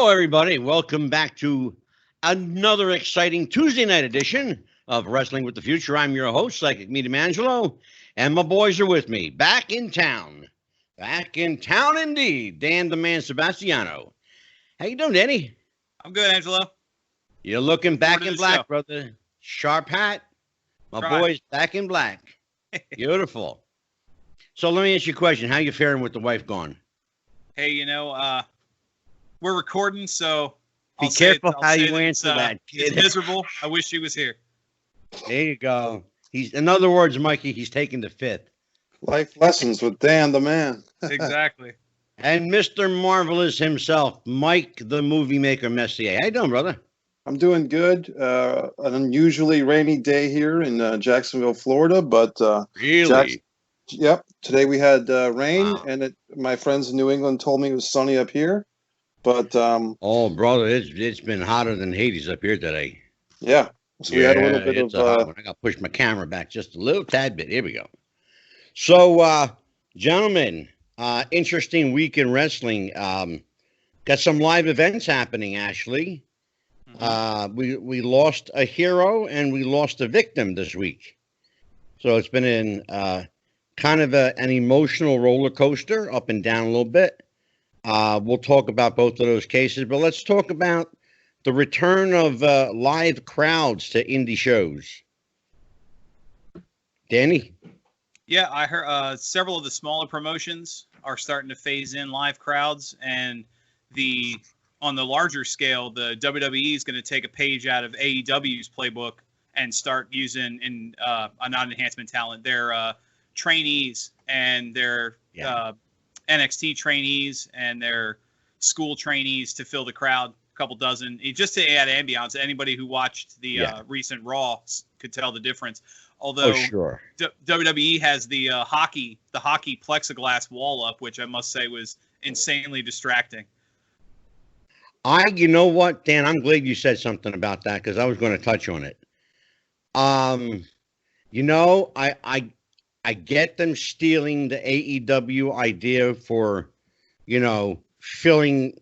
Hello, everybody. Welcome back to another exciting Tuesday night edition of Wrestling with the Future. I'm your host, Psychic Medium Angelo, and my boys are with me. Back in town. Back in town indeed. Dan the Man Sebastiano. How you doing, Danny? I'm good, Angelo. You're looking back in black, brother. Sharp hat. My boy's back in black. Beautiful. So let me ask you a question. How you faring with the wife gone? Hey, we're recording, so be careful how you answer that. It's miserable. I wish she was here. There you go. In other words, Mikey, he's taking the fifth. Life lessons with Dan the Man. Exactly. And Mr. Marvelous himself, Mike the Movie Maker Messier. How you doing, brother? I'm doing good. An unusually rainy day here in Jacksonville, Florida, but really? Yep. Today we had rain, and my friends in New England told me it was sunny up here. But oh, brother, it's been hotter than Hades up here today. Yeah. So we had a little bit of. I got to push my camera back just a little tad bit. Here we go. So, gentlemen, interesting week in wrestling. Got some live events happening. Actually, we lost a hero and we lost a victim this week. So it's been kind of an emotional roller coaster, up and down a little bit. We'll talk about both of those cases, but let's talk about the return of live crowds to indie shows. Danny? Yeah, I heard several of the smaller promotions are starting to phase in live crowds, and on the larger scale, the WWE is going to take a page out of AEW's playbook and start using a non-enhancement talent, their trainees and their NXT trainees and their school trainees to fill the crowd, a couple dozen, just to add ambiance. Anybody who watched the recent Raw could tell the difference. Although WWE has the hockey plexiglass wall up, which I must say was insanely distracting. You know what, Dan? I'm glad you said something about that because I was going to touch on it. I get them stealing the AEW idea for, filling,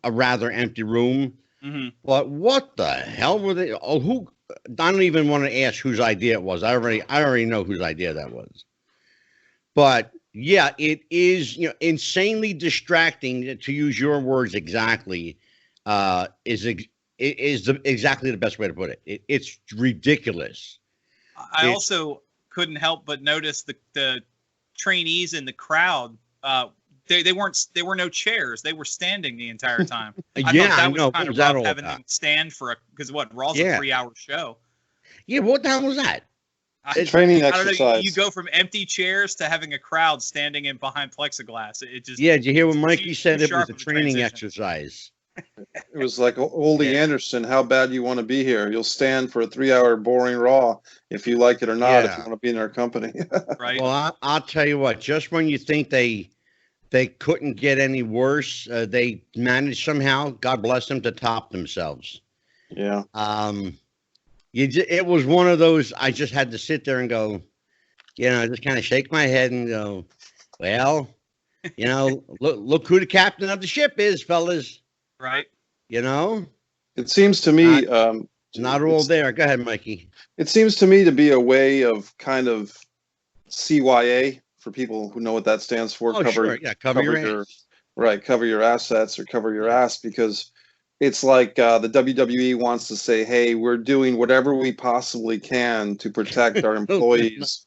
a rather empty room. Mm-hmm. But what the hell were they? I don't even want to ask whose idea it was. I already know whose idea that was. But yeah, it is, insanely distracting, to use your words exactly, is exactly the best way to put it. It's ridiculous. I also couldn't help but notice the trainees in the crowd. There were no chairs. They were standing the entire time. I thought that was kind of rough having them stand because Raw's a 3-hour show. Yeah, what the hell was that? It's training exercise. Don't know, you go from empty chairs to having a crowd standing in behind plexiglass. It just did you hear what Mikey said? It was a training exercise. It was like Oldie Anderson. How bad you want to be here? You'll stand for a 3-hour boring Raw if you like it or not. If you want to be in our company, right? Well, I'll tell you what. Just when you think they couldn't get any worse, they managed somehow. God bless them, to top themselves. Yeah. It was one of those. I just had to sit there and go, just kind of shake my head and go, well, look who the captain of the ship is, fellas. Right. It seems to me not all there. Go ahead, Mikey. It seems to me to be a way of kind of CYA for people who know what that stands for. Cover your ass. Right. Cover your assets or cover your ass, because it's like the WWE wants to say, hey, we're doing whatever we possibly can to protect our employees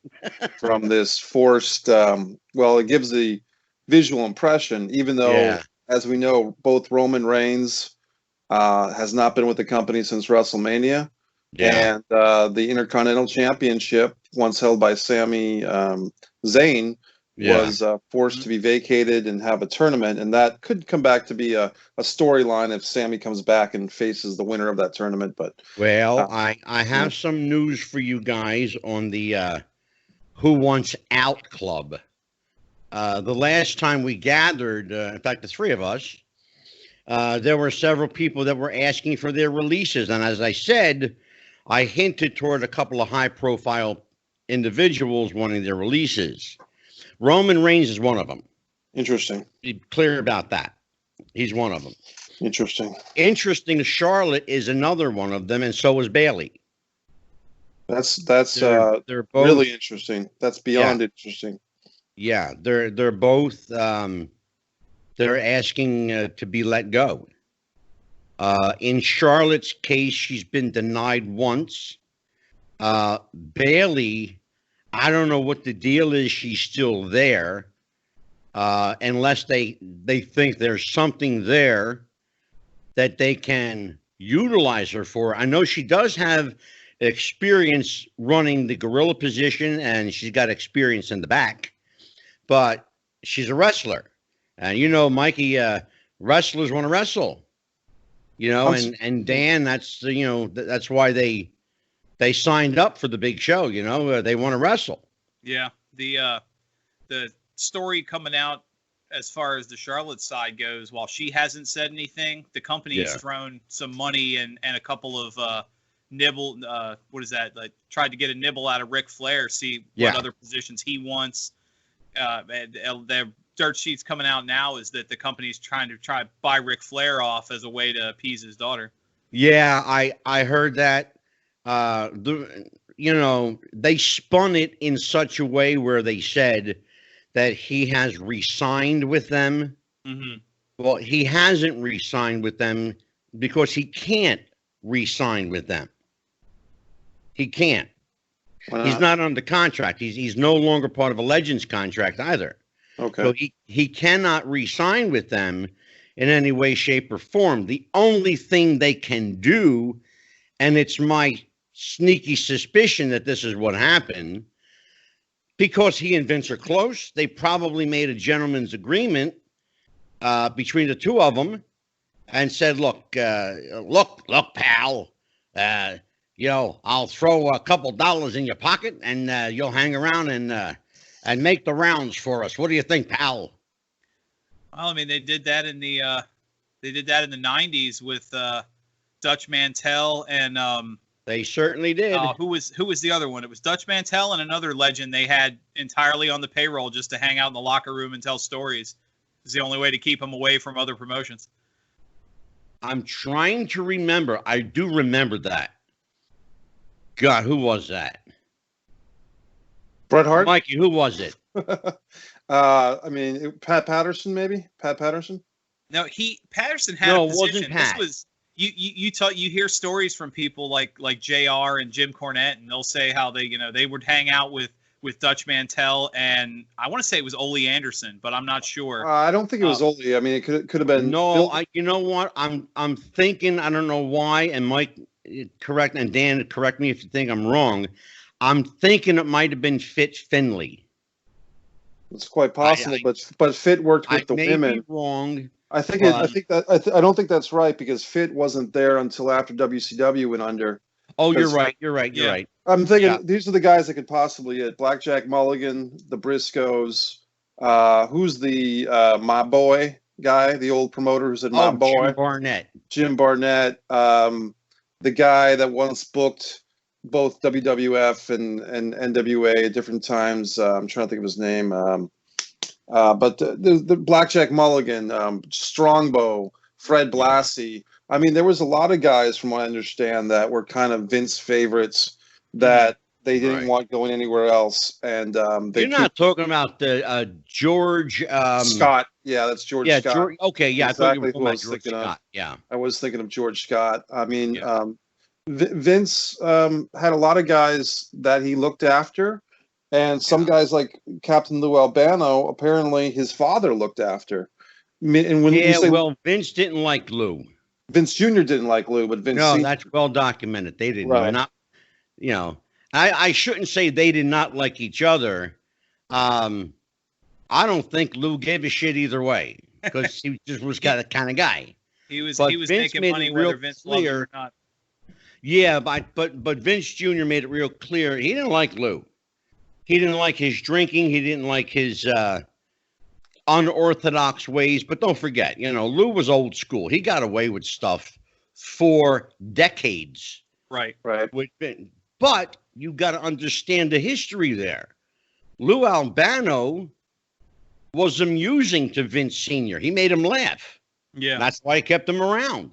from this forced, it gives the visual impression, even though, as we know, both Roman Reigns has not been with the company since WrestleMania. Yeah. And the Intercontinental Championship, once held by Sami Zayn, was forced to be vacated and have a tournament. And that could come back to be a storyline if Sami comes back and faces the winner of that tournament. But I have some news for you guys on the Who Wants Out Club. The last time we gathered, in fact, the three of us, there were several people that were asking for their releases. And as I said, I hinted toward a couple of high-profile individuals wanting their releases. Roman Reigns is one of them. Interesting. Be clear about that. He's one of them. Interesting. Charlotte is another one of them, and so is Bailey. That's They're both really interesting. That's beyond interesting. Yeah, they're both they're asking to be let go. In Charlotte's case, she's been denied once. Bailey, I don't know what the deal is. She's still there, unless they think there's something there that they can utilize her for. I know she does have experience running the gorilla position, and she's got experience in the back, but she's a wrestler. And Mikey, wrestlers want to wrestle. And Dan, that's that's why they signed up for the big show. They want to wrestle. Yeah, the story coming out as far as the Charlotte side goes, while she hasn't said anything, the company has thrown some money and a couple of nibble. What is that? Like, tried to get a nibble out of Ric Flair, see what other positions he wants. Their dirt sheets coming out now is that the company's trying to buy Ric Flair off as a way to appease his daughter. Yeah, I heard that. They spun it in such a way where they said that he has re-signed with them. Mm-hmm. Well, he hasn't re-signed with them because he can't re-sign with them. He can't. He's not under contract. He's no longer part of a Legends contract either. Okay. So he cannot re-sign with them in any way, shape, or form. The only thing they can do, and it's my sneaky suspicion that this is what happened, because he and Vince are close, they probably made a gentleman's agreement between the two of them and said, look, pal, I'll throw a couple dollars in your pocket and you'll hang around and make the rounds for us. What do you think, pal? Well, I mean, they did that in the 90s with Dutch Mantel and they certainly did. Who was the other one? It was Dutch Mantel and another legend they had entirely on the payroll just to hang out in the locker room and tell stories. It's the only way to keep them away from other promotions. I'm trying to remember. I do remember that. God, who was that? Bret Hart? Mikey, who was it? Pat Patterson, maybe? Pat Patterson? No, Patterson had a position. It wasn't Pat. This was you hear stories from people like JR and Jim Cornette, and they'll say how they would hang out with Dutch Mantel, and I want to say it was Ole Anderson, but I'm not sure. I don't think it was Ole. I mean, it could have been. No, you know what? I'm thinking. I don't know why. And Mike, correct, and Dan, correct me if you think I'm wrong. I'm thinking it might have been Fit Finley. It's quite possible, but Fit worked with the women. I may be wrong. I don't think that's right, because Fit wasn't there until after WCW went under. Oh, you're right. You're right. I'm thinking these are the guys that could possibly get Blackjack Mulligan, the Briscoes. Who's the My Boy guy, the old promoter who said My Boy? Jim Barnett. The guy that once booked both WWF and NWA at different times. I'm trying to think of his name. But the Blackjack Mulligan, Strongbow, Fred Blassie. I mean, there was a lot of guys, from what I understand, that were kind of Vince favorites that they didn't want going anywhere else. And you're not talking about the George Scott. Yeah, that's George Scott. George, okay, yeah, exactly, I thought you were talking about George Scott. Yeah, I was thinking of George Scott. I mean, Vince had a lot of guys that he looked after. And some guys like Captain Lou Albano, apparently his father looked after. And when Vince didn't like Lou. Vince Jr. didn't like Lou, but Vince. No, that's well documented. They didn't. Right. I shouldn't say they did not like each other. I don't think Lou gave a shit either way, because he just was kind of guy. He was making money whether Vince loved it or not. Yeah, but Vince Jr. made it real clear he didn't like Lou. He didn't like his drinking. He didn't like his unorthodox ways. But don't forget, Lou was old school. He got away with stuff for decades. Right. But you got to understand the history there. Lou Albano was amusing to Vince Sr. He made him laugh. Yeah. That's why I kept him around.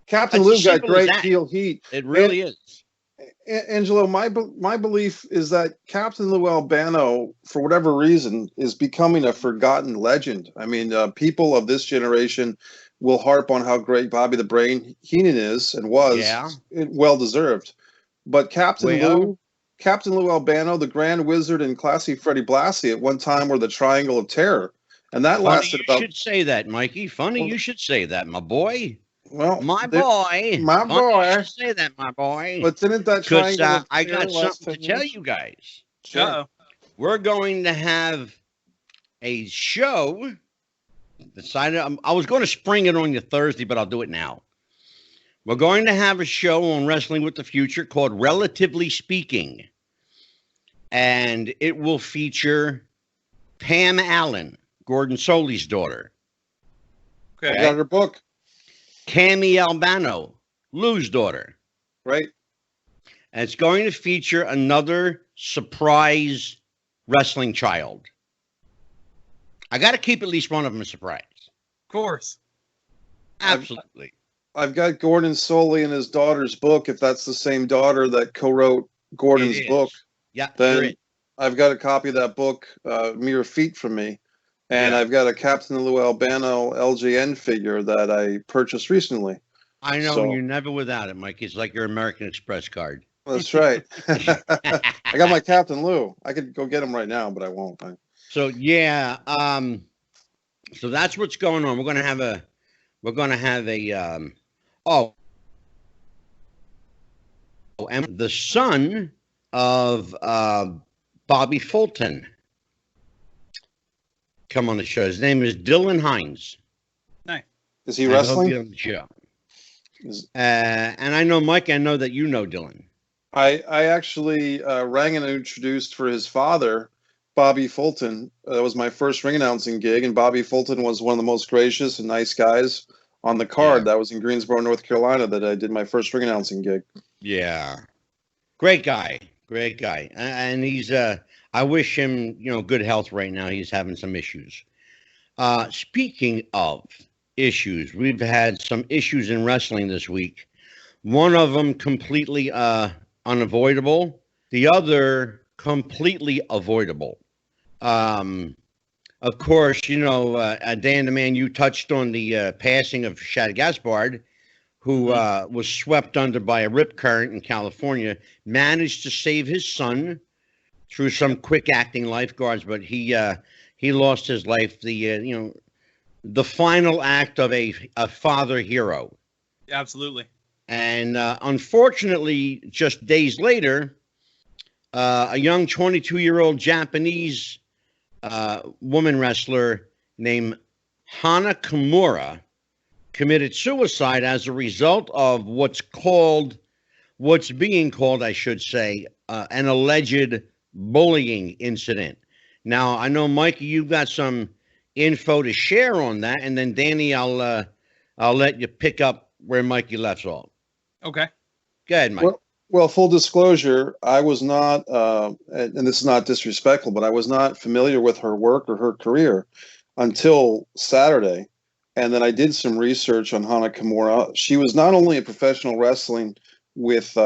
Captain That's Lou as got simple as great that. heel heat. It really is. Angelo, my belief is that Captain Lou Albano, for whatever reason, is becoming a forgotten legend. I mean, people of this generation will harp on how great Bobby the Brain Heenan is and was. Yeah. Well deserved. But Captain Well, Lou Albano, the Grand Wizard, and Classy Freddie Blassie at one time were the Triangle of Terror, and that funny lasted you about. should say that, Mikey. Funny Well, you should say that, my boy. well, My there- boy. my Funny boy. you should say that, my boy. But didn't that Because Triangle of I Terror got last something to 10 tell years? you guys. Sure. Uh-oh. We're going to have a show. I was going to spring it on you Thursday, but I'll do it now. We're going to have a show on Wrestling with the Future called Relatively Speaking. And it will feature Pam Allen, Gordon Soley's daughter. Okay. I got her book. Cammy Albano, Lou's daughter. Right. And it's going to feature another surprise wrestling child. I got to keep at least one of them a surprise. Of course. Absolutely. I've got Gordon Soley and his daughter's book. If that's the same daughter that co-wrote Gordon's It is. book, Yeah, then you're in. I've got a copy of that book, mere feet from me. And Yeah. I've got a Captain Lou Albano LJN figure that I purchased recently. I know So- you're never without it, Mike. It's like your American Express card. That's right. I got my Captain Lou. I could go get him right now, but I won't. So yeah, so that's what's going on. We're gonna have a and the son of Bobby Fulton come on the show. His name is Dylan Hines. Is he I hope wrestling? you're on the show. Is- And I know, Mike, I know that you know Dylan. I actually rang and introduced for his father, Bobby Fulton. That was my first ring announcing gig, and Bobby Fulton was one of the most gracious and nice guys on the card. Yeah. That was in Greensboro, North Carolina, that I did my first ring announcing gig. Yeah. Great guy. Great guy. And he's I wish him, good health right now. He's having some issues. Speaking of issues, we've had some issues in wrestling this week. One of them completely unavoidable. The other completely avoidable. Of course, Dan the Man, you touched on the passing of Shad Gaspard, who was swept under by a rip current in California, managed to save his son through some quick acting lifeguards, but he lost his life. The final act of a father hero. Absolutely. And unfortunately, just days later, a young 22-year-old Japanese woman wrestler named Hana Kimura committed suicide as a result of what's being called, I should say, an alleged bullying incident. Now, I know, Mikey, you've got some info to share on that, and then Danny, I'll let you pick up where Mikey left off. Okay. Go ahead, Mike. Well, full disclosure, I was not, and this is not disrespectful, but I was not familiar with her work or her career until Saturday. And then I did some research on Hana Kimura. She was not only a professional wrestling with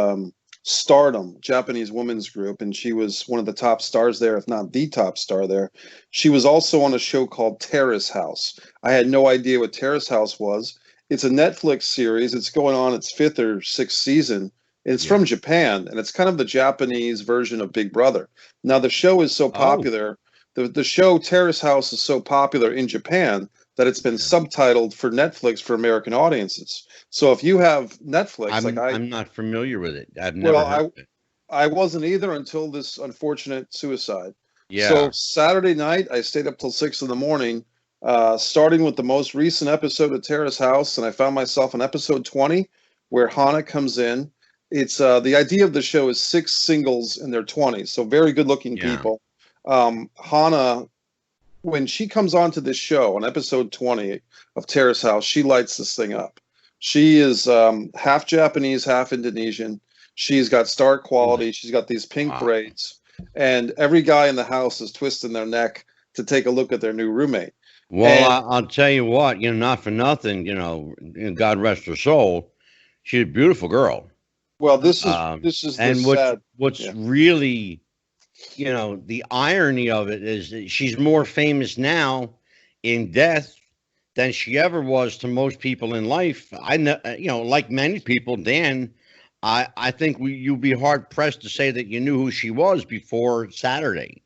Stardom, Japanese women's group, and she was one of the top stars there, if not the top star there. She was also on a show called Terrace House. I had no idea what Terrace House was. It's a Netflix series. It's going on its 5th or 6th season. It's from Japan, and it's kind of the Japanese version of Big Brother. Now, the show is so popular. The show Terrace House is so popular in Japan that it's been subtitled for Netflix for American audiences. So if you have Netflix, I'm not familiar with it. I've never heard of it. I wasn't either until this unfortunate suicide. Yeah. So Saturday night, I stayed up till 6 a.m, starting with the most recent episode of Terrace House, and I found myself in episode 20, where Hana comes in. It's the idea of the show is 6 singles in their 20s, so very good-looking people. Hana, when she comes onto this show on episode 20 of Terrace House, she lights this thing up. She is half Japanese, half Indonesian. She's got star quality. She's got these pink braids, and every guy in the house is twisting their neck to take a look at their new roommate. Well, I'll tell you what, not for nothing, God rest her soul. She's a beautiful girl. Well, this is and the sad. what's really, the irony of it is that she's more famous now in death than she ever was to most people in life. I know, like many people, Dan, I think you'd be hard pressed to say that you knew who she was before Saturday.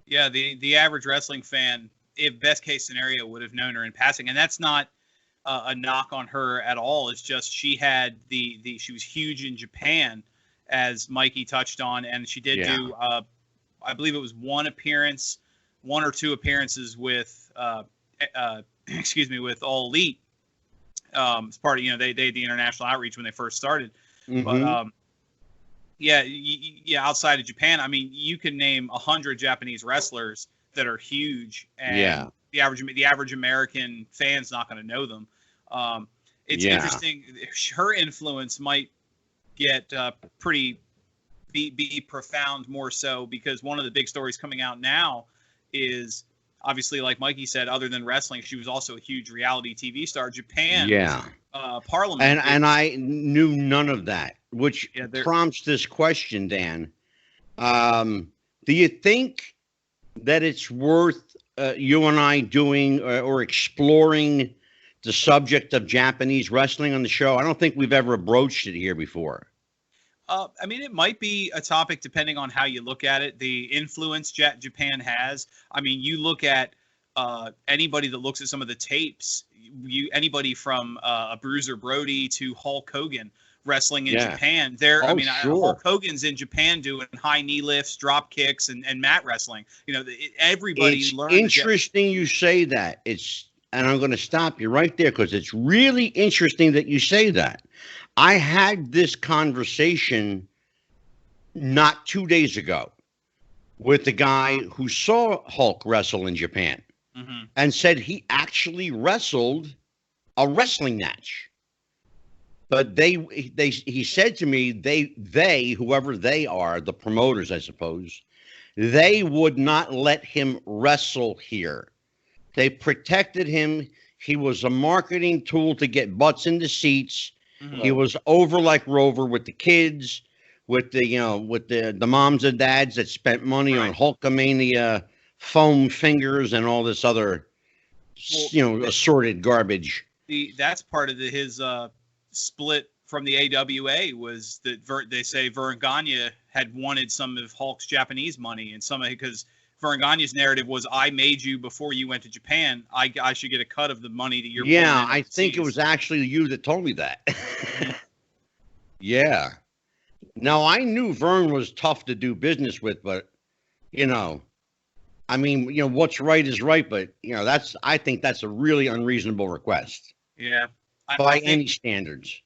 Yeah, the average wrestling fan, if best case scenario, would have known her in passing, and that's not a knock on her at all. It's just she had she was huge in Japan, as Mikey touched on, and she did do I believe it was one or two appearances with with All Elite. As part of they did the international outreach when they first started, but outside of Japan, I mean, you can name 100 Japanese wrestlers that are huge, and the average American fan's not going to know them. It's interesting. Her influence might get be profound, more so because one of the big stories coming out now is obviously, like Mikey said, other than wrestling, she was also a huge reality TV star. Japan, Parliament, and I knew none of that, which prompts this question, Dan. Do you think that it's worth you and I doing or exploring the subject of Japanese wrestling on the show? I don't think we've ever broached it here before. I mean, it might be a topic depending on how you look at it. The influence Japan has. I mean, you look at anybody that looks at some of the tapes, anybody from a Bruiser Brody to Hulk Hogan wrestling in Japan. Hulk Hogan's in Japan doing high knee lifts, drop kicks, and mat wrestling. Everybody learned. It's interesting you say that. And I'm going to stop you right there because it's really interesting that you say that. I had this conversation not 2 days ago with the guy who saw Hulk wrestle in Japan and said he actually wrestled a wrestling match. But he said to me, they, whoever they are, the promoters, I suppose, they would not let him wrestle here. They protected him. He was a marketing tool to get butts into seats. He was over like Rover with the kids, with the moms and dads that spent money on Hulkamania, foam fingers, and all this other, assorted garbage. That's part of his split from the AWA was that they say Vern Gagne had wanted some of Hulk's Japanese money, and because Vern Gagne's narrative was, I made you before you went to Japan. I should get a cut of the money that you're putting in I think it was actually you that told me that. Yeah. Now, I knew Vern was tough to do business with, but, what's right is right, but, I think that's a really unreasonable request. Yeah. By any standards.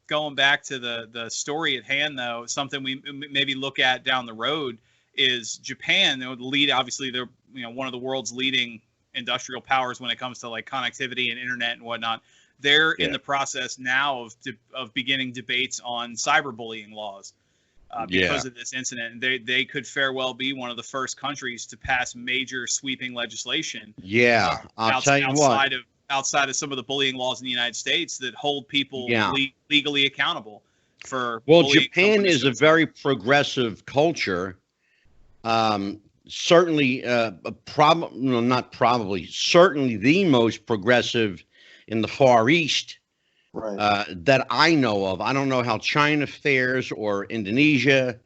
Going back to the story at hand, though, something we maybe look at down the road is Japan. Obviously they're one of the world's leading industrial powers when it comes to like connectivity and internet and whatnot. They're in the process now of beginning debates on cyberbullying laws because of this incident. And they could fair well be one of the first countries to pass major sweeping legislation. I'll tell you what. Outside of some of the bullying laws in the United States that hold people legally accountable for. Well, Japan is a very progressive culture. Certainly, certainly the most progressive in the Far East that I know of. I don't know how China fares or Indonesia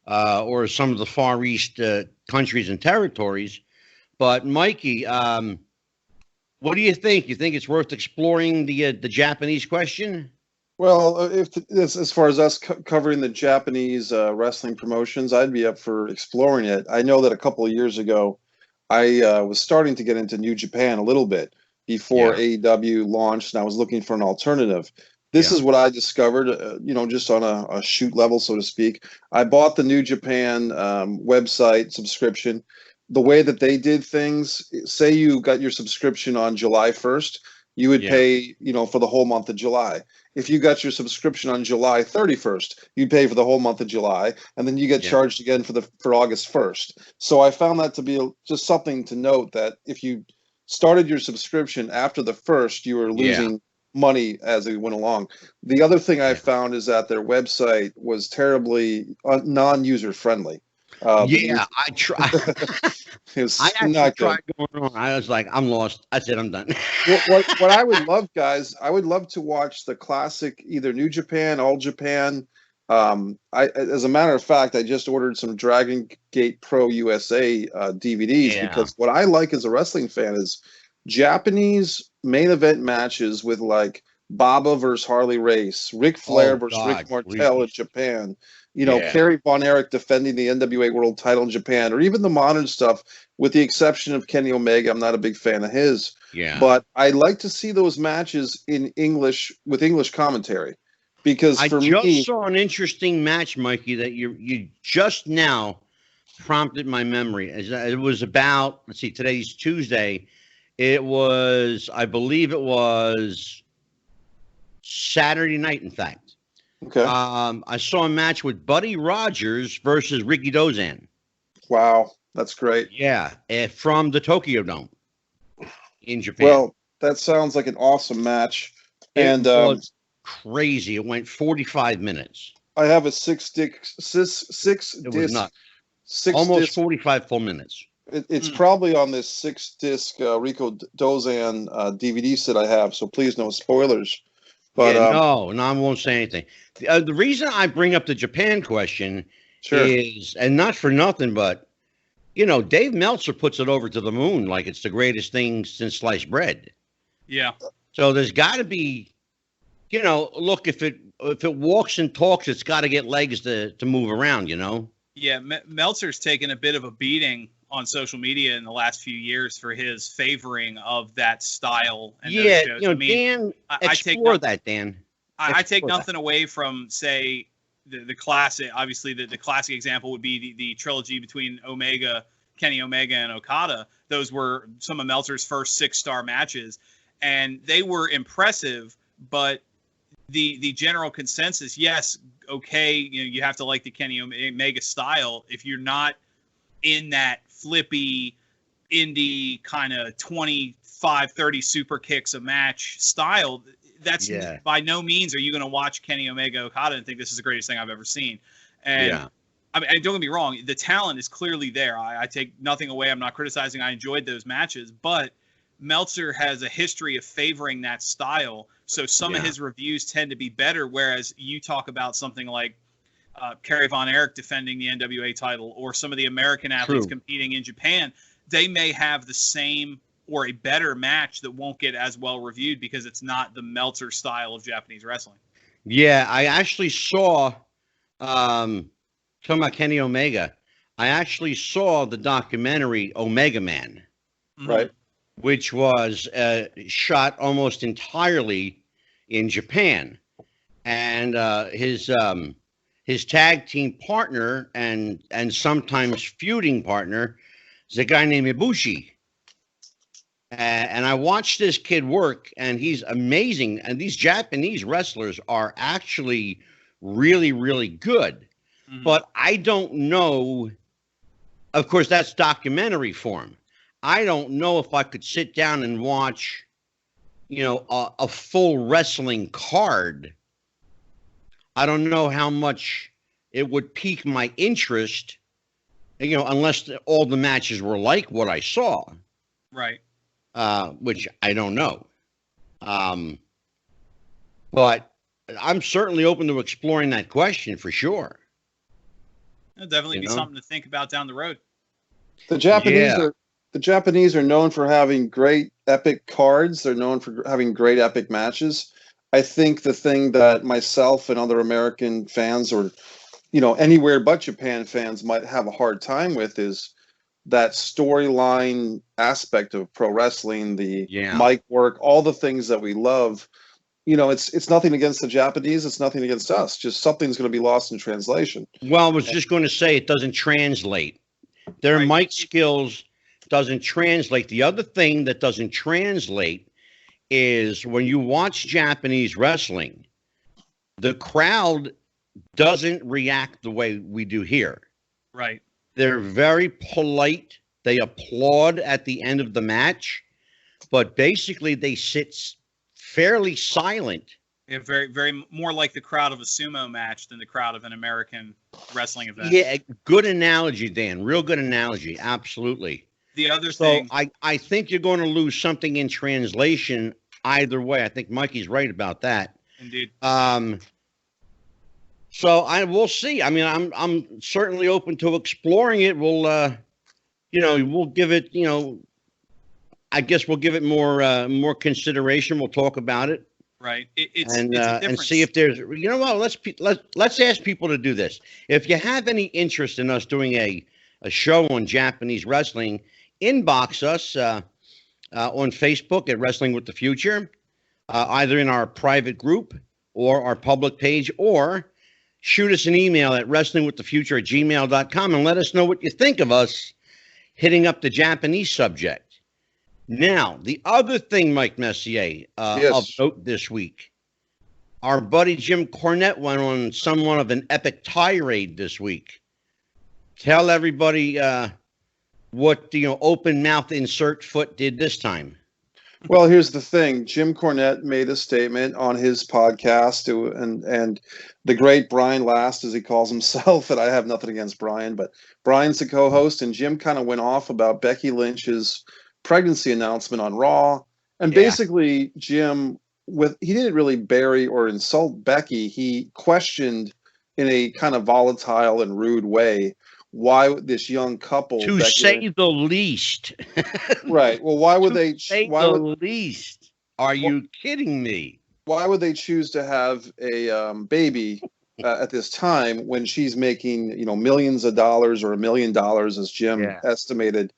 or some of the Far East countries and territories. But Mikey, what do you think? You think it's worth exploring the Japanese question? Well, as far as us covering the Japanese wrestling promotions, I'd be up for exploring it. I know that a couple of years ago, I was starting to get into New Japan a little bit before AEW launched, and I was looking for an alternative. This is what I discovered, just on a shoot level, so to speak. I bought the New Japan website subscription. The way that they did things, say you got your subscription on July 1st, you would pay, for the whole month of July. If you got your subscription on July 31st, you'd pay for the whole month of July, and then you get charged again for August 1st. So I found that to be just something to note, that if you started your subscription after the first, you were losing money as it went along. The other thing I found is that their website was terribly non-user friendly. I tried. I actually not good. tried going on. I was like, I'm lost. I said, I'm done. What I would love, guys, I would love to watch the classic, either New Japan, All Japan. As a matter of fact, I just ordered some Dragon Gate Pro USA DVDs because what I like as a wrestling fan is Japanese main event matches with like Baba versus Harley Race, Ric Flair versus Rick Martel in Japan, Kerry Von Erich defending the NWA World Title in Japan, or even the modern stuff, with the exception of Kenny Omega. I'm not a big fan of his. But I like to see those matches in English with English commentary. Because I just saw an interesting match, Mikey, that you just now prompted my memory. It was about, let's see, today's Tuesday. It was, I believe it was Saturday night, in fact. Okay. I saw a match with Buddy Rogers versus Ricky Dozan. Wow, that's great. Yeah, from the Tokyo Dome in Japan. Well, that sounds like an awesome match. It was crazy. It went 45 minutes. I have a six disc, almost 45 full minutes. It's probably on this 6-disc Rico Dozan DVD set I have, so please no spoilers. But no, I won't say anything. The reason I bring up the Japan question is, and not for nothing, but Dave Meltzer puts it over to the moon like it's the greatest thing since sliced bread. Yeah. So there's got to be, look, if it walks and talks, it's got to get legs to move around. Yeah, Meltzer's taken a bit of a beating on social media in the last few years for his favoring of that style. And those shows. Dan, explore that, Dan. I take nothing away from, say, the classic. Obviously, the classic example would be the trilogy between Kenny Omega, and Okada. Those were some of Meltzer's first 6-star matches, and they were impressive. But the general consensus, yes, okay, you have to like the Kenny Omega style. If you're not in that flippy indie kind of 25-30 super kicks a match style, that's by no means are you going to watch Kenny Omega Okada and think this is the greatest thing I've ever seen. And I mean, don't get me wrong, the talent is clearly there. I take nothing away. I'm not criticizing. I enjoyed those matches, but Meltzer has a history of favoring that style. So some of his reviews tend to be better, whereas you talk about something like Kerry Von Erich defending the NWA title, or some of the American athletes competing in Japan, they may have the same or a better match that won't get as well reviewed because it's not the Meltzer style of Japanese wrestling. Yeah, I actually saw, talking about Kenny Omega, I actually saw the documentary Omega Man. Right. Which was shot almost entirely in Japan. And his tag team partner and sometimes feuding partner is a guy named Ibushi. And I watched this kid work, and he's amazing. And these Japanese wrestlers are actually really, really good. Mm-hmm. But I don't know. Of course, that's documentary form. I don't know if I could sit down and watch, a full wrestling card. I don't know how much it would pique my interest, unless all the matches were like what I saw. Right. Which I don't know. But I'm certainly open to exploring that question for sure. It'll definitely be something to think about down the road. The Japanese are known for having great epic cards. They're known for having great epic matches. I think the thing that myself and other American fans, or anywhere but Japan fans, might have a hard time with is that storyline aspect of pro wrestling, the mic work, all the things that we love. It's nothing against the Japanese. It's nothing against us. Just something's going to be lost in translation. Well, I was just going to say it doesn't translate. Their mic skills doesn't translate. The other thing that doesn't translate is when you watch Japanese wrestling, the crowd doesn't react the way we do here. Right. They're very polite. They applaud at the end of the match. but basically they sit fairly silent. Yeah, very, very more like the crowd of a sumo match than the crowd of an American wrestling event. Yeah, good analogy, Dan. Real good analogy. Absolutely. The other So thing, I think you're going to lose something in translation either way. I think Mikey's right about that. indeed. So we'll see. I mean, I'm certainly open to exploring it. We'll we'll give it, I guess we'll give it more consideration. We'll talk about it. Right. It's And a and difference. see if there's, let's ask people to do this. If you have any interest in us doing a show on Japanese wrestling, inbox us on Facebook at Wrestling with the Future, either in our private group or our public page, or shoot us an email at wrestlingwiththefuture@gmail.com and let us know what you think of us hitting up the Japanese subject. Now, the other thing, Mike Messier, of note this week, our buddy Jim Cornette went on somewhat of an epic tirade this week. Tell everybody what the open mouth insert foot did this time. Well, here's the thing. Jim Cornette made a statement on his podcast, and the great Brian Last, as he calls himself, and I have nothing against Brian, but Brian's the co-host, and Jim kind of went off about Becky Lynch's pregnancy announcement on Raw. And basically, Jim, he didn't really bury or insult Becky. He questioned in a kind of volatile and rude way why this young couple, to Becky say Lynch, the least. right. Well, why would they? Say Why the would, least? Are you kidding me? why would they choose to have a baby at this time when she's making millions of dollars or $1 million, as Jim estimated?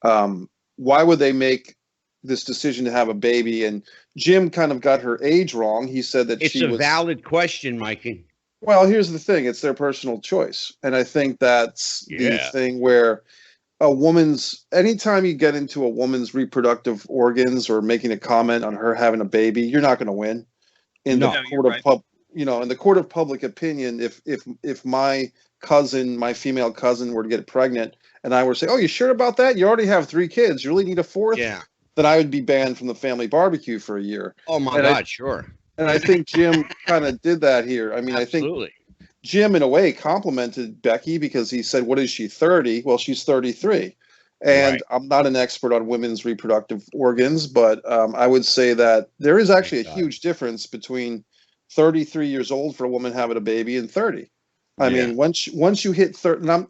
Why would they make this decision to have a baby? And Jim kind of got her age wrong. He said that It's a valid question, Mikey. Well, here's the thing. It's their personal choice. And I think that's the thing where anytime you get into a woman's reproductive organs or making a comment on her having a baby, you're not going to win in the court of public opinion. If my female cousin were to get pregnant and I were to say, "Oh, you sure about that? You already have 3 kids. You really need a 4th?" Yeah. Then I would be banned from the family barbecue for a year. Oh my God, sure. And I think Jim kind of did that here. I mean, Absolutely. I think Jim, in a way, complimented Becky because he said, "What is she, 30?" Well, she's 33. And I'm not an expert on women's reproductive organs, but I would say that there is actually a huge difference between 33 years old for a woman having a baby and 30. I mean, once you hit 30,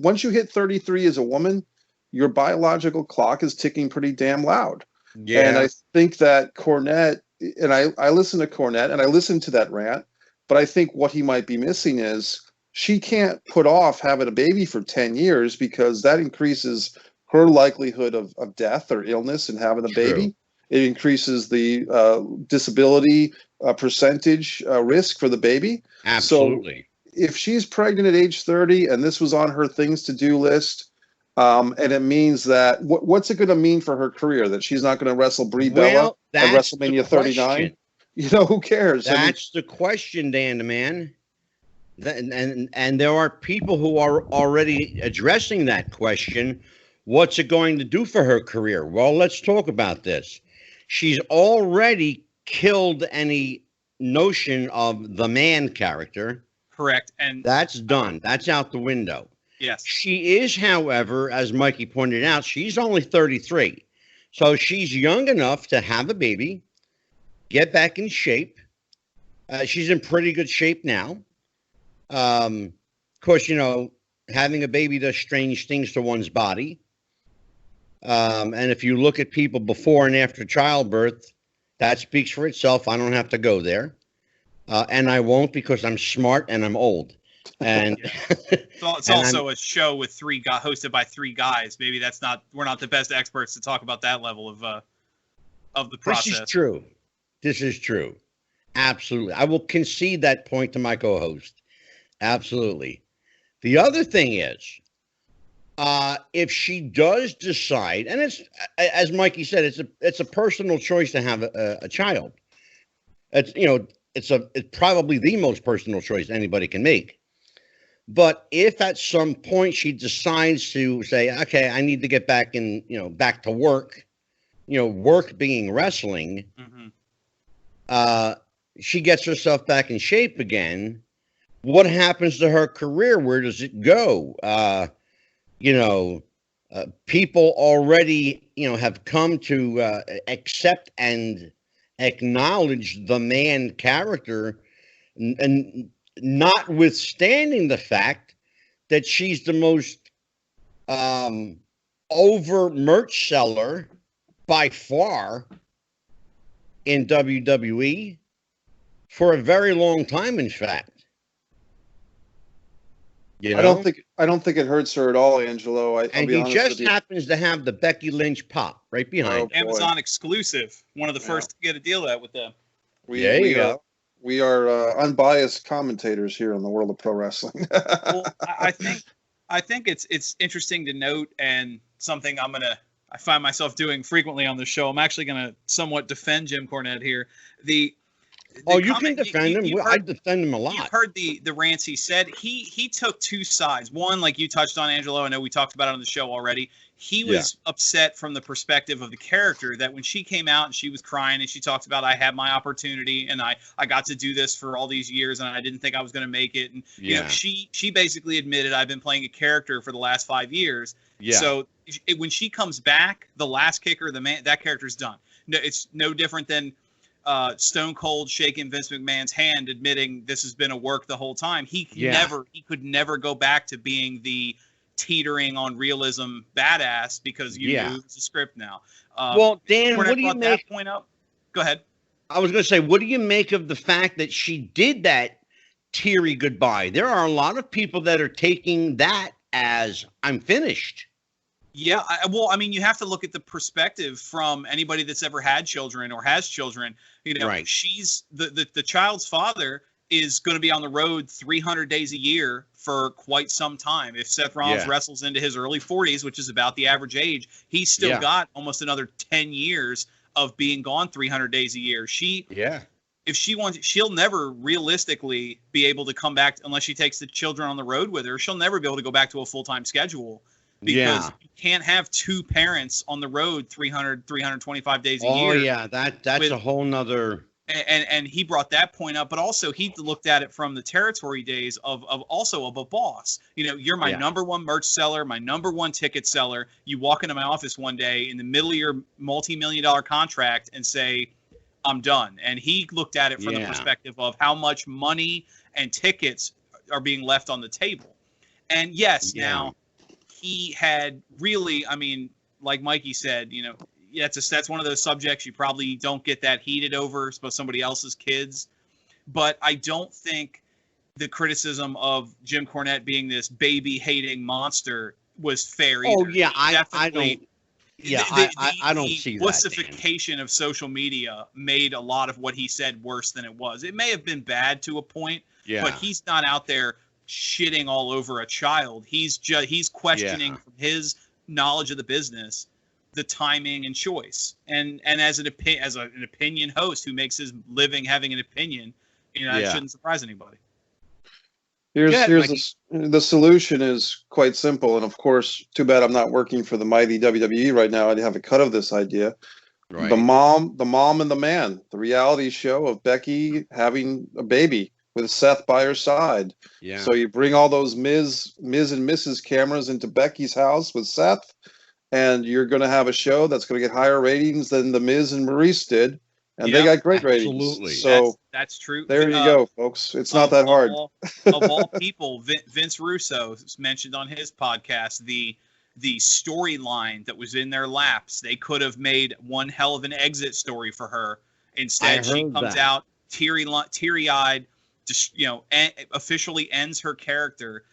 once you hit 33 as a woman, your biological clock is ticking pretty damn loud. Yeah. And I think that Cornette, and I listen to Cornette and I listen to that rant, but I think what he might be missing is she can't put off having a baby for 10 years because that increases her likelihood of death or illness and having a baby. It increases the disability percentage risk for the baby. Absolutely. So if she's pregnant at age 30 and this was on her things to do list, and it means that what's it going to mean for her career that she's not going to wrestle Brie Bella at WrestleMania 39? Who cares? That's the question, Dan the man. And there are people who are already addressing that question. What's it going to do for her career? Well, let's talk about this. She's already killed any notion of the man character. Correct. And that's done. That's out the window. Yes. She is, however, as Mikey pointed out, she's only 33. So she's young enough to have a baby, get back in shape. She's in pretty good shape now. Of course, having a baby does strange things to one's body. And if you look at people before and after childbirth, that speaks for itself. I don't have to go there. And I won't because I'm smart and I'm old. And it's also a show with hosted by 3 guys. Maybe we're not the best experts to talk about that level of the process. This is true. This is true. Absolutely. I will concede that point to my co-host. Absolutely. The other thing is, if she does decide, and it's, as Mikey said, it's a personal choice to have a child. It's probably the most personal choice anybody can make. But if at some point she decides to say, okay, I need to get back to work, work being wrestling. Mm-hmm. She gets herself back in shape again. What happens to her career? Where does it go? People already, have come to accept and acknowledge the man character, and notwithstanding the fact that she's the most over merch seller by far in WWE for a very long time, in fact. I don't think it hurts her at all, Angelo. I'll And be he honest just with you. happens to have the Becky Lynch pop right behind. Oh, boy. Amazon exclusive. One of the first to get a deal with them. There you go. We are unbiased commentators here in the world of pro wrestling. Well, I think it's interesting to note, and something I find myself doing frequently on the show. I'm actually gonna somewhat defend Jim Cornette here. You can defend him. I defend him a lot. You've heard the rants he said. He took two sides. One, like you touched on, Angelo. I know we talked about it on the show already. He was upset from the perspective of the character, that when she came out and she was crying and she talked about, I had my opportunity and I got to do this for all these years and I didn't think I was going to make it. And she basically admitted, I've been playing a character for the last 5 years. Yeah. So when she comes back, the last kicker, that character's done. No, it's no different than Stone Cold shaking Vince McMahon's hand, admitting this has been a work the whole time. He could never go back to being the teetering on realism badass, because you moved the script now. Well, Dan, what do you make? That point up? Go ahead. I was going to say, what do you make of the fact that she did that teary goodbye? There are a lot of people that are taking that as, I'm finished. Yeah, you have to look at the perspective from anybody that's ever had children or has children. Right. She's the child's father is going to be on the road 300 days a year for quite some time. If Seth Rollins wrestles into his early 40s, which is about the average age, he's still got almost another 10 years of being gone 300 days a year. If she wants, she'll never realistically be able to come back unless she takes the children on the road with her. She'll never be able to go back to a full-time schedule, because you can't have two parents on the road 325 days a year. Oh yeah, that's a whole nother. And he brought that point up, but also he looked at it from the territory days of a boss. You're my number one merch seller, my number one ticket seller. You walk into my office one day in the middle of your multi-million-dollar contract and say, I'm done. And he looked at it from the perspective of how much money and tickets are being left on the table. And now he had really, like Mikey said, that's one of those subjects you probably don't get that heated over, suppose somebody else's kids. But I don't think the criticism of Jim Cornette being this baby-hating monster was fair either. Oh, yeah, I don't. Yeah, I don't see that. The wussification of social media made a lot of what he said worse than it was. It may have been bad to a point, but he's not out there shitting all over a child. He's questioning from his knowledge of the business the timing and choice, and as an opinion host who makes his living having an opinion, it shouldn't surprise anybody. The solution is quite simple, and of course, too bad I'm not working for the mighty WWE right now. I'd have a cut of this idea. Right. The mom and the man, the reality show of Becky having a baby with Seth by her side. Yeah. So you bring all those Ms. and Mrs. cameras into Becky's house with Seth, and you're going to have a show that's going to get higher ratings than the Miz and Maurice did, and they got great ratings. So that's true. There you go, folks. It's not that hard. Of all people, Vince Russo mentioned on his podcast the storyline that was in their laps. They could have made one hell of an exit story for her. Instead, she comes out teary-eyed, just officially ends her character,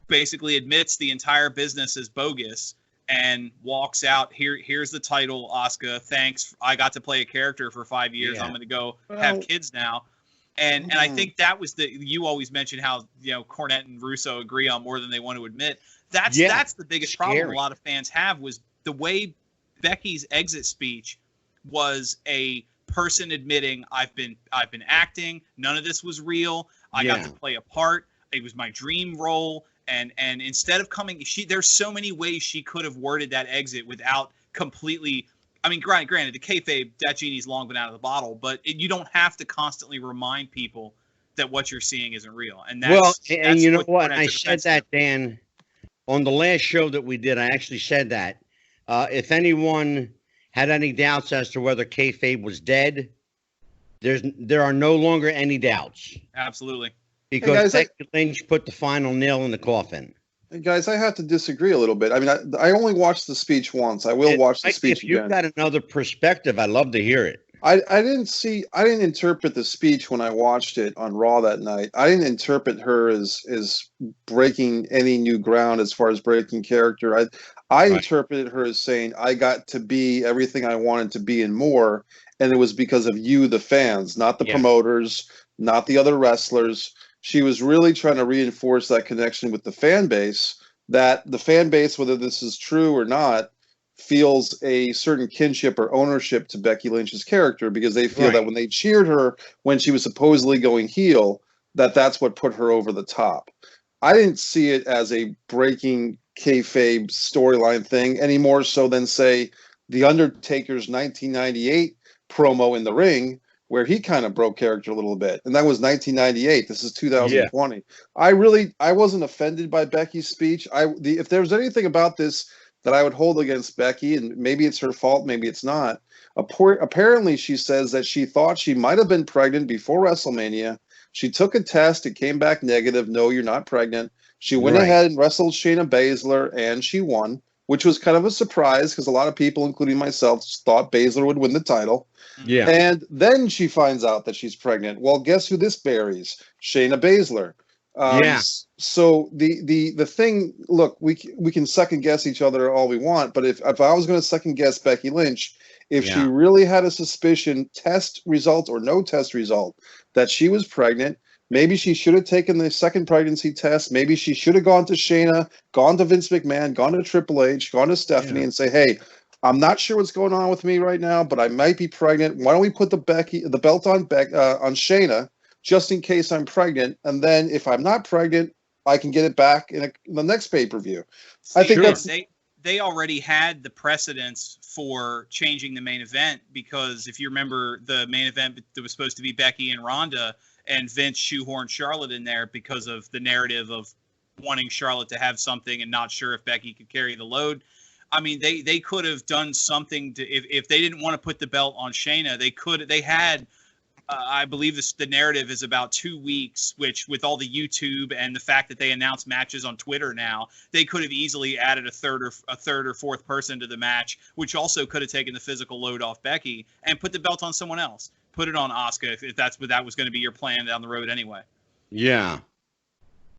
basically admits the entire business is bogus, and walks out. Here's the title, Asuka. Thanks. I got to play a character for 5 years. I'm going to go have kids now. And I think that was you always mentioned how, Cornette and Russo agree on more than they want to admit. That's the biggest problem a lot of fans have, was the way Becky's exit speech was a person admitting, I've been acting. None of this was real. I got to play a part. It was my dream role. And instead of there's so many ways she could have worded that exit without completely, I mean, granted, the kayfabe, that genie's long been out of the bottle, but you don't have to constantly remind people that what you're seeing isn't real. And that's you know what? I said that, Dan, on the last show that we did. I actually said that if anyone had any doubts as to whether kayfabe was dead, there are no longer any doubts. Absolutely. Because Becky Lynch put the final nail in the coffin. Hey guys, I have to disagree a little bit. I mean, I only watched the speech once. I will watch the speech again. If you've got another perspective, I'd love to hear it. I didn't interpret the speech when I watched it on Raw that night. I didn't interpret her as breaking any new ground as far as breaking character. I interpreted her as saying, I got to be everything I wanted to be and more, and it was because of you, the fans, not the promoters, not the other wrestlers. She was really trying to reinforce that connection with the fan base, that the fan base, whether this is true or not, feels a certain kinship or ownership to Becky Lynch's character because they feel that when they cheered her when she was supposedly going heel, that's what put her over the top. I didn't see it as a breaking kayfabe storyline thing any more so than, say, The Undertaker's 1998 promo in the ring, where he kind of broke character a little bit. And that was 1998. This is 2020. Yeah. I wasn't offended by Becky's speech. If there's anything about this that I would hold against Becky, and maybe it's her fault, maybe it's not. Apparently, she says that she thought she might have been pregnant before WrestleMania. She took a test. It came back negative. No, you're not pregnant. She went ahead and wrestled Shayna Baszler, and she won, which was kind of a surprise because a lot of people, including myself, thought Baszler would win the title. Yeah. And then she finds out that she's pregnant. Well, guess who this buries? Shayna Baszler. So the thing, look, we can second guess each other all we want, but if I was going to second guess Becky Lynch, if she really had a suspicion, test result or no test result, that she was pregnant, maybe she should have taken the second pregnancy test. Maybe she should have gone to Shayna, gone to Vince McMahon, gone to Triple H, gone to Stephanie and say, hey, I'm not sure what's going on with me right now, but I might be pregnant. Why don't we put the belt on Shayna just in case I'm pregnant, and then if I'm not pregnant, I can get it back in the next pay-per-view. I think they already had the precedence for changing the main event, because if you remember, the main event that was supposed to be Becky and Ronda, and Vince shoehorned Charlotte in there because of the narrative of wanting Charlotte to have something and not sure if Becky could carry the load. I mean, they could have done something to, if they didn't want to put the belt on Shayna, they had, I believe the narrative is about 2 weeks, which with all the YouTube and the fact that they announce matches on Twitter now, they could have easily added a third or fourth person to the match, which also could have taken the physical load off Becky and put the belt on someone else. Put it on Asuka if that was going to be your plan down the road anyway. Yeah.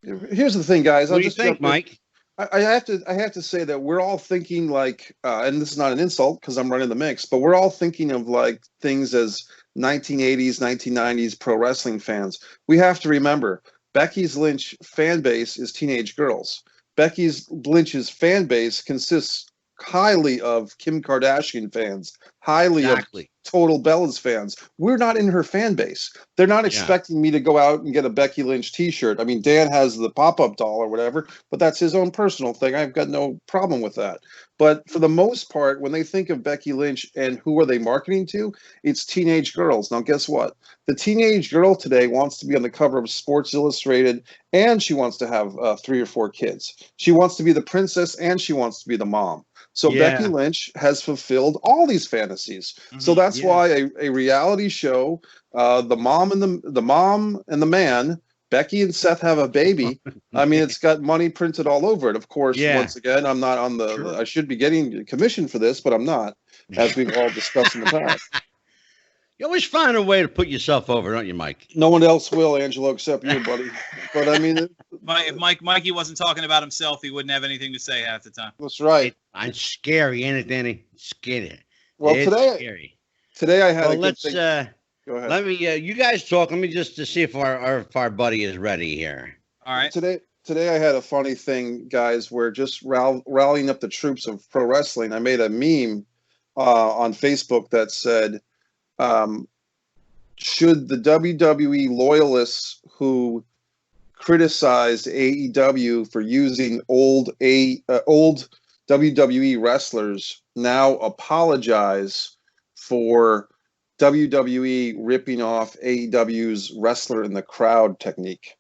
Here's the thing, guys. What do you think, Mike? I have to say that we're all thinking like, and this is not an insult because I'm running the mix, but we're all thinking of like things as 1980s, 1990s pro wrestling fans. We have to remember, Becky Lynch fan base is teenage girls. Becky Lynch's fan base consists highly of Kim Kardashian fans, highly of Total Bellas fans. We're not in her fan base. They're not expecting me to go out and get a Becky Lynch t-shirt. I mean, Dan has the pop-up doll or whatever, but that's his own personal thing. I've got no problem with that. But for the most part, when they think of Becky Lynch and who are they marketing to, it's teenage girls. Now, guess what? The teenage girl today wants to be on the cover of Sports Illustrated, and she wants to have 3 or 4 kids. She wants to be the princess, and she wants to be the mom. So Becky Lynch has fulfilled all these fantasies. Mm-hmm. So that's why a reality show, the mom and the man, Becky and Seth have a baby. I mean, it's got money printed all over it. Of course, once again, I'm not on the. I should be getting commission for this, but I'm not, as we've all discussed in the past. You always find a way to put yourself over, don't you, Mike? No one else will, Angelo, except you, buddy. But I mean, if Mikey wasn't talking about himself, he wouldn't have anything to say half the time. That's right. I'm scary, ain't it, Danny? Scary. Well, it's scary. Today I had. Well, let's. Go ahead. Let me. You guys talk. Let me just to see if our buddy is ready here. All right. Today I had a funny thing, guys. Where just rallying up the troops of pro wrestling. I made a meme on Facebook that said, should the WWE loyalists who criticized AEW for using old WWE wrestlers now apologize for WWE ripping off AEW's wrestler in the crowd technique.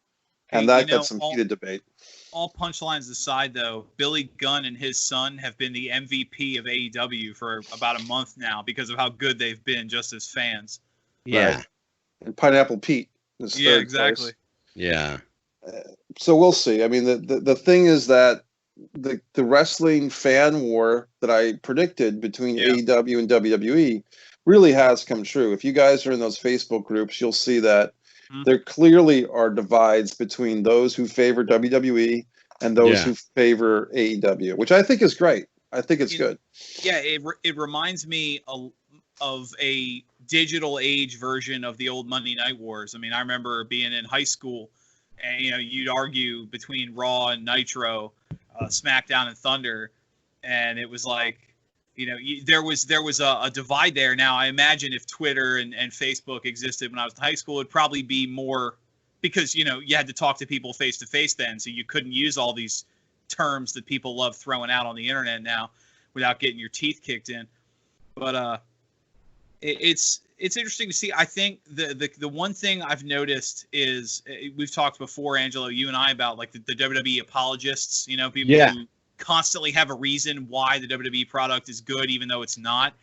And Hey, that got some heated debate. All punchlines aside, though, Billy Gunn and his son have been the MVP of AEW for about a month now because of how good they've been just as fans. Yeah. Right. And Pineapple Pete is Yeah, third exactly. place. Yeah. So we'll see. I mean, the thing is that the wrestling fan war that I predicted between AEW and WWE really has come true. If you guys are in those Facebook groups, you'll see that there clearly are divides between those who favor WWE and those who favor AEW, which I think is great. I think it's good. Yeah, it reminds me of a digital age version of the old Monday Night Wars. I mean, I remember being in high school, and you'd argue between Raw and Nitro, SmackDown and Thunder, and it was like, there was a divide there. Now, I imagine if Twitter and Facebook existed when I was in high school, it'd probably be more, because you had to talk to people face to face then, so you couldn't use all these terms that people love throwing out on the internet now without getting your teeth kicked in. But it's interesting to see. I think the one thing I've noticed is, we've talked before, Angelo, you and I, about like the WWE apologists, people who constantly have a reason why the WWE product is good, even though it's not.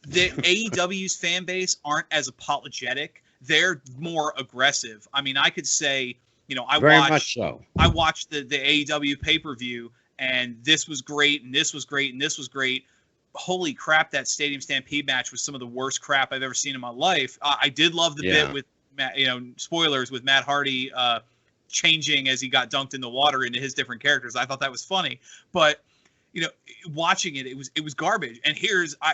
The AEW's fan base aren't as apologetic. They're more aggressive. I mean, I could say, I watched the AEW pay-per-view, and this was great, and this was great, and this was great. Holy crap, that Stadium Stampede match was some of the worst crap I've ever seen in my life. I did love the bit with Matt, spoilers, with Matt Hardy changing as he got dunked in the water into his different characters. I thought that was funny, but watching it was garbage. And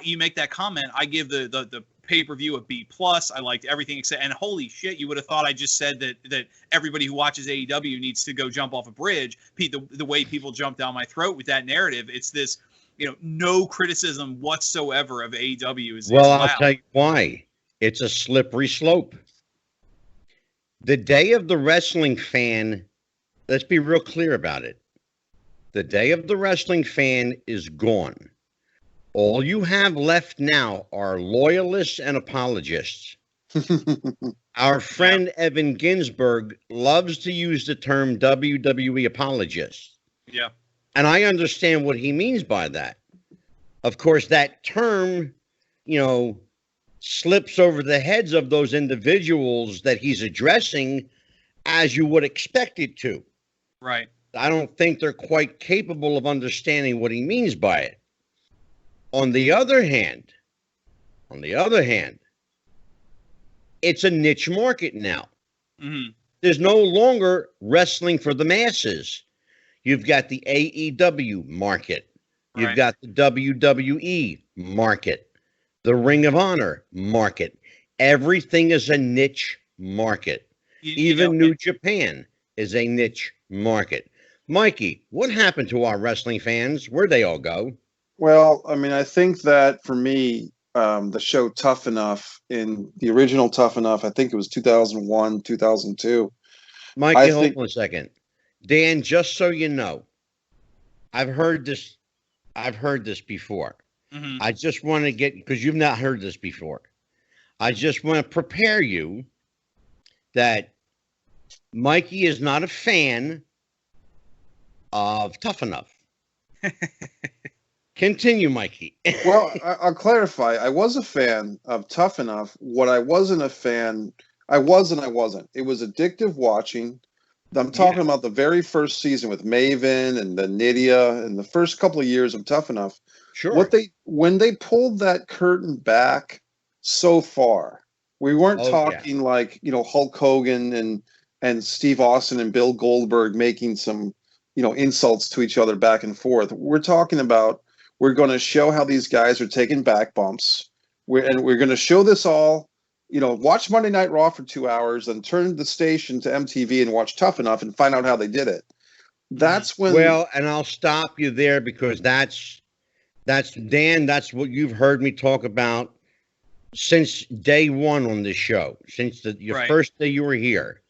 you make that comment, I give the pay-per-view a B+. I liked everything except, and holy shit, you would have thought I just said that everybody who watches AEW needs to go jump off a bridge. Pete, the way people jump down my throat with that narrative, it's this, no criticism whatsoever of AEW I'll tell you why. It's a slippery slope. The day of the wrestling fan, let's be real clear about it. The day of the wrestling fan is gone. All you have left now are loyalists and apologists. Our friend Evan Ginsberg loves to use the term WWE apologist. Yeah. And I understand what he means by that. Of course, that term, slips over the heads of those individuals that he's addressing, as you would expect it to. Right. I don't think they're quite capable of understanding what he means by it. On the other hand, it's a niche market now. Mm-hmm. There's no longer wrestling for the masses. You've got the AEW market. You've got the WWE market, the Ring of Honor market. Everything is a niche market. Even New Japan is a niche market. Mikey, what happened to our wrestling fans? Where'd they all go? Well, I mean, I think that for me, the show Tough Enough, in the original Tough Enough, I think it was 2001, 2002. Mikey, hold on a second. Dan, just so you know, I've heard this before. Mm-hmm. I just want to because you've not heard this before. I just want to prepare you that Mikey is not a fan of Tough Enough. Continue, Mikey. Well, I'll clarify. I was a fan of Tough Enough. What I wasn't a fan, I wasn't. It was addictive watching. I'm talking about the very first season with Maven and the Nydia and the first couple of years of Tough Enough. Sure. When they pulled that curtain back so far, we weren't talking like, Hulk Hogan and Steve Austin and Bill Goldberg making some, insults to each other back and forth. We're talking about, we're going to show how these guys are taking back bumps. We're going to show this all. Watch Monday Night Raw for 2 hours, then turn the station to MTV and watch Tough Enough and find out how they did it. That's when. Well, and I'll stop you there because that's Dan. That's what you've heard me talk about since day one on this show, since your first day you were here.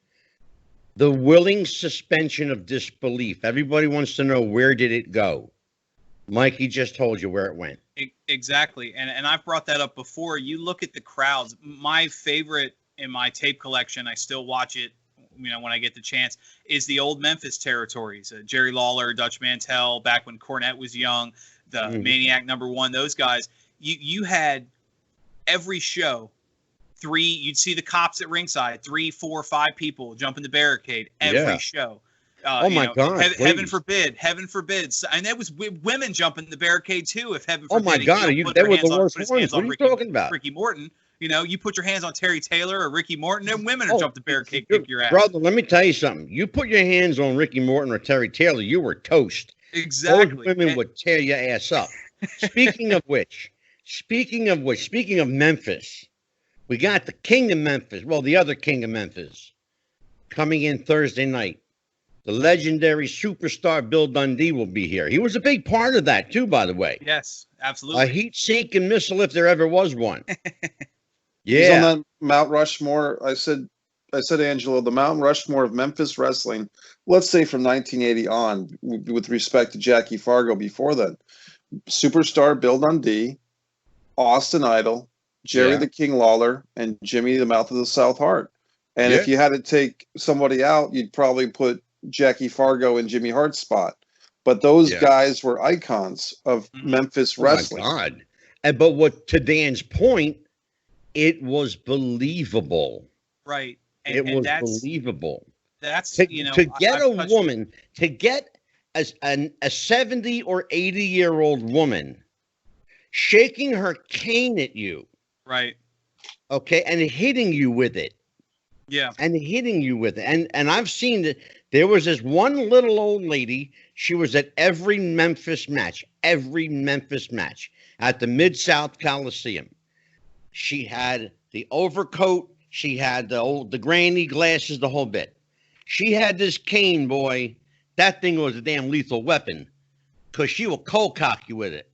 The willing suspension of disbelief. Everybody wants to know, where did it go? Mikey just told you where it went. Exactly. And I've brought that up before. You look at the crowds. My favorite in my tape collection, I still watch it, when I get the chance, is the old Memphis territories. Jerry Lawler, Dutch Mantell, back when Cornette was young, the Maniac #1, those guys. You had every show, you'd see the cops at ringside, 3, 4, 5 people jumping the barricade every show. Oh my God! Heaven forbid. And there was women jumping the barricade too. If heaven forbid. Oh my God! They were the worst ones. What are you talking about? Ricky Morton. You put your hands on Terry Taylor or Ricky Morton, and women are jump the barricade, kick your ass. Brother, let me tell you something. You put your hands on Ricky Morton or Terry Taylor, you were toast. Exactly. Those women would tear your ass up. Speaking of Memphis, we got the King of Memphis. Well, the other King of Memphis coming in Thursday night. The legendary superstar Bill Dundee will be here. He was a big part of that too, by the way. Yes, absolutely. A heat-seeking missile, if there ever was one. Yeah. He's on that Mount Rushmore. I said, Angelo, the Mount Rushmore of Memphis wrestling, let's say from 1980 on, with respect to Jackie Fargo before then. Superstar Bill Dundee, Austin Idol, Jerry the King Lawler, and Jimmy the Mouth of the South Hart. And if you had to take somebody out, you'd probably put Jackie Fargo in Jimmy Hart's spot. But those guys were icons of Memphis wrestling. Oh my God. But to Dan's point, it was believable. Right. It was believable. That's, to get a woman, to get a 70 or 80-year-old woman shaking her cane at you. Right. Okay. And hitting you with it. Yeah. And hitting you with it. And I've seen that there was this one little old lady. She was at every Memphis match at the Mid-South Coliseum. She had the overcoat. She had the granny glasses, the whole bit. She had this cane, boy. That thing was a damn lethal weapon because she will cold cock you with it.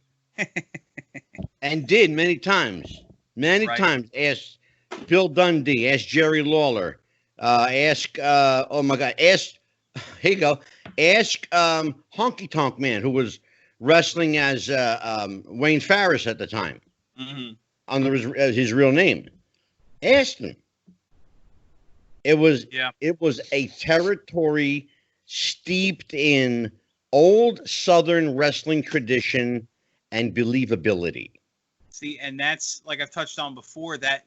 And did many times. Many times. Ask Bill Dundee, ask Jerry Lawler, ask here you go, ask Honky Tonk Man, who was wrestling as Wayne Farris at the time, under his real name. Ask him. It was a territory steeped in old Southern wrestling tradition and believability. See, and that's, like I've touched on before, that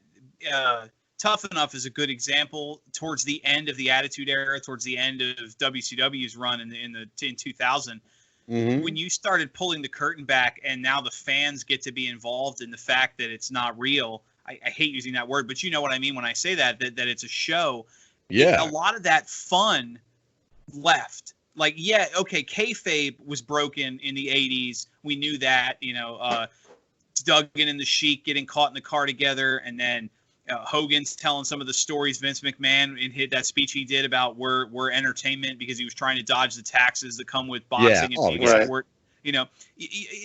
Tough Enough is a good example towards the end of the Attitude Era, towards the end of WCW's run in 2000. When you started pulling the curtain back and now the fans get to be involved in the fact that it's not real. I hate using that word, but you know what I mean when I say that it's a show. Yeah. A lot of that fun left. Like, kayfabe was broken in the 80s. We knew that, Duggan and the Sheik getting caught in the car together, and then Hogan's telling some of the stories Vince McMahon in that speech he did about we're entertainment because he was trying to dodge the taxes that come with boxing and TV sport.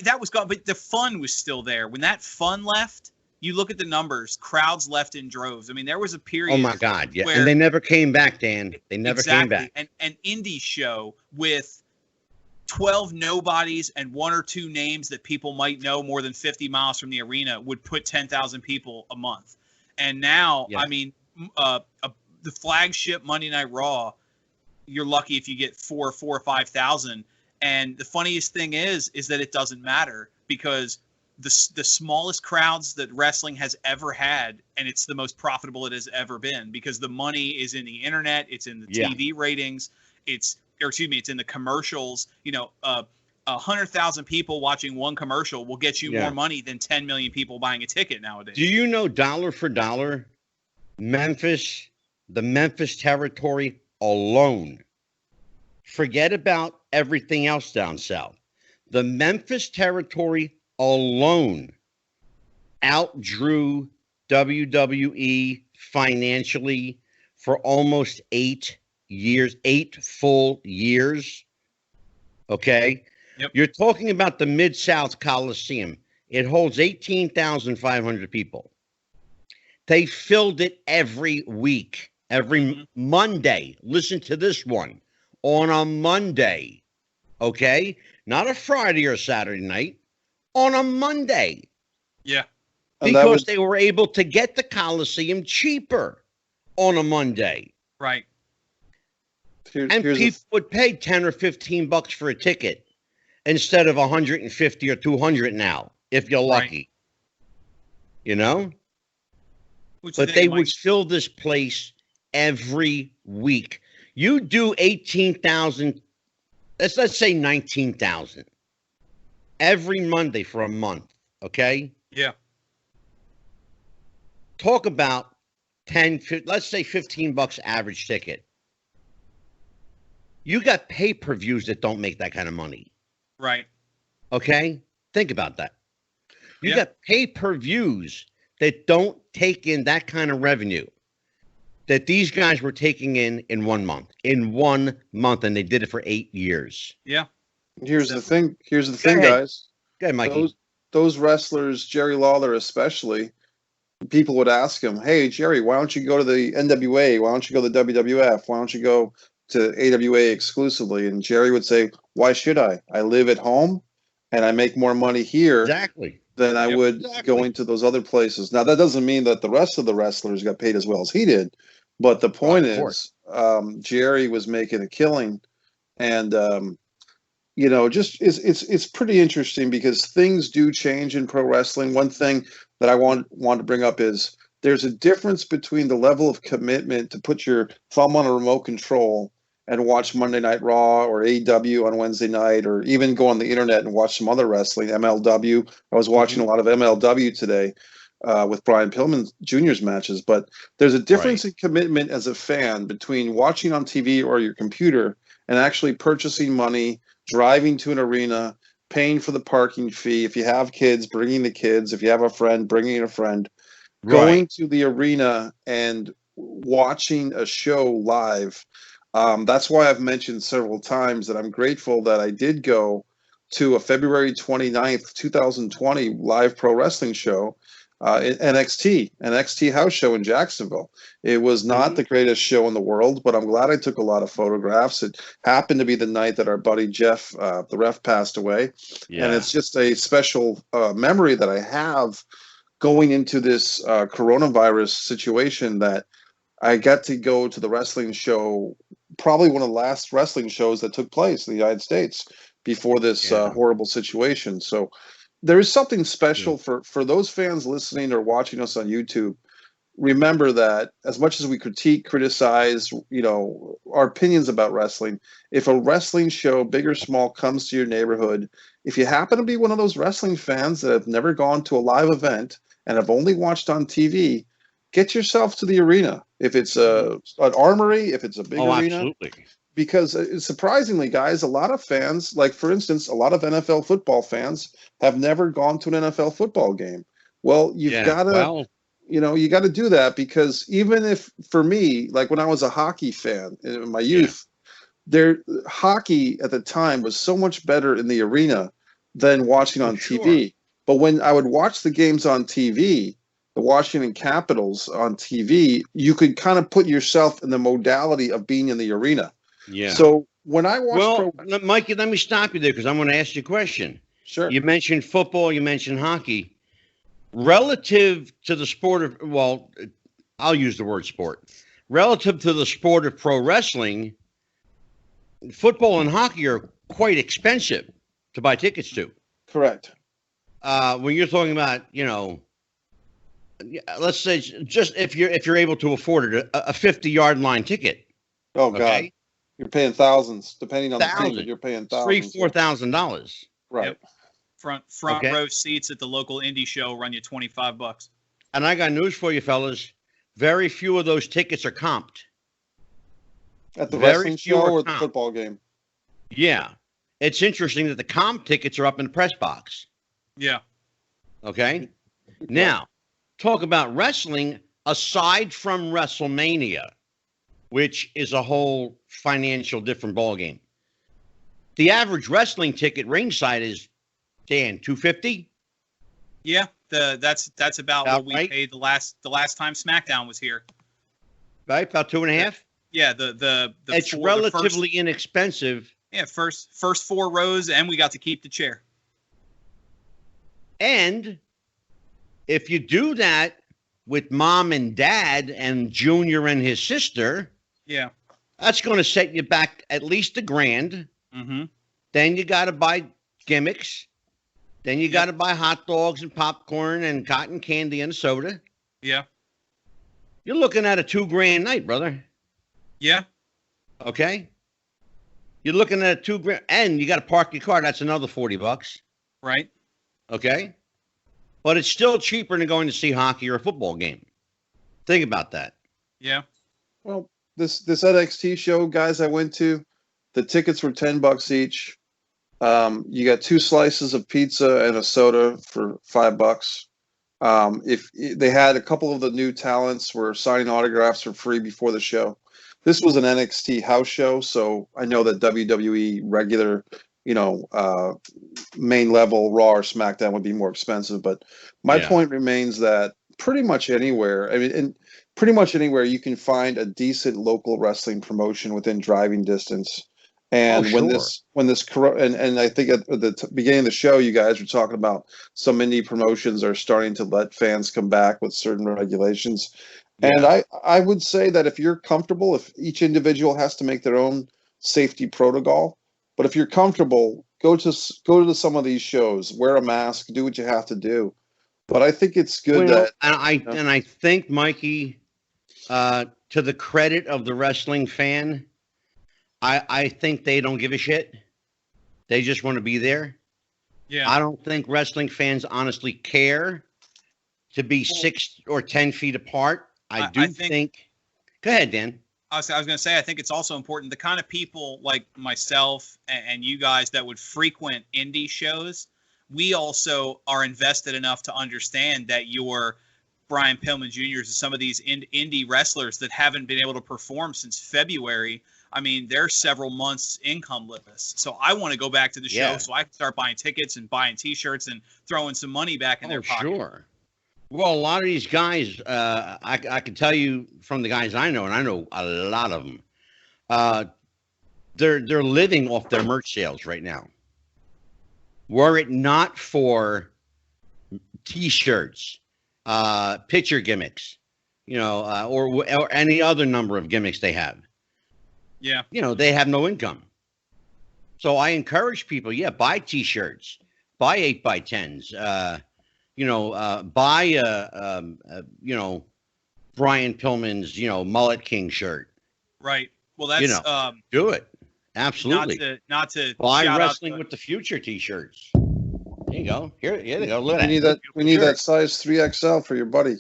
That was gone, but the fun was still there. When that fun left, you look at the numbers, crowds left in droves. I mean, there was a period. Oh my God, yeah, and they never came back, Dan. They never came back. An indie show with 12 nobodies and 1 or 2 names that people might know more than 50 miles from the arena would put 10,000 people a month. And now, I mean, the flagship Monday Night Raw, you're lucky if you get 4 or 5,000. And the funniest thing is that it doesn't matter because the smallest crowds that wrestling has ever had, and it's the most profitable it has ever been because the money is in the internet, it's in the TV ratings, it's in the commercials. 100,000 people watching one commercial will get you more money than 10 million people buying a ticket nowadays. Do you know, dollar for dollar, the Memphis territory alone, forget about everything else down south, the Memphis territory alone outdrew WWE financially for almost 8 full years. Okay. Yep. You're talking about the Mid-South Coliseum. It holds 18,500 people. They filled it every week, every Monday. Listen to this one. On a Monday, Okay? Not a Friday or Saturday night, on a Monday. Yeah. Because they were able to get the Coliseum cheaper on a Monday. Right. People would pay 10 or 15 bucks for a ticket instead of 150 or 200 now, if you're lucky. Right. You know? But they would fill this place every week. You do 18,000, let's say 19,000 every Monday for a month, okay? Yeah. Talk about 10, let's say 15 bucks average ticket. You got pay-per-views that don't make that kind of money. Right. Okay? Think about that. You got pay-per-views that don't take in that kind of revenue that these guys were taking in 1 month. In 1 month, and they did it for 8 years. Yeah. Here's the thing, guys. Go ahead, Mikey. Those wrestlers, Jerry Lawler especially, people would ask him, "Hey, Jerry, why don't you go to the NWA? Why don't you go to the WWF? Why don't you go to AWA exclusively?" And Jerry would say, "Why should I? I live at home and I make more money here than I would going to those other places." Now, that doesn't mean that the rest of the wrestlers got paid as well as he did. But the point is, Jerry was making a killing. And, you know, just it's pretty interesting because things do change in pro wrestling. One thing that I want to bring up is there's a difference between the level of commitment to put your thumb on a remote control and watch Monday Night Raw or AEW on Wednesday night, or even go on the internet and watch some other wrestling, MLW. I was watching a lot of MLW today with Brian Pillman Jr.'s matches. But there's a difference in commitment as a fan between watching on TV or your computer and actually purchasing money, driving to an arena, paying for the parking fee. If you have kids, bringing the kids. If you have a friend, bringing a friend. Going to the arena and watching a show live. That's why I've mentioned several times that I'm grateful that I did go to a February 29th, 2020 live pro wrestling show, NXT house show in Jacksonville. It was not the greatest show in the world, but I'm glad I took a lot of photographs. It happened to be the night that our buddy Jeff, the ref, passed away. And it's just a special memory that I have going into this coronavirus situation, that I got to go to the wrestling show, probably one of the last wrestling shows that took place in the United States before this horrible situation. So there is something special for those fans listening or watching us on YouTube. Remember that as much as we criticize, you know, our opinions about wrestling, if a wrestling show, big or small, comes to your neighborhood, if you happen to be one of those wrestling fans that have never gone to a live event and have only watched on TV, get yourself to the arena. If it's an armory, if it's a big arena. Absolutely. Because surprisingly, guys, a lot of fans, like for instance, a lot of NFL football fans have never gone to an NFL football game. Well, you've got to, you know, you got to do that, because even if, for me, like when I was a hockey fan in my youth, hockey at the time was so much better in the arena than watching on TV. But when I would watch the games on TV, the Washington Capitals on TV, you could kind of put yourself in the modality of being in the arena. Yeah. So when I watch, Mikey, let me stop you there, because I'm going to ask you a question. Sure. You mentioned football, you mentioned hockey. Relative to the sport of, well, I'll use the word sport. Relative to the sport of pro wrestling, football and hockey are quite expensive to buy tickets to. Correct. When you're talking about, you know, let's say just if you're able to afford it, a 50-yard line ticket. Oh God, you're paying thousands, depending on the team, but you're paying thousands. $3,000-$4,000. Right. Yep. Front row seats at the local indie show run you $25. And I got news for you, fellas. Very few of those tickets are comped. At the wrestling show or the football game? Yeah. It's interesting that the comp tickets are up in the press box. Yeah. Okay. Now, talk about wrestling aside from WrestleMania, which is a whole financial different ballgame. The average wrestling ticket ringside is, Dan, $250? Yeah, that's about what we paid the last time SmackDown was here. Right, about $2.50. Yeah, it's relatively inexpensive Yeah, first 4 rows, and we got to keep the chair. And if you do that with mom and dad and Junior and his sister, yeah, that's going to set you back at least $1,000. Mm-hmm. Then you got to buy gimmicks. Then you got to buy hot dogs and popcorn and cotton candy and soda. Yeah. You're looking at a $2,000 night, brother. Yeah. Okay. You're looking at a $2,000, and you got to park your car. That's another $40. Right. Okay. But it's still cheaper than going to see hockey or a football game. Think about that. Yeah. Well, this NXT show, guys, I went to, the tickets were $10 each. You got 2 slices of pizza and a soda for $5. If they had a couple of the new talents were signing autographs for free before the show. This was an NXT house show, so I know that WWE regular, main level Raw or SmackDown would be more expensive. But my point remains that pretty much anywhere, pretty much anywhere you can find a decent local wrestling promotion within driving distance. And and I think at the beginning of the show, you guys were talking about some indie promotions are starting to let fans come back with certain regulations. Yeah. And I would say that if you're comfortable, if each individual has to make their own safety protocol, but if you're comfortable, go to some of these shows, wear a mask, do what you have to do. But I think it's good and I think, Mikey, to the credit of the wrestling fan, I think they don't give a shit. They just want to be there. Yeah. I don't think wrestling fans honestly care to be 6 or 10 feet apart. I think. Go ahead, Dan. I was going to say, I think it's also important. The kind of people like myself and you guys that would frequent indie shows, we also are invested enough to understand that your Brian Pillman Jr. and some of these indie wrestlers that haven't been able to perform since February. I mean, they're several months incomeless. So I want to go back to the show so I can start buying tickets and buying T-shirts and throwing some money back in their pocket. Sure. Well, a lot of these guys, I can tell you from the guys I know, and I know a lot of them, they're living off their merch sales right now. Were it not for T-shirts, picture gimmicks, or any other number of gimmicks they have. Yeah. They have no income. So I encourage people, buy T-shirts, buy 8x10s, buy Brian Pillman's, Mullet King shirt. Right. Well, that's do it. Absolutely. Not to buy Wrestling with the Future T-shirts. There you go. Here they go. Look at that. We need that size 3XL for your buddy.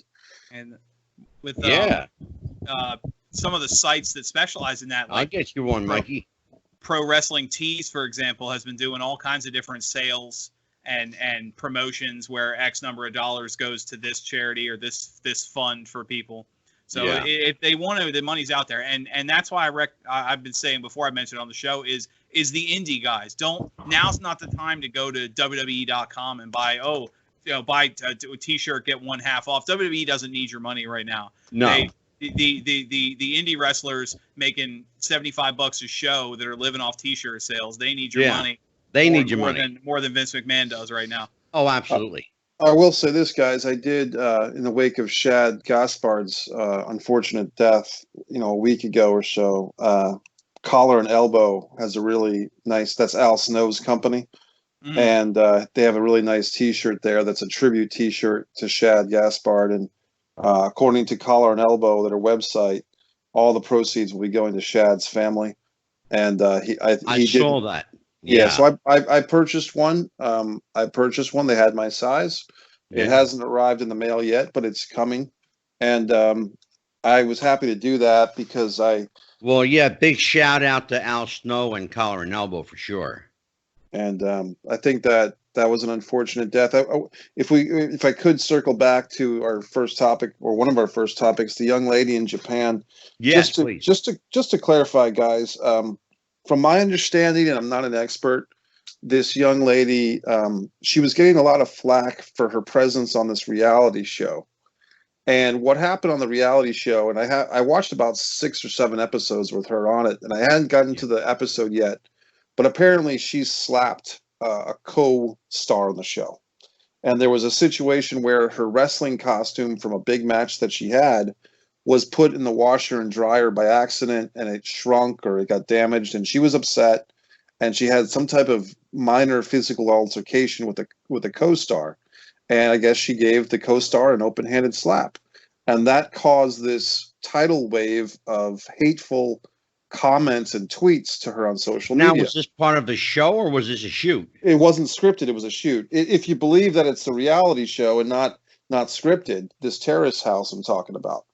And with some of the sites that specialize in that, I'll get you one, Mikey. Pro Wrestling Tees, for example, has been doing all kinds of different sales and promotions where X number of dollars goes to this charity or this fund for people. So if they want to, the money's out there, and that's why I've been saying before I mentioned it on the show is the indie guys. Now's not the time to go to WWE.com and buy a T-shirt, get one half off. WWE doesn't need your money right now. No. The indie wrestlers making $75 a show that are living off T-shirt sales, they need your money. They need your money more than Vince McMahon does right now. Oh, absolutely. I will say this, guys. I did in the wake of Shad Gaspard's unfortunate death, a week ago or so. Collar and Elbow has a really nice. That's Al Snow's company, and they have a really nice T-shirt there. That's a tribute T-shirt to Shad Gaspard, and according to Collar and Elbow, their website, all the proceeds will be going to Shad's family. And I saw that. Yeah, so I purchased one. They had my size. It hasn't arrived in the mail yet, but it's coming. And I was happy to do that because big shout out to Al Snow and Collar and Elbow for sure. And I think that was an unfortunate death. If I could circle back to our first topic, or one of our first topics, the young lady in Japan. Yes, please. Just to clarify, guys. From my understanding, and I'm not an expert, this young lady, she was getting a lot of flack for her presence on this reality show. And what happened on the reality show, and I watched about 6 or 7 episodes with her on it, and I hadn't gotten to the episode yet, but apparently she slapped a co-star on the show. And there was a situation where her wrestling costume from a big match that she had was put in the washer and dryer by accident, and it shrunk or it got damaged, and she was upset, and she had some type of minor physical altercation with a co-star, and I guess she gave the co-star an open-handed slap, and that caused this tidal wave of hateful comments and tweets to her on social media. Now, was this part of the show or was this a shoot? It wasn't scripted. It was a shoot. If you believe that it's a reality show and not scripted, this terrace house I'm talking about.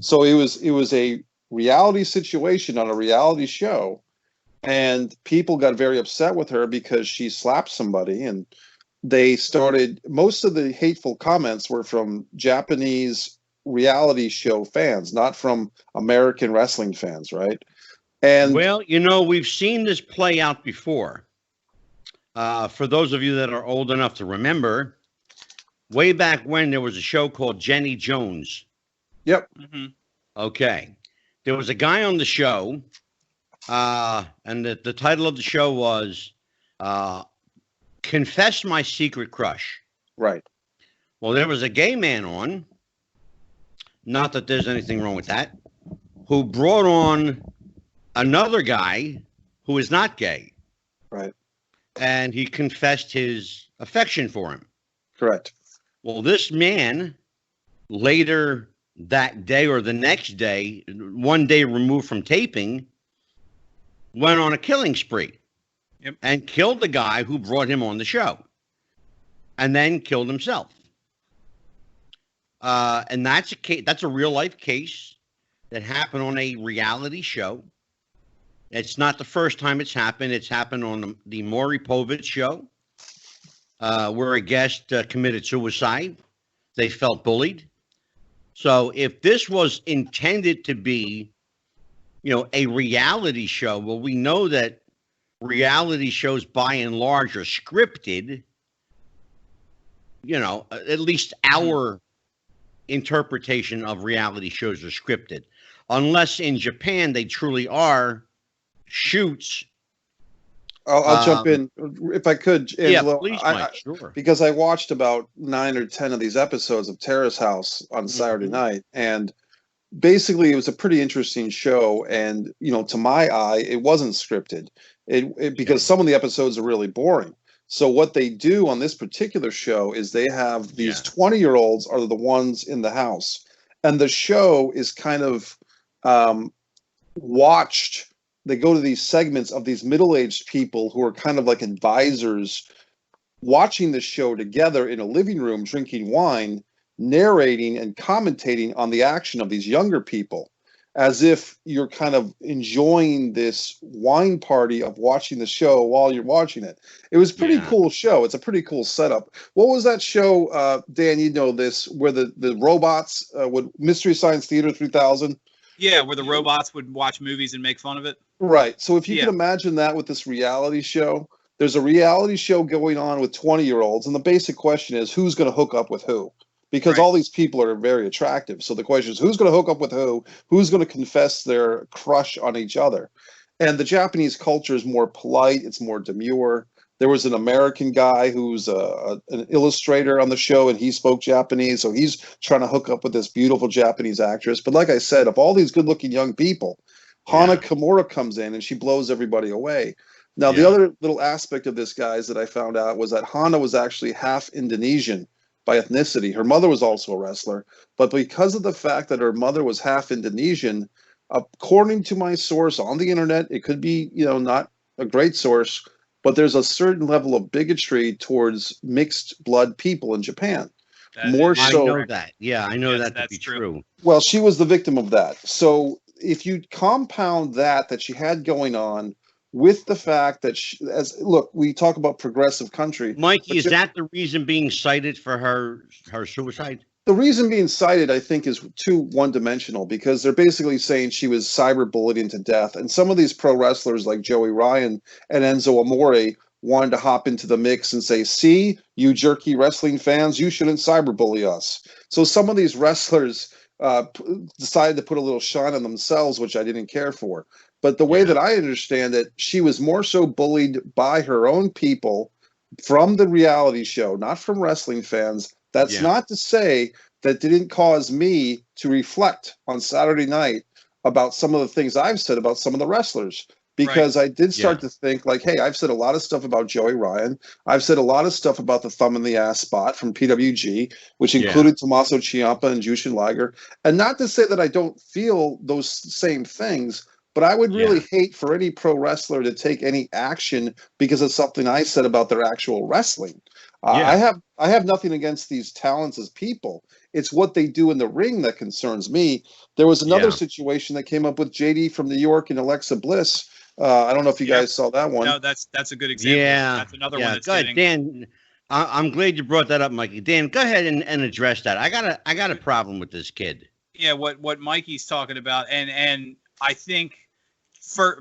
So it was a reality situation on a reality show, and people got very upset with her because she slapped somebody, and they started, most of the hateful comments were from Japanese reality show fans, not from American wrestling fans, right? And well, we've seen this play out before. For those of you that are old enough to remember, way back when there was a show called Jenny Jones. Yep. Mm-hmm. Okay. There was a guy on the show, and the title of the show was Confess My Secret Crush. Right. Well, there was a gay man on, not that there's anything wrong with that, who brought on another guy who is not gay. Right. And he confessed his affection for him. Correct. Well, this man later that day or the next day, one day removed from taping, went on a killing spree. Yep. And killed the guy who brought him on the show, and then killed himself. And that's a real life case that happened on a reality show. It's not the first time it's happened. It's happened on the Maury Povich show, where a guest committed suicide. They felt bullied. So if this was intended to be, a reality show, well, we know that reality shows by and large are scripted. At least our interpretation of reality shows are scripted, unless in Japan they truly are shoots. I'll jump in if I could, Angelo. Yeah, please, Mike, sure. Because I watched about 9 or 10 of these episodes of Terrace House on Saturday night, and basically it was a pretty interesting show. And to my eye, it wasn't scripted. Because some of the episodes are really boring. So what they do on this particular show is they have these 20-year-olds are the ones in the house, and the show is kind of watched. They go to these segments of these middle-aged people who are kind of like advisors, watching the show together in a living room, drinking wine, narrating and commentating on the action of these younger people, as if you're kind of enjoying this wine party of watching the show while you're watching it. It was a pretty cool show. It's a pretty cool setup. What was that show, Dan, you know this, where the robots would Mystery Science Theater 3000? Yeah, where the robots would watch movies and make fun of it. Right. So if you can imagine that with this reality show, there's a reality show going on with 20-year-olds, and the basic question is who's going to hook up with who? Because all these people are very attractive. So the question is, who's going to hook up with who? Who's going to confess their crush on each other? And the Japanese culture is more polite. It's more demure. There was an American guy who's an illustrator on the show, and he spoke Japanese. So he's trying to hook up with this beautiful Japanese actress. But like I said, of all these good-looking young people, Hana Kimura comes in, and she blows everybody away. Now, the other little aspect of this, guys, that I found out was that Hana was actually half Indonesian by ethnicity. Her mother was also a wrestler, but because of the fact that her mother was half Indonesian, according to my source on the internet, it could be, not a great source, but there's a certain level of bigotry towards mixed blood people in Japan. More so. I know that. Yeah, I know that to be true. Well, she was the victim of that. So if you compound that she had going on with the fact that look, we talk about progressive country. Mikey, is that the reason being cited for her suicide? The reason being cited, I think, is too one-dimensional, because they're basically saying she was cyberbullied into death. And some of these pro wrestlers like Joey Ryan and Enzo Amore wanted to hop into the mix and say, see, you jerky wrestling fans, you shouldn't cyberbully us. So some of these wrestlers decided to put a little shine on themselves, which I didn't care for. But the way that I understand it, she was more so bullied by her own people from the reality show, not from wrestling fans. That's not to say that didn't cause me to reflect on Saturday night about some of the things I've said about some of the wrestlers. Because I did start to think like, hey, I've said a lot of stuff about Joey Ryan. I've said a lot of stuff about the thumb in the ass spot from PWG, which included Tommaso Ciampa and Jushin Liger. And not to say that I don't feel those same things, but I would really hate for any pro wrestler to take any action because of something I said about their actual wrestling. I have nothing against these talents as people. It's what they do in the ring that concerns me. There was another situation that came up with JD from New York and Alexa Bliss. I don't know if you guys saw that one. No, that's a good example. Yeah, that's another one. That's go ahead, Dan. I'm glad you brought that up, Mikey. Dan, go ahead and address that. I got a problem with this kid. Yeah, what Mikey's talking about, and I think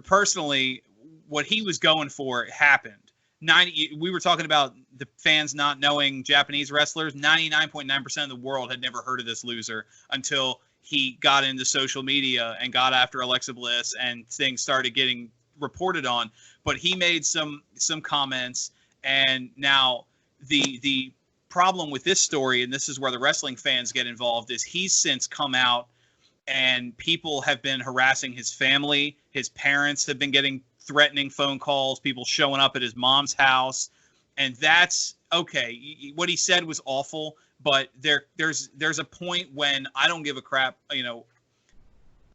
personally, what he was going for happened. We were talking about the fans not knowing Japanese wrestlers. 99.9% of the world had never heard of this loser until he got into social media and got after Alexa Bliss, and things started getting reported on. But he made some comments, and now the problem with this story, and this is where the wrestling fans get involved, is he's since come out and people have been harassing his family. His parents have been getting threatening phone calls, people showing up at his mom's house. And that's okay. What he said was awful, but there's a point when I don't give a crap,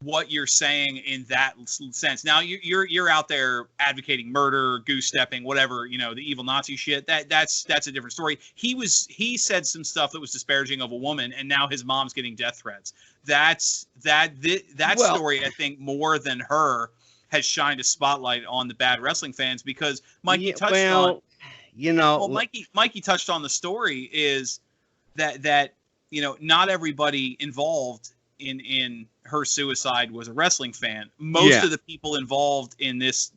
what you're saying in that sense. Now you're out there advocating murder, goose stepping, whatever, the evil Nazi shit. That's a different story. He said some stuff that was disparaging of a woman, and now his mom's getting death threats. That story, I think, more than her, has shined a spotlight on the bad wrestling fans, because Mikey touched on. Mikey touched on the story is that not everybody involved in her suicide was a wrestling fan. Most of the people involved in this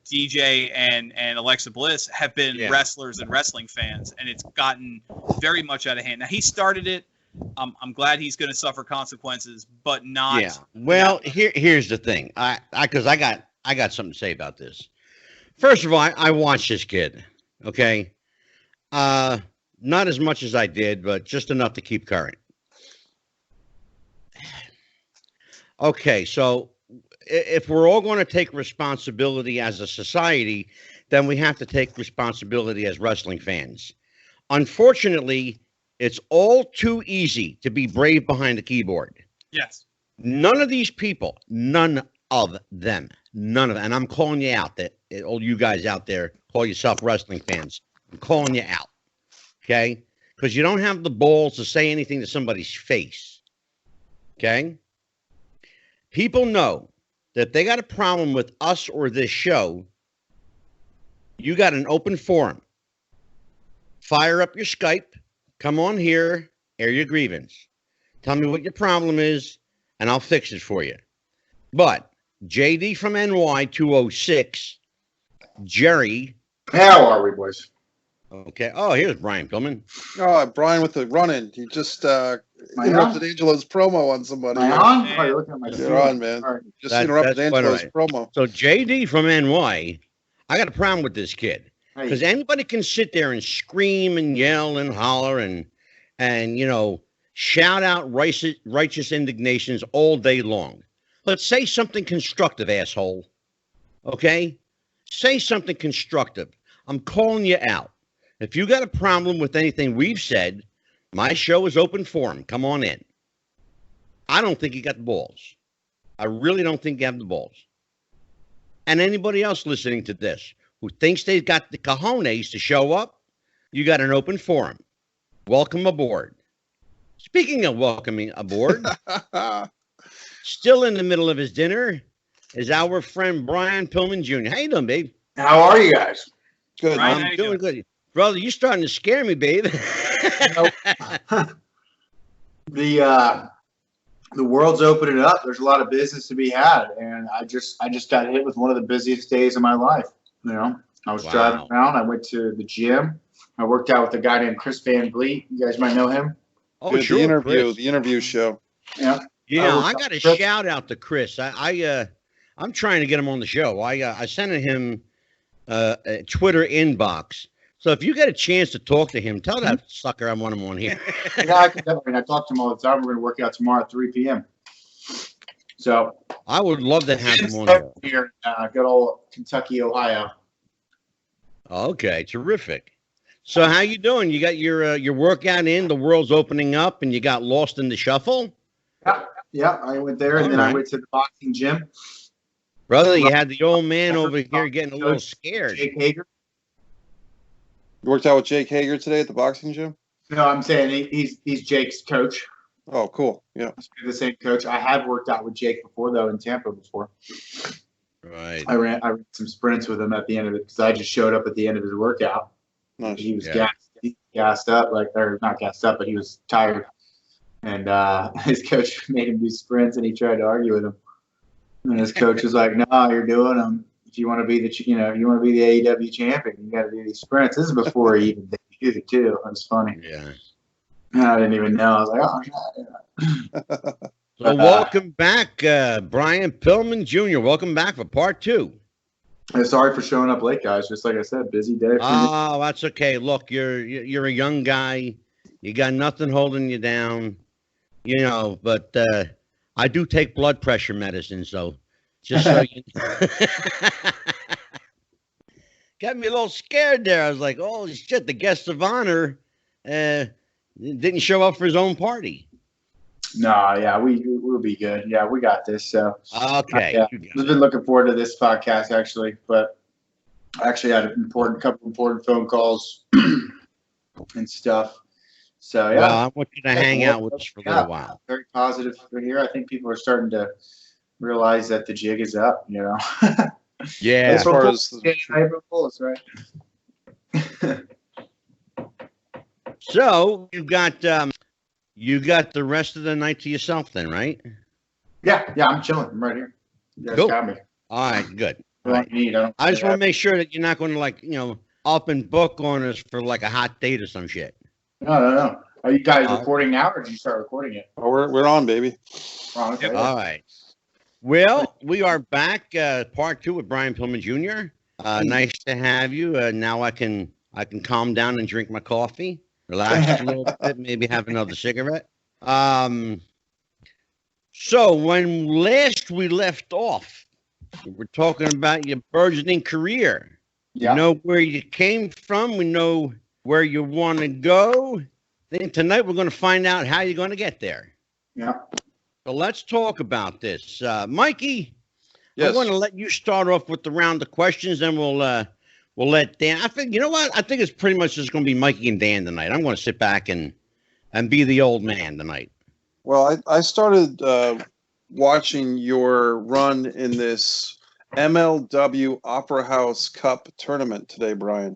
DJ and Alexa Bliss have been wrestlers and wrestling fans, and it's gotten very much out of hand. Now, he started it. I'm glad he's going to suffer consequences, but not. Yeah. Well, here's the thing. I got something to say about this. First of all, I watched this kid. Okay. Not as much as I did, but just enough to keep current. Okay, so if we're all going to take responsibility as a society, then we have to take responsibility as wrestling fans. Unfortunately, it's all too easy to be brave behind the keyboard. Yes. None of these people, none of them, and I'm calling you out, that all you guys out there call yourself wrestling fans. I'm calling you out, okay? Because you don't have the balls to say anything to somebody's face, okay? People know that if they got a problem with us or this show, you got an open forum. Fire up your Skype. Come on here. Air your grievance. Tell me what your problem is, and I'll fix it for you. But JD from NY 206, Jerry. How are we, boys? Okay. Oh, here's Brian Pillman. Oh, Brian with the run-in. You just interrupted Angelo's promo on somebody. Am I on? Oh, you're looking at my You're on, man. Right. Just interrupted Angelo's promo. So JD from NY, I got a problem with this kid. Because anybody can sit there and scream and yell and holler and shout out righteous indignations all day long. But say something constructive, asshole. Okay? Say something constructive. I'm calling you out. If you got a problem with anything we've said, my show is open forum. Come on in. I don't think you got the balls. I really don't think you have the balls. And anybody else listening to this who thinks they've got the cojones to show up, you got an open forum. Welcome aboard. Speaking of welcoming aboard, still in the middle of his dinner is our friend Brian Pillman Jr. How you doing, babe? How are you guys? Good. Brian, I'm doing good. Brother, you're starting to scare me, babe. The world's opening up. There's a lot of business to be had, and I just got hit with one of the busiest days of my life. I was driving around. I went to the gym. I worked out with a guy named Chris Van Vliet. You guys might know him. Oh, The sure, interview, Chris. the interview show. Yeah. Yeah, I I got a Chris. shout out to Chris. I'm trying to get him on the show. I sent him a Twitter inbox. So if you get a chance to talk to him, tell that sucker I want him on here. Yeah, I can definitely. I talk to him all the time. We're going to work out tomorrow at 3 p.m. So I would love to have him on here. here in good old Kentucky, Ohio. Okay, terrific. So how you doing? You got your workout in? The world's opening up, and you got lost in the shuffle. Yeah, I went there, and All then right. I went to the boxing gym. Brother, you had the old man over here getting a little scared. Jake Hager. You worked out with Jake Hager today at the boxing gym? No, I'm saying he's Jake's coach. Oh, cool. Yeah. The same coach. I have worked out with Jake before, though, in Tampa before. Right. I ran some sprints with him at the end of it because I just showed up at the end of his workout. Nice. He was Yeah. gassed up, or not gassed up, but he was tired. And his coach made him do sprints, and he tried to argue with him. And his coach was like, "No, you're doing them. If you want to be you want to be the AEW champion, you got to do these sprints." This is before he even debuted too. It was funny. Yeah. I didn't even know. I was like, "Oh, yeah." So welcome back, Brian Pillman Jr. Welcome back for part 2. Sorry for showing up late, guys. Just like I said, busy day. For me. Oh, that's okay. Look, you're a young guy. You got nothing holding you down, but I do take blood pressure medicine, so just so you know. Got me a little scared there. I was like, oh, shit, the guest of honor didn't show up for his own party. No, yeah, we'll be good. Yeah, we got this. So Okay. yeah, You got I've been looking forward to this podcast actually, but I actually had a couple important phone calls and stuff. So yeah, Well, I want you to hang out with us for a little while. Very positive for here. I think people are starting to realize that the jig is up. Yeah. As far as April Fools, right? So you got the rest of the night to yourself then, right? Yeah, I'm chilling. I'm right here. You guys Cool. got me. All right, good. What you need. I just want to make sure that you're not going to up and book on us for like a hot date or some shit. No. Are you guys recording now, or did you start recording it? Oh, we're on, baby. Oh, okay. All right. Well, we are back, part 2 with Brian Pillman Jr. Nice to have you. Now I can calm down and drink my coffee, relax a little bit, maybe have another cigarette. So when last we left off, we're talking about your burgeoning career. Yeah. We know where you came from. We know where you want to go. Then tonight we're going to find out how you're going to get there. Yeah. So let's talk about this. Mikey, Yes. I want to let you start off with the round of questions, then we'll let Dan. I think, you know what? I think it's pretty much just going to be Mikey and Dan tonight. I'm going to sit back and be the old man tonight. Well, I started watching your run in this MLW Opera House Cup tournament today, Brian.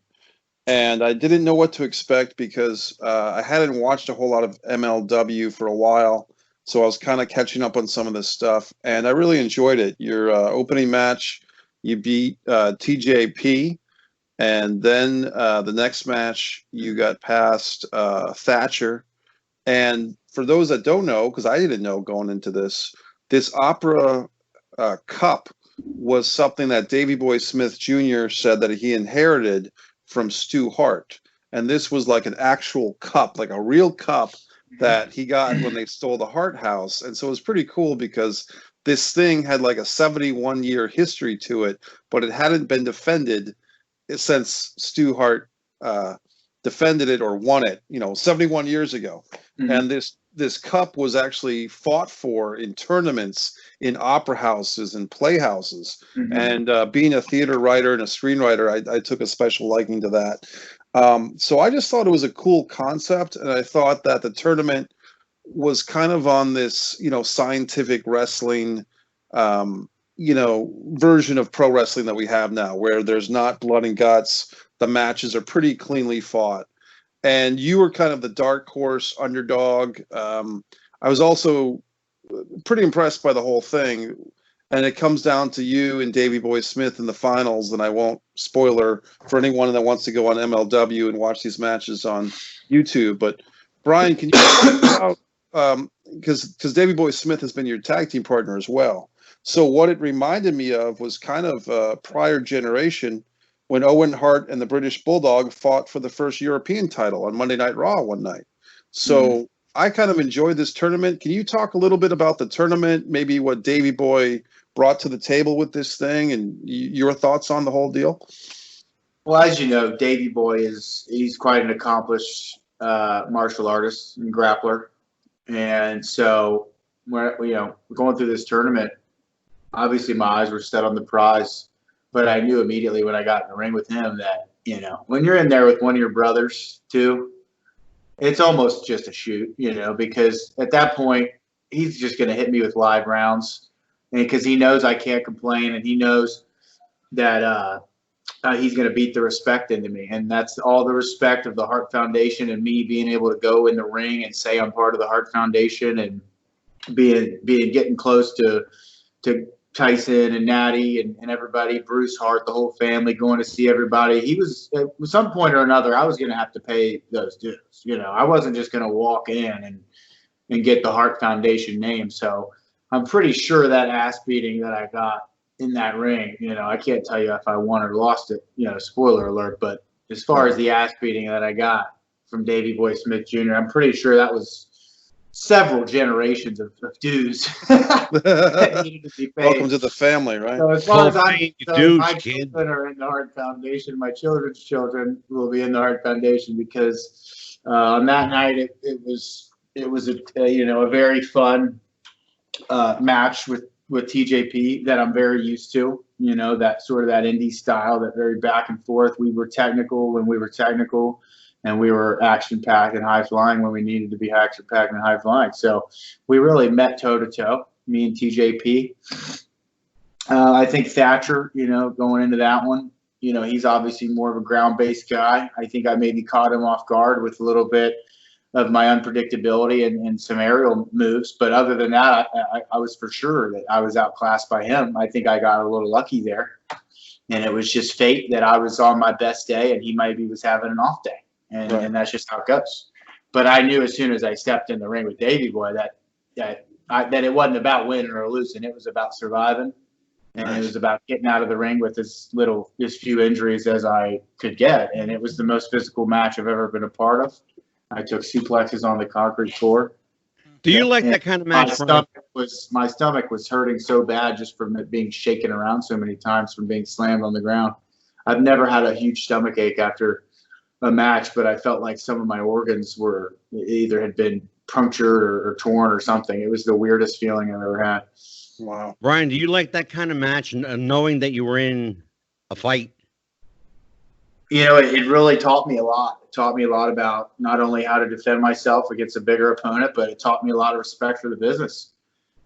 And I didn't know what to expect because I hadn't watched a whole lot of MLW for a while. So I was kind of catching up on some of this stuff. And I really enjoyed it. Your opening match, you beat TJP. And then the next match, you got past Thatcher. And for those that don't know, because I didn't know going into this Opera Cup was something that Davey Boy Smith Jr. said that he inherited from Stu Hart. And this was like an actual cup, like a real cup that he got when they stole the Hart House. And so it was pretty cool because this thing had like a 71-year history to it, but it hadn't been defended since Stu Hart defended it or won it, 71 years ago. Mm-hmm. And this cup was actually fought for in tournaments in opera houses and playhouses. Mm-hmm. And being a theater writer and a screenwriter, I took a special liking to that. So I just thought it was a cool concept, and I thought that the tournament was kind of on this, scientific wrestling, version of pro wrestling that we have now, where there's not blood and guts. The matches are pretty cleanly fought. And you were kind of the dark horse underdog. I was also pretty impressed by the whole thing. And it comes down to you and Davey Boy Smith in the finals. And I won't spoiler for anyone that wants to go on MLW and watch these matches on YouTube. But Brian, can you talk about, because Davey Boy Smith has been your tag team partner as well. So what it reminded me of was kind of a prior generation when Owen Hart and the British Bulldog fought for the first European title on Monday Night Raw one night. So I kind of enjoyed this tournament. Can you talk a little bit about the tournament, maybe what Davey Boy brought to the table with this thing, and your thoughts on the whole deal? Well, as you know, Davey Boy he's quite an accomplished martial artist and grappler. And so we're going through this tournament, obviously my eyes were set on the prize, but I knew immediately when I got in the ring with him that, when you're in there with one of your brothers too, it's almost just a shoot, because at that point he's just going to hit me with live rounds, and because he knows I can't complain, and he knows that he's going to beat the respect into me. And that's all the respect of the Hart Foundation and me being able to go in the ring and say I'm part of the Hart Foundation, and getting close to Tyson and Natty and everybody, Bruce Hart, the whole family, going to see everybody. He was, at some point or another, I was going to have to pay those dues. I wasn't just going to walk in and get the Hart Foundation name. So I'm pretty sure that ass beating that I got in that ring, I can't tell you if I won or lost it, spoiler alert, but as far as the ass beating that I got from Davey Boy Smith Jr., I'm pretty sure that was several generations of dues that needed to be paid. Welcome to the family, right? So as far as my kid. children are in the Hart Foundation, my children's children will be in the Hart Foundation, because on that night it was a very fun match with TJP that I'm very used to, that sort of that indie style, that very back and forth. We were technical when we were technical, and we were action-packed and high-flying when we needed to be action-packed and high-flying. So we really met toe-to-toe, me and TJP. I think Thatcher, going into that one, he's obviously more of a ground-based guy. I think I maybe caught him off guard with a little bit of my unpredictability and some aerial moves. But other than that, I was for sure that I was outclassed by him. I think I got a little lucky there. And it was just fate that I was on my best day and he maybe was having an off day. And that's just how it goes. But I knew as soon as I stepped in the ring with Davey Boy that it wasn't about winning or losing. It was about surviving. And it was about getting out of the ring with as few injuries as I could get. And it was the most physical match I've ever been a part of. I took suplexes on the concrete floor. Do you like that kind of match? My stomach was hurting so bad just from it being shaken around so many times from being slammed on the ground. I've never had a huge stomach ache after a match, but I felt like some of my organs were either had been punctured or torn or something. It was the weirdest feeling I've ever had. Wow. Brian, do you like that kind of match, knowing that you were in a fight? It really taught me a lot. It taught me a lot about not only how to defend myself against a bigger opponent, but it taught me a lot of respect for the business.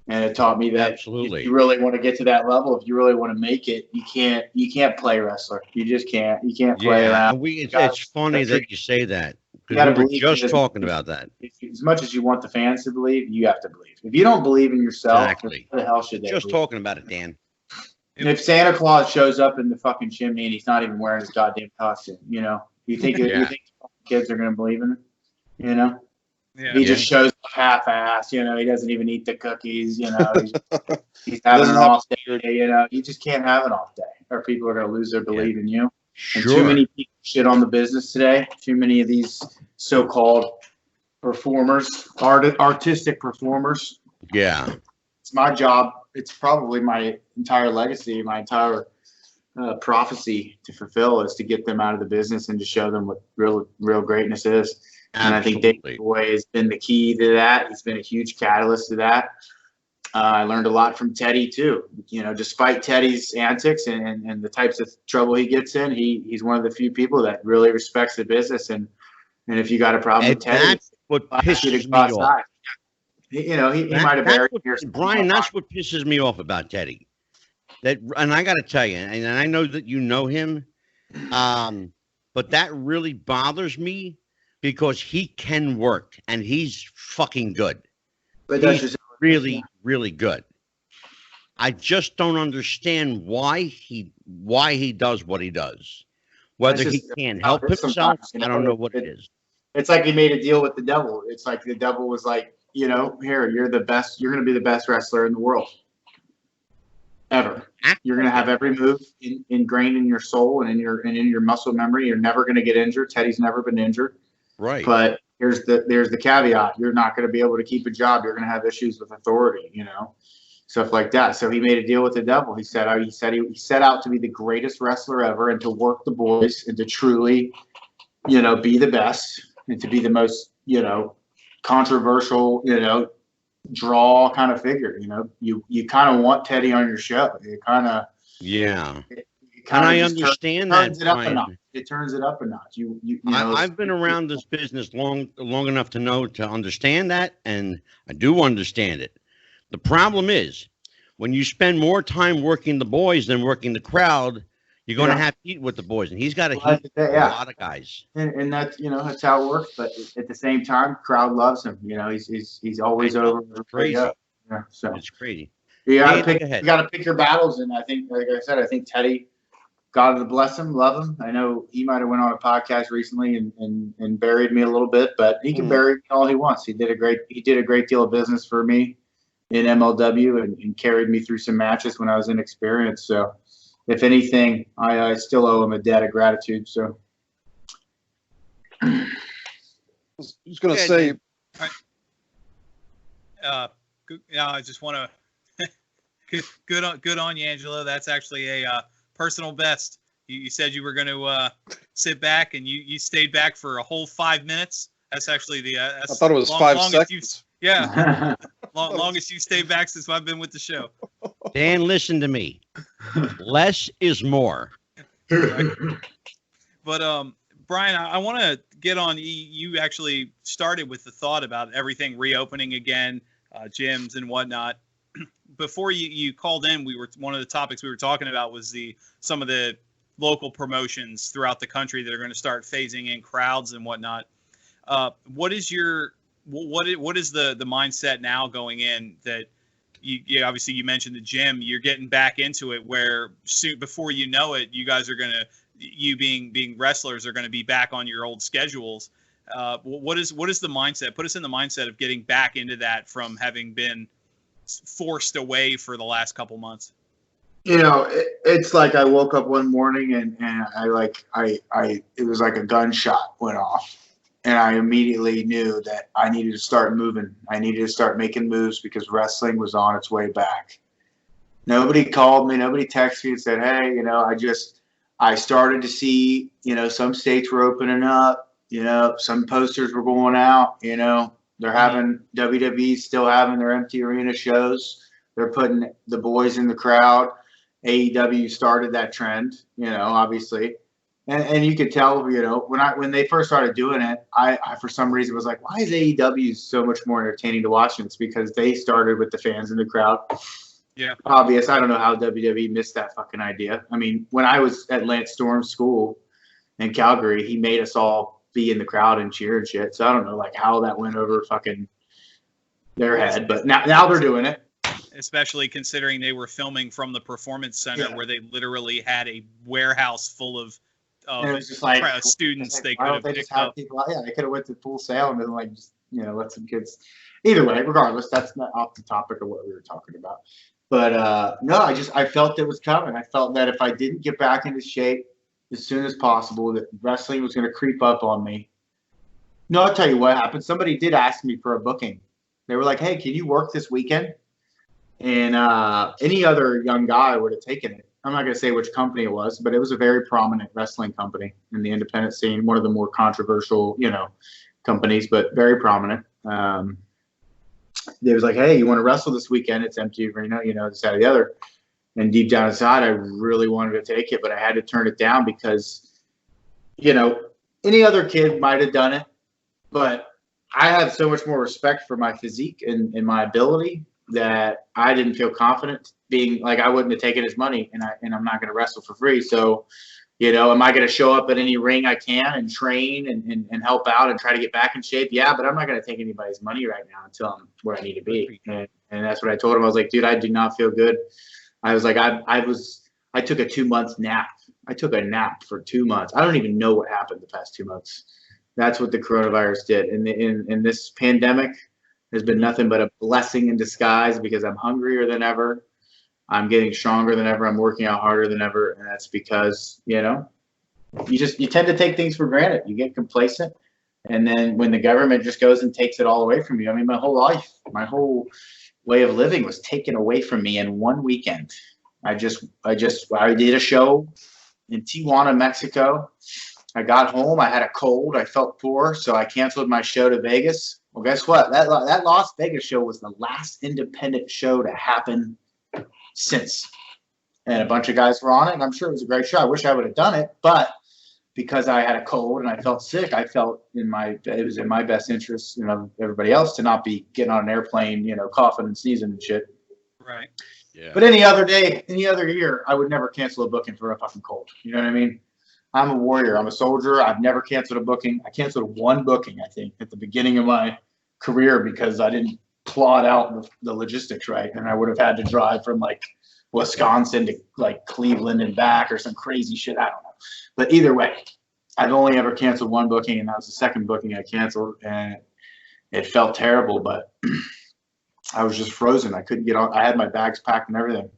And it taught me that absolutely, if you really want to get to that level, if you really want to make it, you can't play wrestler. You just can't. You can't play around. It's funny that you say that, because we were just talking about that. As much as you want the fans to believe, you have to believe. If you don't believe in yourself, exactly, what the hell should they just believe? Talking about it, Dan. If Santa Claus shows up in the fucking chimney and he's not even wearing his goddamn costume, you think kids are going to believe in it? Yeah. He just shows up half-assed, he doesn't even eat the cookies, he's having an off day, you just can't have an off day or people are going to lose their belief in you. Sure. And too many people shit on the business today. Too many of these so-called performers, artistic performers. Yeah. It's my job. It's probably my entire legacy, my entire prophecy to fulfill is to get them out of the business and to show them what real greatness is. And I think Davey Boy has been the key to that. He's been a huge catalyst to that. I learned a lot from Teddy too. Despite Teddy's antics and the types of trouble he gets in, he's one of the few people that really respects the business. And if you got a problem with Teddy, that's what pisses me off. He might have buried here. Brian, that's what pisses me off about Teddy. And I got to tell you, and I know that you know him, but that really bothers me because he can work and he's fucking good. But he's really, really good. I just don't understand why he does what he does. Whether he can't help himself, I don't know what it is. It's like he made a deal with the devil. It's like the devil was like, here, you're the best. You're going to be the best wrestler in the world ever. You're going to have every move ingrained in your soul and in your muscle memory. You're never going to get injured. Teddy's never been injured. Right. But there's the caveat. You're not going to be able to keep a job. You're going to have issues with authority, stuff like that. So he made a deal with the devil. He set out to be the greatest wrestler ever and to work the boys and to truly, be the best and to be the most, controversial, draw kind of figure. You kind of want Teddy on your show. You kind of I understand that. It turns it up a notch. I've been around this business long enough to understand that, and I do understand it. The problem is when you spend more time working the boys than working the crowd, you're going to have to eat with the boys, and he's got to eat with a lot of guys. And that's that's how it works. But at the same time, crowd loves him. He's always over. Crazy. Yeah, so it's crazy. You got to pick your battles, and I think, like I said, Teddy, God to bless him, love him. I know he might have went on a podcast recently and buried me a little bit, but he can bury me all he wants. He did a great deal of business for me in MLW and carried me through some matches when I was inexperienced. So, if anything, I still owe him a debt of gratitude. So, I was going to say, I just want to good on you, Angelo. That's actually a personal best. You said you were going to sit back, and you stayed back for a whole 5 minutes. That's actually I thought it was 5 seconds. Longest you stayed back since I've been with the show. Dan, listen to me. Less is more. Right. But Brian, I want to get on. You actually started with the thought about everything reopening again, gyms and whatnot. Before you called in, one of the topics we were talking about was some of the local promotions throughout the country that are going to start phasing in crowds and whatnot. What is the mindset now going in that you obviously you mentioned the gym, you're getting back into it where soon before you know it, you guys are you being wrestlers are going to be back on your old schedules. What is the mindset? Put us in the mindset of getting back into that from having been forced away for the last couple months. It's like I woke up one morning and it was like a gunshot went off. And I immediately knew that I needed to start moving. I needed to start making moves because wrestling was on its way back. Nobody called me. Nobody texted me and said, hey, I started to see, some states were opening up. Some posters were going out. They're having WWE still having their empty arena shows. They're putting the boys in the crowd. AEW started that trend, obviously. And you could tell, when they first started doing it, I for some reason was like, why is AEW so much more entertaining to watch? And it's because they started with the fans in the crowd. Yeah. Obvious. I don't know how WWE missed that fucking idea. I mean, when I was at Lance Storm's school in Calgary, he made us all be in the crowd and cheer and shit. So I don't know how that went over fucking their head, but now they're doing it. Especially considering they were filming from the Performance Center where they literally had a warehouse full of and it was just like students. They could have picked up. People, they could have went to Full Sail and been let some kids. Either way, regardless, that's not off the topic of what we were talking about. But no, I felt it was coming. I felt that if I didn't get back into shape as soon as possible, that wrestling was going to creep up on me. No, I'll tell you what happened. Somebody did ask me for a booking. They were like, "Hey, can you work this weekend?" And any other young guy would have taken it. I'm not going to say which company it was, but it was a very prominent wrestling company in the independent scene, one of the more controversial, companies, but very prominent. They was like, hey, you want to wrestle this weekend? It's empty arena, this, that, or the other. And deep down inside, I really wanted to take it, but I had to turn it down because, any other kid might have done it, but I had so much more respect for my physique and my ability that I didn't feel confident being like I wouldn't have taken his money, and I'm not going to wrestle for free. So, am I going to show up at any ring I can and train and help out and try to get back in shape? Yeah, but I'm not going to take anybody's money right now until I'm where I need to be. And that's what I told him. I was like, dude, I do not feel good. I was like, I took a 2 month nap. I took a nap for 2 months. I don't even know what happened the past 2 months. That's what the coronavirus did. And in this pandemic has been nothing but a blessing in disguise, because I'm hungrier than ever. I'm getting stronger than ever. I'm working out harder than ever. And that's because, you tend to take things for granted. You get complacent. And then when the government just goes and takes it all away from you, I mean, my whole life, my whole way of living was taken away from me in one weekend. I did a show in Tijuana, Mexico. I got home. I had a cold. I felt poor, so I canceled my show to Vegas. Well, guess what? That Las Vegas show was the last independent show to happen since. And a bunch of guys were on it, and I'm sure it was a great show. I wish I would have done it, but because I had a cold and I felt sick, I felt it was in my best interest, everybody else, to not be getting on an airplane, coughing and sneezing and shit. Right. Yeah. But any other day, any other year, I would never cancel a booking for a fucking cold. You know what I mean? I'm a warrior. I'm a soldier. I've never canceled a booking. I canceled one booking, I think, at the beginning of my career because I didn't plot out the logistics right. And I would have had to drive from like Wisconsin to like Cleveland and back or some crazy shit. I don't know. But either way, I've only ever canceled one booking, and that was the second booking I canceled. And it felt terrible, but I was just frozen. I couldn't get on. I had my bags packed and everything.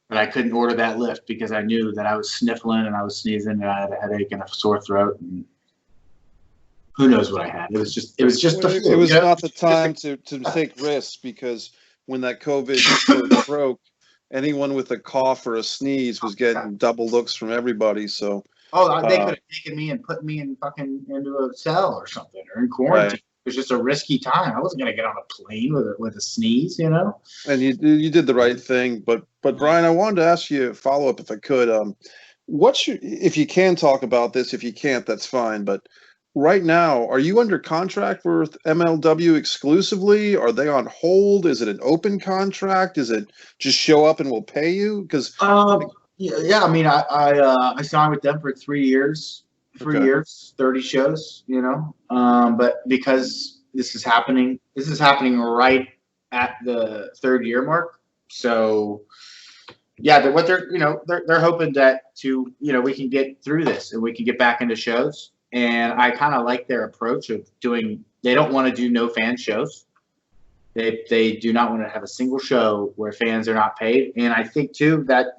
But I couldn't order that lift because I knew that I was sniffling and I was sneezing and I had a headache and a sore throat, and who knows what I had. It was just it was not the time to take risks, because when that COVID broke, anyone with a cough or a sneeze was getting double looks from everybody. So they could have taken me and put me into a cell or something, or in quarantine. Right. It was just a risky time. I wasn't going to get on a plane with a sneeze, And you did the right thing. But Brian, I wanted to ask you a follow up if I could. If you can talk about this? If you can't, that's fine. But right now, are you under contract with MLW exclusively? Are they on hold? Is it an open contract? Is it just show up and we'll pay you? Because yeah. I mean, I signed with them for 3 years. 3 years, 30 shows, but because this is happening right at the third year mark. So yeah, they're hoping that we can get through this and we can get back into shows. And I kind of like their approach of they don't want to do no fan shows. They do not want to have a single show where fans are not paid. And I think too that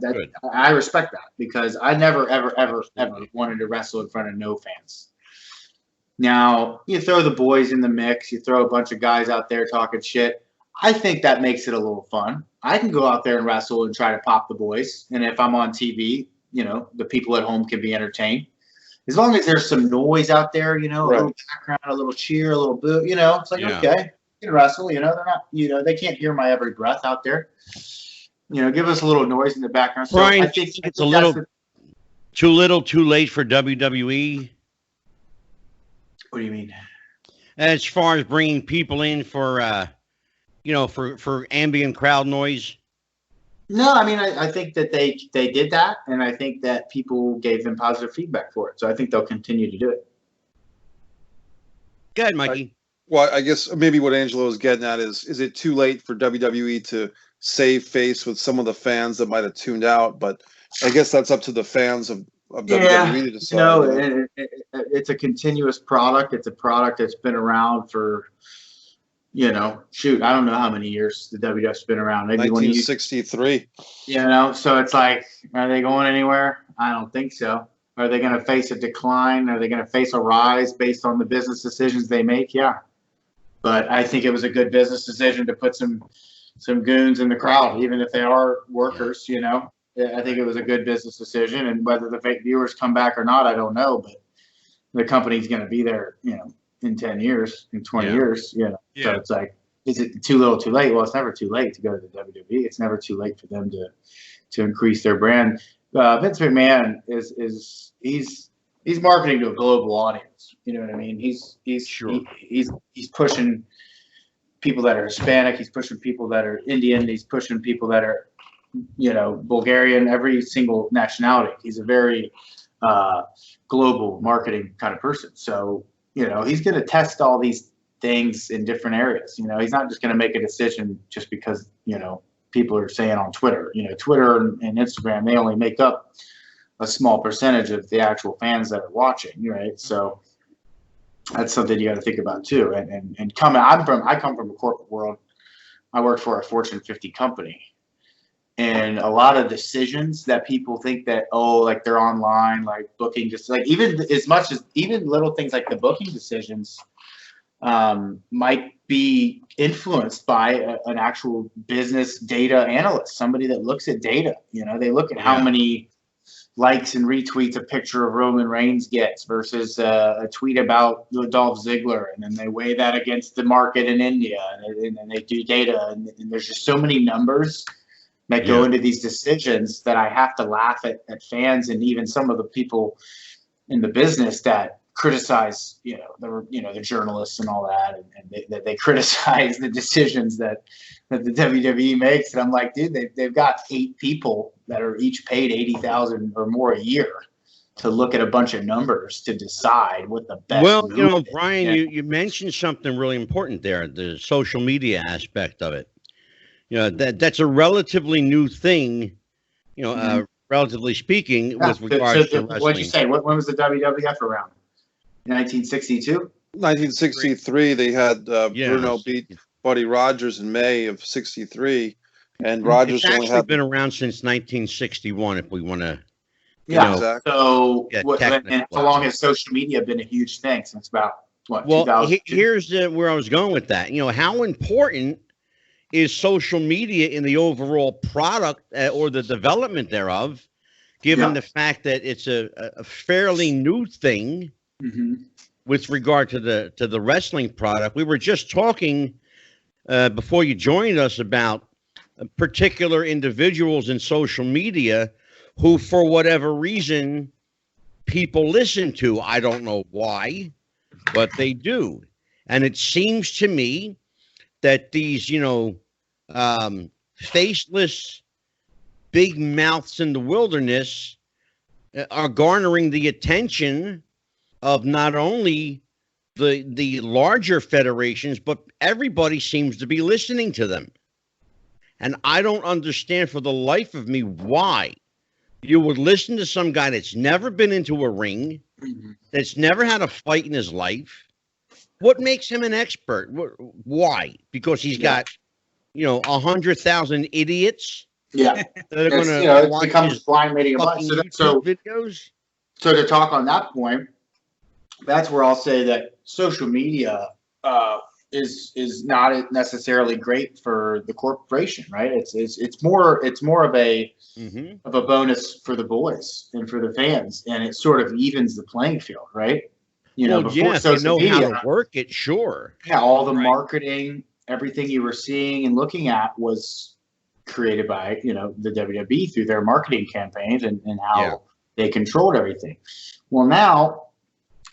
I respect that, because I never, ever, ever, ever wanted to wrestle in front of no fans. Now, you throw the boys in the mix, you throw a bunch of guys out there talking shit. I think that makes it a little fun. I can go out there and wrestle and try to pop the boys. And if I'm on TV, the people at home can be entertained. As long as there's some noise out there, a little background, a little cheer, a little boo, it's like, okay. Can wrestle, they're not, they can't hear my every breath out there. Give us a little noise in the background. So Brian, I think it's a little too late for WWE. What do you mean? As far as bringing people in for ambient crowd noise. No, I mean, I think that they did that, and I think that people gave them positive feedback for it. So I think they'll continue to do it. Go ahead, Mikey. Well, I guess maybe what Angelo is getting at is it too late for WWE to save face with some of the fans that might have tuned out? But I guess that's up to the fans of WWE to decide. No, it's a continuous product. It's a product that's been around for, I don't know how many years the WWF's been around. Maybe 1963. So it's like, are they going anywhere? I don't think so. Are they going to face a decline? Are they going to face a rise based on the business decisions they make? Yeah. But I think it was a good business decision to put some goons in the crowd, even if they are workers, I think it was a good business decision. And whether the fake viewers come back or not, I don't know. But the company's going to be there, in 10 years, in 20 years, So it's like, is it too little too late? Well, it's never too late to go to the WWE. It's never too late for them to increase their brand. Vince McMahon he's marketing to a global audience. You know what I mean? He's pushing people that are Hispanic. He's pushing people that are Indian. He's pushing people that are, Bulgarian, every single nationality. He's a very global marketing kind of person. So, he's going to test all these things in different areas. He's not just going to make a decision just because, people are saying on Twitter. Twitter and Instagram, they only make up a small percentage of the actual fans that are watching, right? So that's something you got to think about too. And I come from a corporate world. I worked for a Fortune 50 company, and a lot of decisions that people think that, oh, like they're online, like booking, just like even as much as even little things like the booking decisions might be influenced by an actual business data analyst, somebody that looks at data. You know, they look at how many likes and retweets a picture of Roman Reigns gets versus a tweet about Dolph Ziggler, and then they weigh that against the market in India, and they do data, and there's just so many numbers that go into these decisions that I have to laugh at fans and even some of the people in the business that criticize, the journalists and all that, and they criticize the decisions that the WWE makes. And I'm like, dude, they've got 8 people that are each paid $80,000 or more a year to look at a bunch of numbers to decide what the best. Well, Brian, you mentioned something really important there, the social media aspect of it. That's a relatively new thing, relatively speaking, with regards to wrestling. What'd you say? When was the WWF around? 1962? 1963, they had Bruno beat Buddy Rogers in May of '63, and Rogers it's only actually been around since 1961, if we want to. Exactly. So, and how long has social media been a huge thing? Since about what? Well, here's where I was going with that. How important is social media in the overall product or the development thereof, given the fact that it's a fairly new thing with regard to the wrestling product. We were just talking before you joined us about particular individuals in social media who, for whatever reason, people listen to. I don't know why, but they do. And it seems to me that these, faceless big mouths in the wilderness are garnering the attention of not only the larger federations, but everybody seems to be listening to them. And I don't understand for the life of me why you would listen to some guy that's never been into a ring, that's never had a fight in his life. What makes him an expert? Why? Because he's got, 100,000 idiots. Yeah, that are going to it becomes blind leading a bunch. So videos. So to talk on that point, that's where I'll say that social media is not necessarily great for the corporation, right? It's more of a bonus for the boys and for the fans, and it sort of evens the playing field, right? Before social media, how to work it, sure. Yeah, all the marketing, everything you were seeing and looking at was created by the WWE through their marketing campaigns and how they controlled everything. Well, now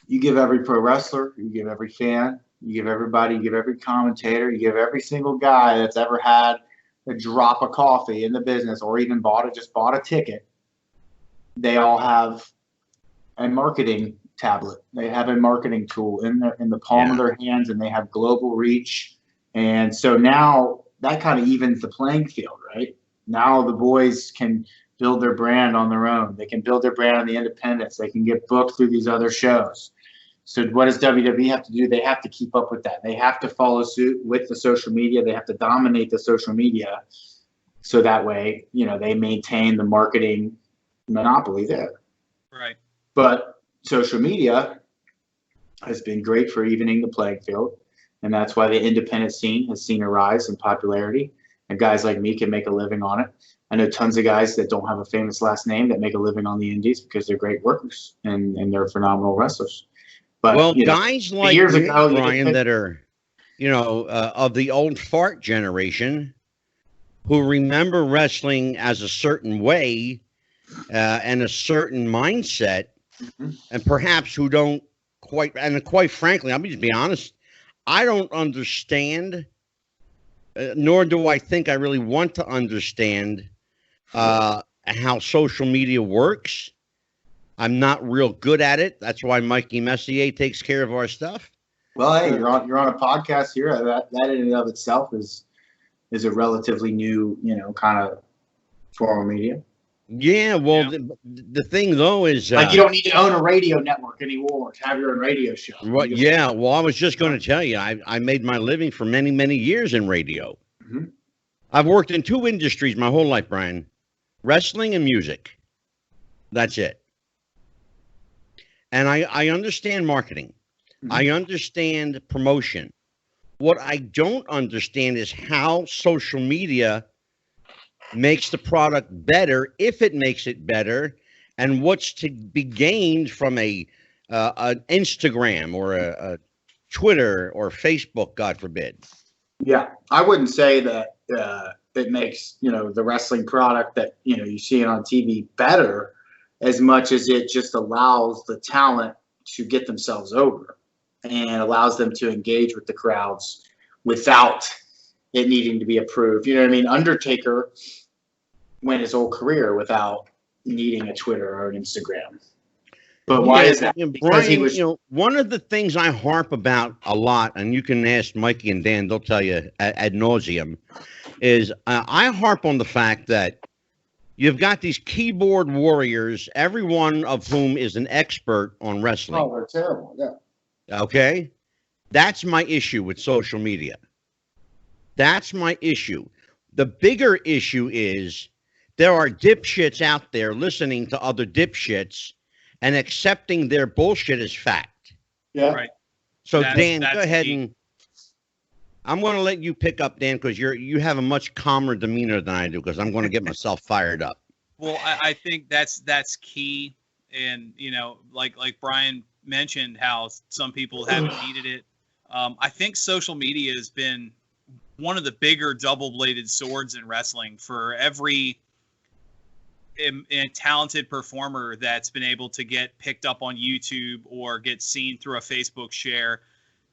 you give every pro wrestler, you give every fan, you give everybody, you give every commentator, you give every single guy that's ever had a drop of coffee in the business or even just bought a ticket. They all have a marketing tablet. They have a marketing tool in the palm of their hands, and they have global reach. And so now that kind of evens the playing field, right? Now the boys can build their brand on their own. They can build their brand on the independents. They can get booked through these other shows. So what does WWE have to do? They have to keep up with that. They have to follow suit with the social media. They have to dominate the social media. So that way, they maintain the marketing monopoly there. Right. But social media has been great for evening the playing field. And that's why the independent scene has seen a rise in popularity. And guys like me can make a living on it. I know tons of guys that don't have a famous last name that make a living on the indies because they're great workers and they're phenomenal wrestlers. But guys like you, Brian, that are, of the old fart generation who remember wrestling as a certain way and a certain mindset, and perhaps who don't quite frankly, I'll just be honest, I don't understand, nor do I think I really want to understand how social media works. I'm not real good at it. That's why Mikey Messier takes care of our stuff. Well, hey, you're on a podcast here. That in and of itself is a relatively new, kind of form of media. Yeah, well, Yeah. the thing though is Like you don't need to own a radio network anymore to have your own radio show. what? Yeah, well, I was just going to tell you, I made my living for many, many years in radio. Mhm. I've worked in two industries my whole life, Brian: wrestling and music. That's it. And I understand marketing. Mhm. I understand promotion. What I don't understand is how social media makes the product better, if it makes it better, and what's to be gained from an Instagram or a Twitter or Facebook, God forbid. Yeah, I wouldn't say that it makes the wrestling product that you see it on TV better, as much as it just allows the talent to get themselves over and allows them to engage with the crowds without it needing to be approved. You know what I mean? Undertaker went his whole career without needing a Twitter or an Instagram. But why is that? And Because Brian, he was one of the things I harp about a lot, and you can ask Mikey and Dan, they'll tell you ad nauseum, is I harp on the fact that you've got these keyboard warriors, every one of whom is an expert on wrestling. they're terrible. Yeah. Okay? That's my issue with social media. That's my issue. The bigger issue is there are dipshits out there listening to other dipshits and accepting their bullshit as fact. Yeah. Right. So That's- Dan, that's go ahead key. and I'm going to let you pick up, Dan, because you have a much calmer demeanor than I do, because I'm going to get myself fired up. Well, I think that's key, and like Brian mentioned, how some people haven't needed it. I think social media has been one of the bigger double-bladed swords in wrestling for every talented performer that's been able to get picked up on YouTube or get seen through a Facebook share,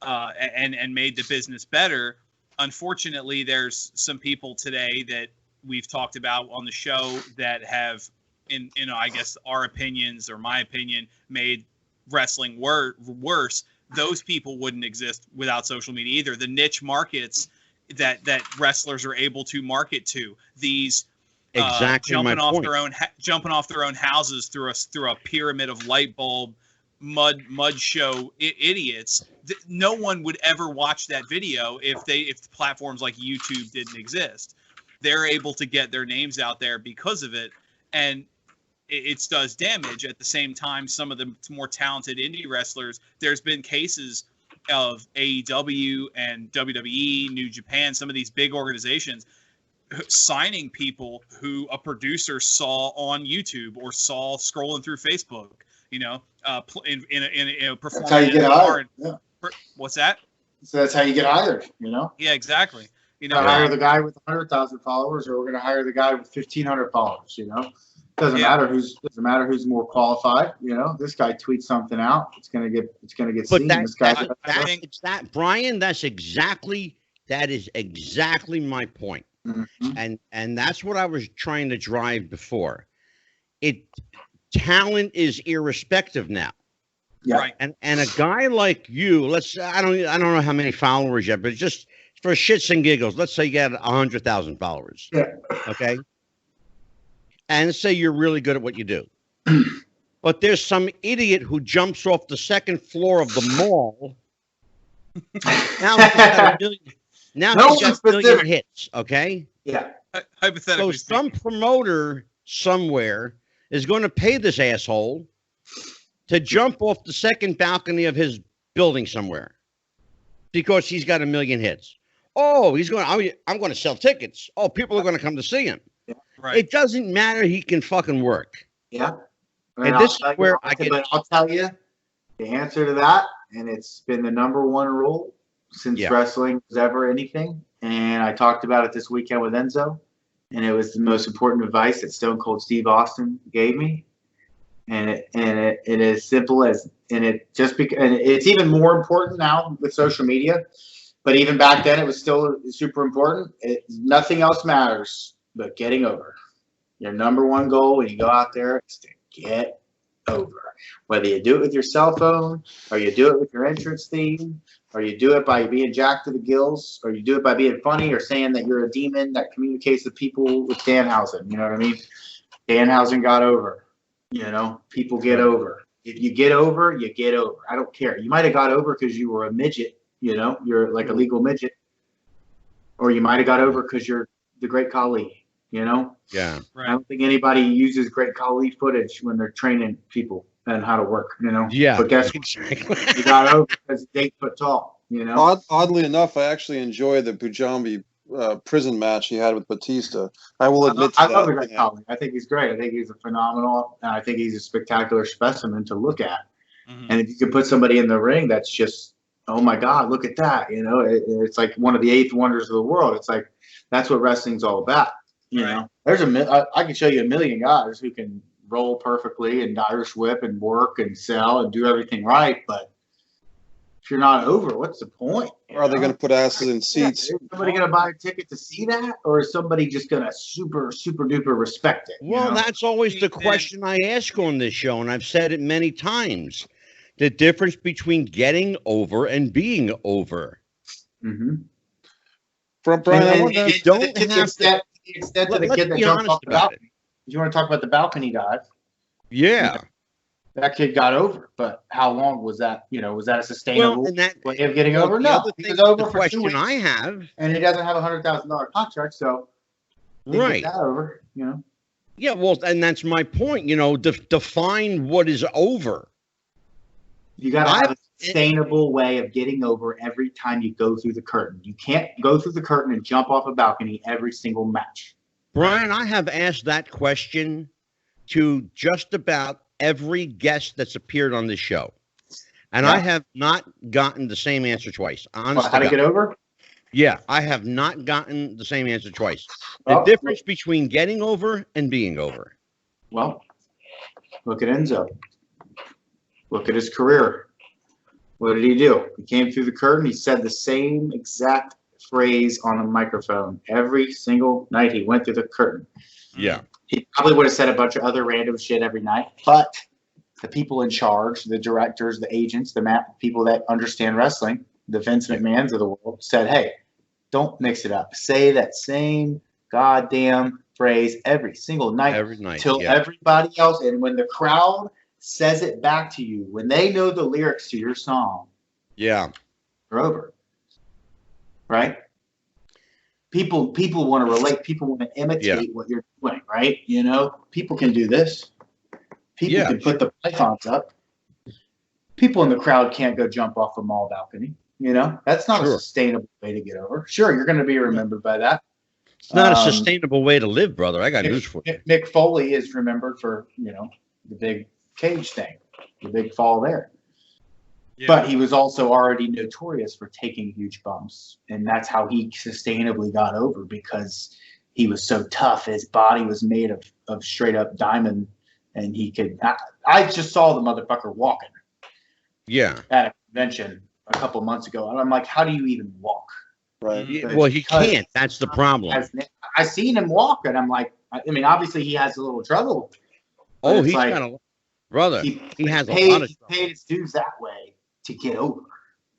and made the business better. Unfortunately, there's some people today that we've talked about on the show that have, I guess our opinions or my opinion, made wrestling worse. Those people wouldn't exist without social media either. The niche markets that wrestlers are able to market to, these Exactly jumping my off point. jumping off their own houses through a pyramid of light bulb mud show idiots. No one would ever watch that video if platforms like YouTube didn't exist. They're able to get their names out there because of it, and it does damage. At the same time, some of the more talented indie wrestlers, there's been cases of AEW and WWE, New Japan, some of these big organizations signing people who a producer saw on YouTube or saw scrolling through Facebook, in a performance. That's how you get hired. Yeah. What's that? So that's how you get hired. Yeah, exactly. We're gonna hire the guy with 100,000 followers, or we're gonna hire the guy with 1,500 followers. Doesn't matter who's more qualified. This guy tweets something out, it's gonna get But seen. Brian, that is exactly my point. Mhm. And that's what I was trying to drive before. Talent is irrespective now. Yeah. Right. And a guy like you, I don't know how many followers you have, but just for shits and giggles, let's say you got 100,000 followers. Yeah. Okay. And say you're really good at what you do. But there's some idiot who jumps off the second floor of the mall. Now he's got a million hits. Okay. Yeah. So Hypothetically, some promoter somewhere is going to pay this asshole to jump off the second balcony of his building somewhere because he's got a million hits. Oh, I'm going to sell tickets. Oh, people are going to come to see him. right. It doesn't matter. He can fucking work. Yeah. And this is where I get. But I'll tell you the answer to that, and it's been the number one rule since wrestling was ever anything. And I talked about it this weekend with Enzo, and it was the most important advice that Stone Cold Steve Austin gave me. And it is simple as, and it's even more important now with social media, but even back then it was still super important. Nothing else matters but getting over. Your number one goal when you go out there is to get over. Whether you do it with your cell phone, or you do it with your entrance theme, or you do it by being jacked to the gills, or you do it by being funny or saying that you're a demon that communicates with people with Danhausen. You know what I mean? Danhausen got over. People get over. If you get over, you get over. I don't care. You might have got over because you were a midget. You're like a legal midget, or you might have got over because you're the Great Khali. Yeah. Right. I don't think anybody uses Great Khali footage when they're training people and how to work. Yeah. But guess Exactly. you got over because he's 8 foot tall. Oddly enough, I actually enjoy the Punjabi prison match he had with Batista. I will admit to I that. love the Great Khali. I think he's great. I think he's a phenomenal. I think he's a spectacular specimen to look at. Mhm. And if you could put somebody in the ring that's just, oh my God, look at that. It's like one of the 8th wonders of the world. It's like, that's what wrestling's all about. There's I can show you a million guys who can roll perfectly and Irish whip and work and sell and do everything right. But if you're not over, what's the point? Are they going to put asses in seats? Is somebody going to buy a ticket to see that? Or is somebody just going to super, super duper respect it? Well, that's always the question I ask on this show, and I've said it many times. The difference between getting over and being over. Mm-hmm. From Brian, I wonder, you don't have to. The extent of the Let's kid that be jumped honest off the about balcony. You want to talk about the balcony dive? Yeah. That kid got over, but how long was that? Was that a sustainable Well, and that way of getting over? the No, other he thing, was over the for 2 question weeks, I have, and he doesn't have a $100,000 contract, so he right? get that over. Yeah, well, and that's my point. Define what is over. You got to have a sustainable way of getting over every time you go through the curtain. You can't go through the curtain and jump off a balcony every single match. Brian, I have asked that question to just about every guest that's appeared on this show, and I have not gotten the same answer twice. Honestly, how to get over? Yeah, I have not gotten the same answer twice. Well, The difference between getting over and being over. Well, look at Enzo. Look at his career. What did he do? He came through the curtain. He said the same exact phrase on a microphone every single night he went through the curtain. Yeah. He probably would have said a bunch of other random shit every night, but the people in charge, the directors, the agents, the people that understand wrestling, the Vince McMahons of the world, said, hey, don't mix it up. Say that same goddamn phrase every single night. Every night. Till everybody else, and when the crowd says it back to you, when they know the lyrics to your song, yeah, you're over. Right? People want to relate. People want to imitate what you're doing, right? People can do this. People can put the pythons up. People in the crowd can't go jump off a mall balcony. That's not a sustainable way to get over. Sure, you're going to be remembered by that. It's not a sustainable way to live, brother. I got news for you. Mick Foley is remembered for, the big cage thing, the big fall there. Yeah. But he was also already notorious for taking huge bumps. And that's how he sustainably got over, because he was so tough. His body was made of straight up diamond. And he could, I just saw the motherfucker walking. Yeah. At a convention a couple months ago. And I'm like, how do you even walk? Right. Well, he can't. That's the problem. I seen him walk, and I'm like, obviously he has a little trouble. Oh, he's got a brother. He has a lot of trouble. He paid his dues that way to get over.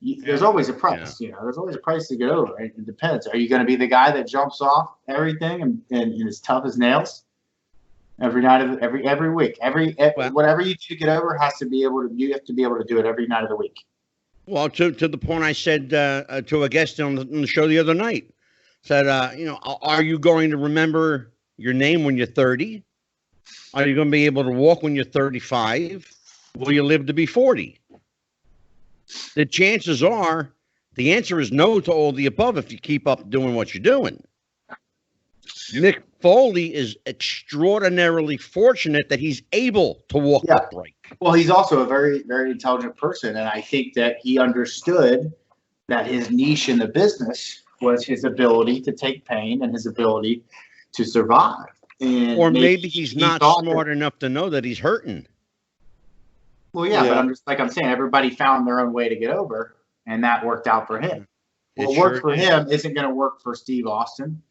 There's always a price, There's always a price to get over. Right? It depends. Are you going to be the guy that jumps off everything and is tough as nails every night of every week? Whatever you do to get over you have to be able to do it every night of the week. Well, to the point I said to a guest on the show the other night, said, are you going to remember your name when you're 30? Are you going to be able to walk when you're 35? Will you live to be 40? The chances are, the answer is no to all the above if you keep up doing what you're doing. Mick Foley is extraordinarily fortunate that he's able to walk upright. Well, he's also a very, very intelligent person, and I think that he understood that his niche in the business was his ability to take pain and his ability to survive. And or maybe he's not smart enough to know that he's hurting. Well, but I'm saying, everybody found their own way to get over, and that worked out for him. What worked for him isn't going to work for Steve Austin.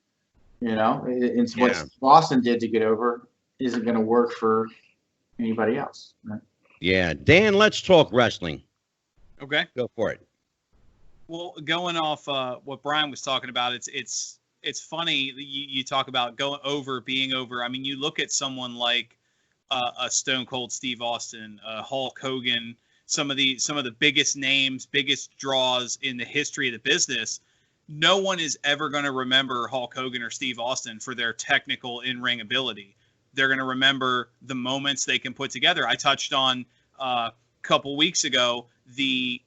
What Steve Austin did to get over isn't going to work for anybody else. Right? Yeah. Dan, let's talk wrestling. Okay. Go for it. Well, going off what Brian was talking about, it's it's funny you talk about being over. I mean, you look at someone like a Stone Cold Steve Austin, Hulk Hogan, some of the biggest names, biggest draws in the history of the business. No one is ever going to remember Hulk Hogan or Steve Austin for their technical in-ring ability. They're going to remember the moments they can put together. I touched on a couple weeks ago the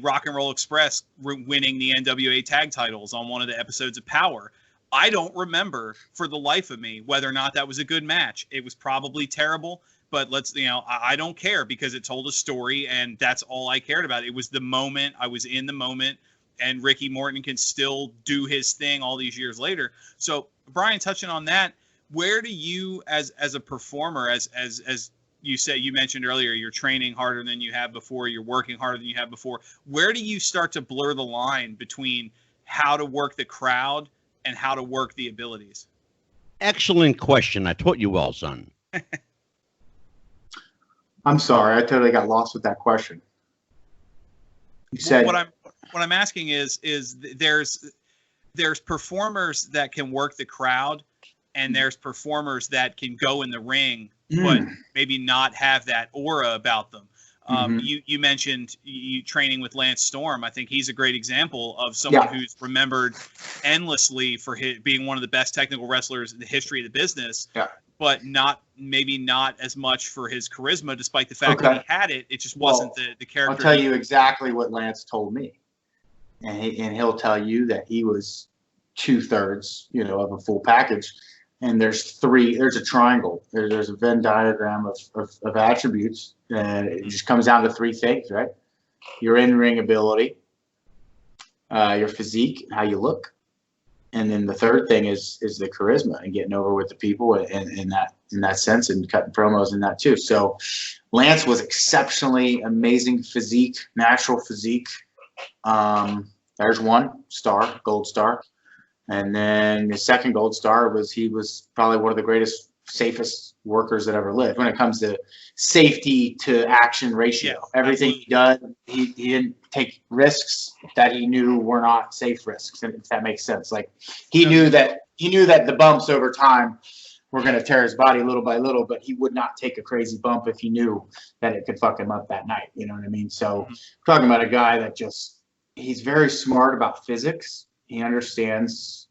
Rock and Roll Express winning the NWA tag titles on one of the episodes of Power. I don't remember for the life of me whether or not that was a good match. It was probably terrible, but I don't care because it told a story and that's all I cared about. It was the moment. I was in the moment, and Ricky Morton can still do his thing all these years later. So Brian, touching on that, where do you as a performer, as you said, you mentioned earlier, you're training harder than you have before, you're working harder than you have before. Where do you start to blur the line between how to work the crowd and how to work the abilities? Excellent question. I taught you well, son. I'm sorry, I totally got lost with that question. You said what I'm asking is there's performers that can work the crowd, and there's performers that can go in the ring, but maybe not have that aura about them. You mentioned you training with Lance Storm. I think he's a great example of someone who's remembered endlessly for being one of the best technical wrestlers in the history of the business, but maybe not as much for his charisma, despite the fact that he had it. It just wasn't the character. I'll tell you exactly what Lance told me. And he'll tell you that he was 2/3, of a full package. And there's a triangle. There's a Venn diagram of attributes. And it just comes down to three things, right? Your in-ring ability, your physique, how you look. And then the third thing is the charisma and getting over with the people in that sense, and cutting promos in that too. So Lance was exceptionally amazing physique, natural physique. There's one star, gold star. And then the second gold star was he was probably one of the greatest, safest workers that ever lived when it comes to safety to action ratio. Everything he did, he didn't take risks that he knew were not safe risks, if that makes sense. Like he knew that the bumps over time were going to tear his body little by little, but he would not take a crazy bump if he knew that it could fuck him up that night. You know what I mean? So talking about a guy that he's very smart about physics. He understands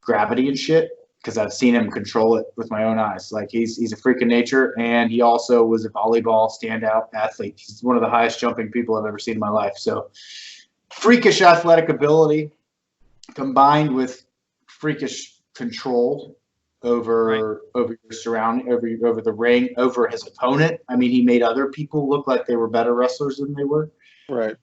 gravity and shit, because I've seen him control it with my own eyes. Like he's a freak of nature, and he also was a volleyball standout athlete. He's one of the highest jumping people I've ever seen in my life. So freakish athletic ability combined with freakish control over your surrounding, over the ring, over his opponent. I mean, he made other people look like they were better wrestlers than they were. Right.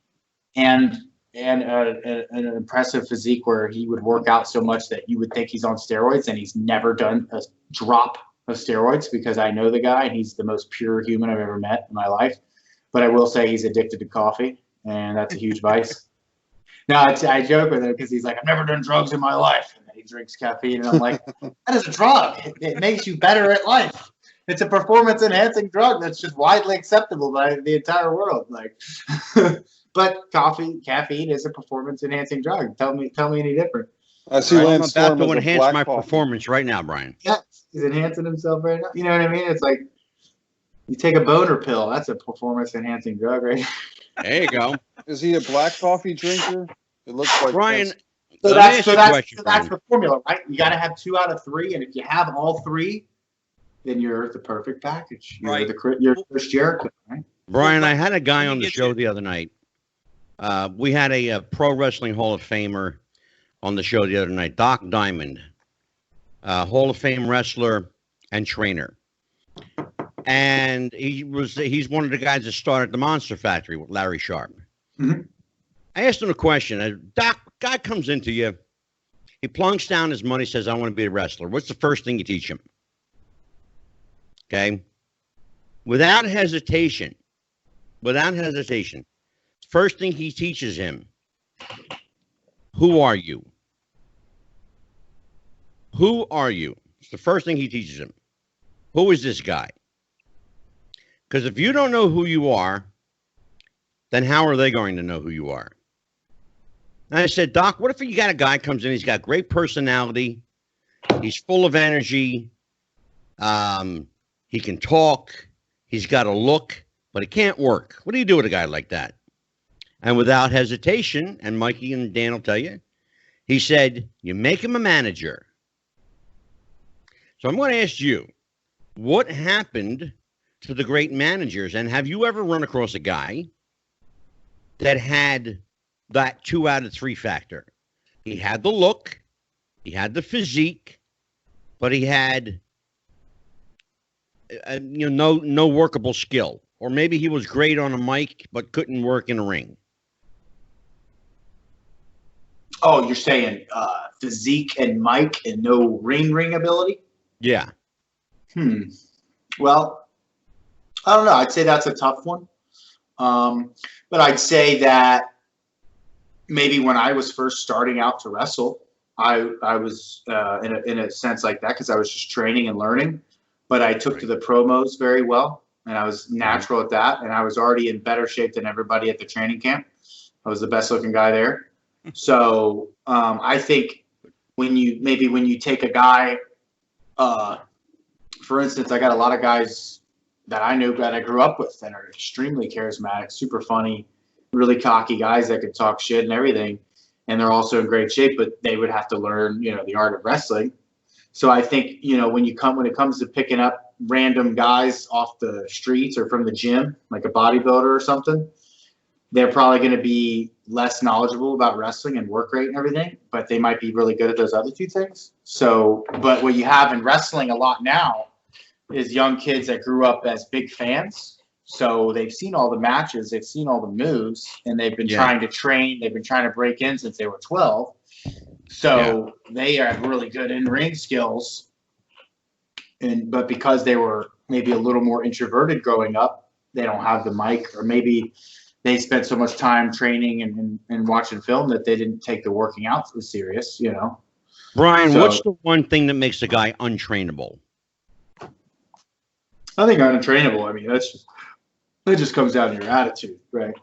And an impressive physique where he would work out so much that you would think he's on steroids, and he's never done a drop of steroids, because I know the guy and he's the most pure human I've ever met in my life. But I will say he's addicted to coffee, and that's a huge vice. Now, I joke with him because he's like, I've never done drugs in my life. And he drinks caffeine, and I'm like, that is a drug. It makes you better at life. It's a performance-enhancing drug that's just widely acceptable by the entire world. Like, but caffeine is a performance-enhancing drug. Tell me any different. I see Lance I'm about Storm to as a enhance black my coffee. performance right now, Brian. Yeah, he's enhancing himself right now. You know what I mean? It's like you take a boner pill. That's a performance-enhancing drug, right? There you go. Is he a black coffee drinker? It looks like Brian, So let me ask you a that's question, Brian. the formula, right? You got to have 2 out of 3, and if you have all 3, then you're the perfect package. You're you're Chris Jericho, right? Brian, I had a guy on the show the other night. We had a Pro Wrestling Hall of Famer on the show the other night, Doc Diamond, Hall of Fame wrestler and trainer. And he's one of the guys that started the Monster Factory with Larry Sharp. Mm-hmm. I asked him a question. Doc, guy comes into you. He plunks down his money, says, I want to be a wrestler. What's the first thing you teach him? Okay. Without hesitation, first thing he teaches him, who are you? Who are you? It's the first thing he teaches him. Who is this guy? Because if you don't know who you are, then how are they going to know who you are? And I said, Doc, what if you got a guy comes in, he's got great personality, he's full of energy, he can talk, he's got a look, but he can't work. What do you do with a guy like that? And without hesitation, and Mikey and Dan will tell you, he said, you make him a manager. So I'm going to ask you, what happened to the great managers? And have you ever run across a guy that had that 2 out of 3 factor? He had the look, he had the physique, but he had no workable skill. Or maybe he was great on a mic, but couldn't work in a ring. Oh, you're saying physique and mic and no ring ability? Yeah. Well, I don't know. I'd say that's a tough one. But I'd say that maybe when I was first starting out to wrestle, I was in a sense like that because I was just training and learning. But I took to the promos very well, and I was natural at that. And I was already in better shape than everybody at the training camp. I was the best looking guy there. So I think when you take a guy, for instance, I got a lot of guys that I knew that I grew up with that are extremely charismatic, super funny, really cocky guys that could talk shit and everything. And they're also in great shape, but they would have to learn, the art of wrestling. So I think, when it comes to picking up random guys off the streets or from the gym, like a bodybuilder or something, they're probably going to be less knowledgeable about wrestling and work rate and everything, but they might be really good at those other 2 things. So, but what you have in wrestling a lot now is young kids that grew up as big fans. So they've seen all the matches, they've seen all the moves, and they've been trying to train. They've been trying to break in since they were 12. So they have really good in-ring skills. But because they were maybe a little more introverted growing up, they don't have the mic, or maybe they spent so much time training and watching film that they didn't take the working out as serious, Brian, what's the one thing that makes a guy untrainable? I think untrainable. I mean, that just comes down to your attitude, right?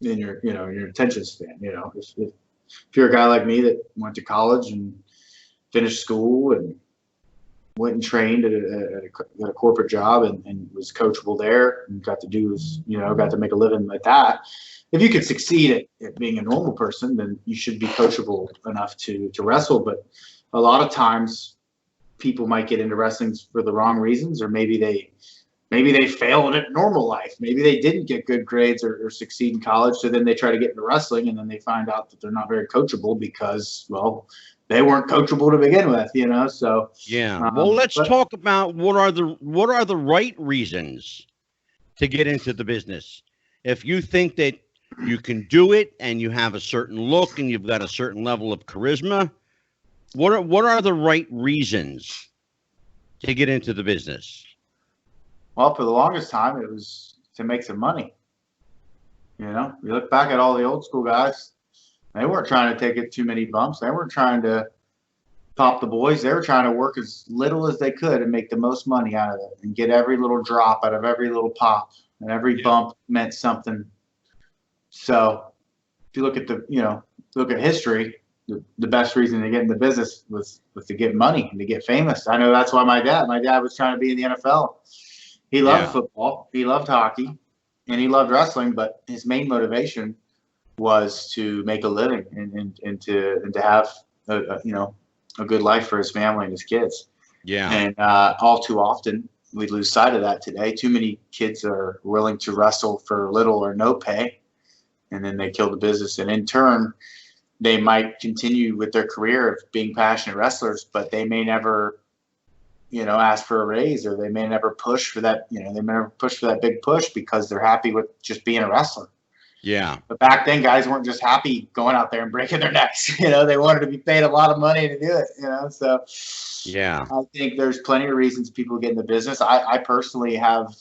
And your attention span. If you're a guy like me that went to college and finished school and went and trained at a corporate job and was coachable there and got to make a living like that. If you could succeed at being a normal person, then you should be coachable enough to wrestle. But a lot of times people might get into wrestling for the wrong reasons, or maybe they failed at normal life. Maybe they didn't get good grades or succeed in college. So then they try to get into wrestling, and then they find out that they're not very coachable because, they weren't coachable to begin with, So well, let's talk about what are the right reasons to get into the business. If you think that you can do it and you have a certain look and you've got a certain level of charisma, what are the right reasons to get into the business? Well, for the longest time, it was to make some money. You look back at all the old school guys. They weren't trying to take it too many bumps. They weren't trying to pop the boys. They were trying to work as little as they could and make the most money out of it and get every little drop out of every little pop, and every bump meant something. So if you look at history, the best reason to get in the business was to get money and to get famous. I know that's why my dad was trying to be in the NFL. He loved football, he loved hockey, and he loved wrestling, but his main motivation was to make a living and to have a good life for his family and his kids. Yeah. And all too often we lose sight of that today. Too many kids are willing to wrestle for little or no pay, and then they kill the business. And in turn, they might continue with their career of being passionate wrestlers, but they may never, ask for a raise, or they may never push for that. They may never push for that big push because they're happy with just being a wrestler. Yeah. But back then, guys weren't just happy going out there and breaking their necks. They wanted to be paid a lot of money to do it. So yeah, I think there's plenty of reasons people get in the business. I personally have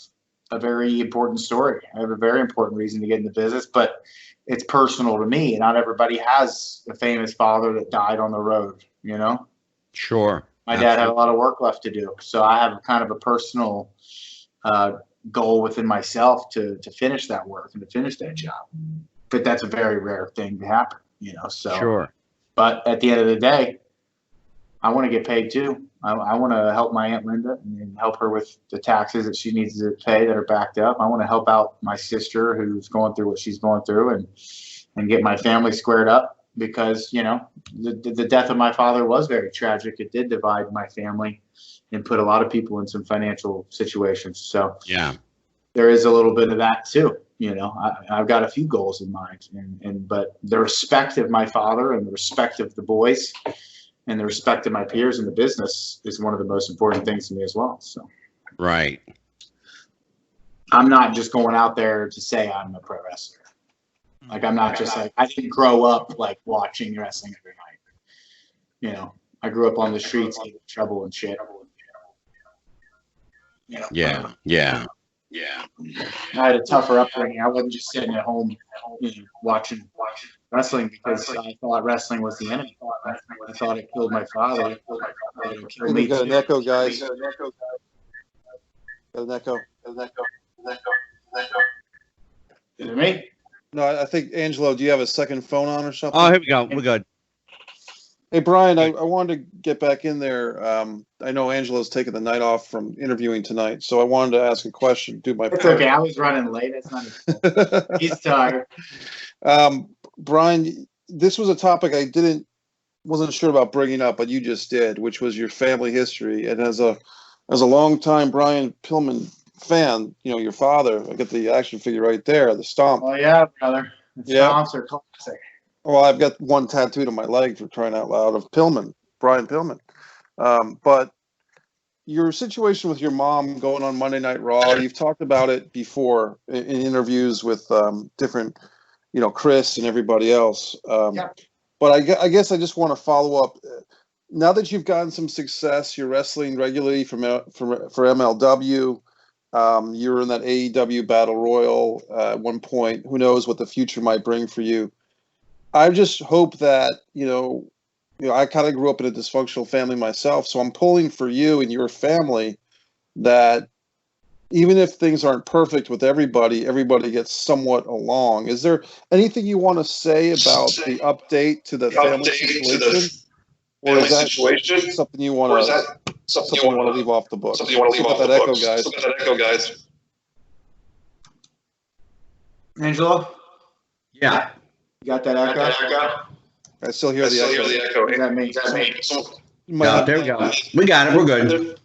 a very important story. I have a very important reason to get in the business, but it's personal to me. Not everybody has a famous father that died on the road, Sure. My dad had a lot of work left to do. So I have kind of a personal goal within myself to finish that work and to finish that job. But that's a very rare thing to happen. So. Sure. But at the end of the day, I want to get paid too. I want to help my Aunt Linda and help her with the taxes that she needs to pay that are backed up. I want to help out my sister who's going through what she's going through and get my family squared up because, the death of my father was very tragic. It did divide my family and put a lot of people in some financial situations. So yeah, there is a little bit of that too. I've got a few goals in mind, but the respect of my father and the respect of the boys and the respect of my peers in the business is one of the most important things to me as well. So, right. I'm not just going out there to say I'm a pro wrestler. Like, I'm not just like, I didn't grow up like watching wrestling every night. I grew up on the streets, getting in trouble and shit. Yeah. I had a tougher upbringing. I wasn't just sitting at home, watching wrestling because I thought wrestling was the enemy. I thought it killed my father. It killed me. We got an echo, guys. Got an echo. Is it me? No, I think, Angelo, do you have a second phone on or something? Oh, here we go. We're good. Hey, Brian, I wanted to get back in there. I know Angelo's taking the night off from interviewing tonight, so I wanted to ask a question. It's okay. I was running late. It's not his fault. He's tired. Brian, this was a topic I wasn't sure about bringing up, but you just did, which was your family history. And as a longtime Brian Pillman fan, your father, I got the action figure right there, the stomp. Oh yeah, brother. The stomps are classic. Well, I've got one tattooed on my leg, for crying out loud, of Pillman, Brian Pillman. But your situation with your mom going on Monday Night Raw, you've talked about it before in interviews with different, Chris and everybody else. But I guess I just want to follow up. Now that you've gotten some success, you're wrestling regularly for MLW. You were in that AEW Battle Royal at one point. Who knows what the future might bring for you? I just hope that, I kind of grew up in a dysfunctional family myself, so I'm pulling for you and your family that even if things aren't perfect with everybody gets somewhat along. Is there anything you want to say about the update to the family situation? Or is that something you want to leave off the book? Something you want to leave off the that books. That echo, guys. Angelo? Yeah. You got that echo? I still hear the echo. Is that me? There we go. We got it. We're good.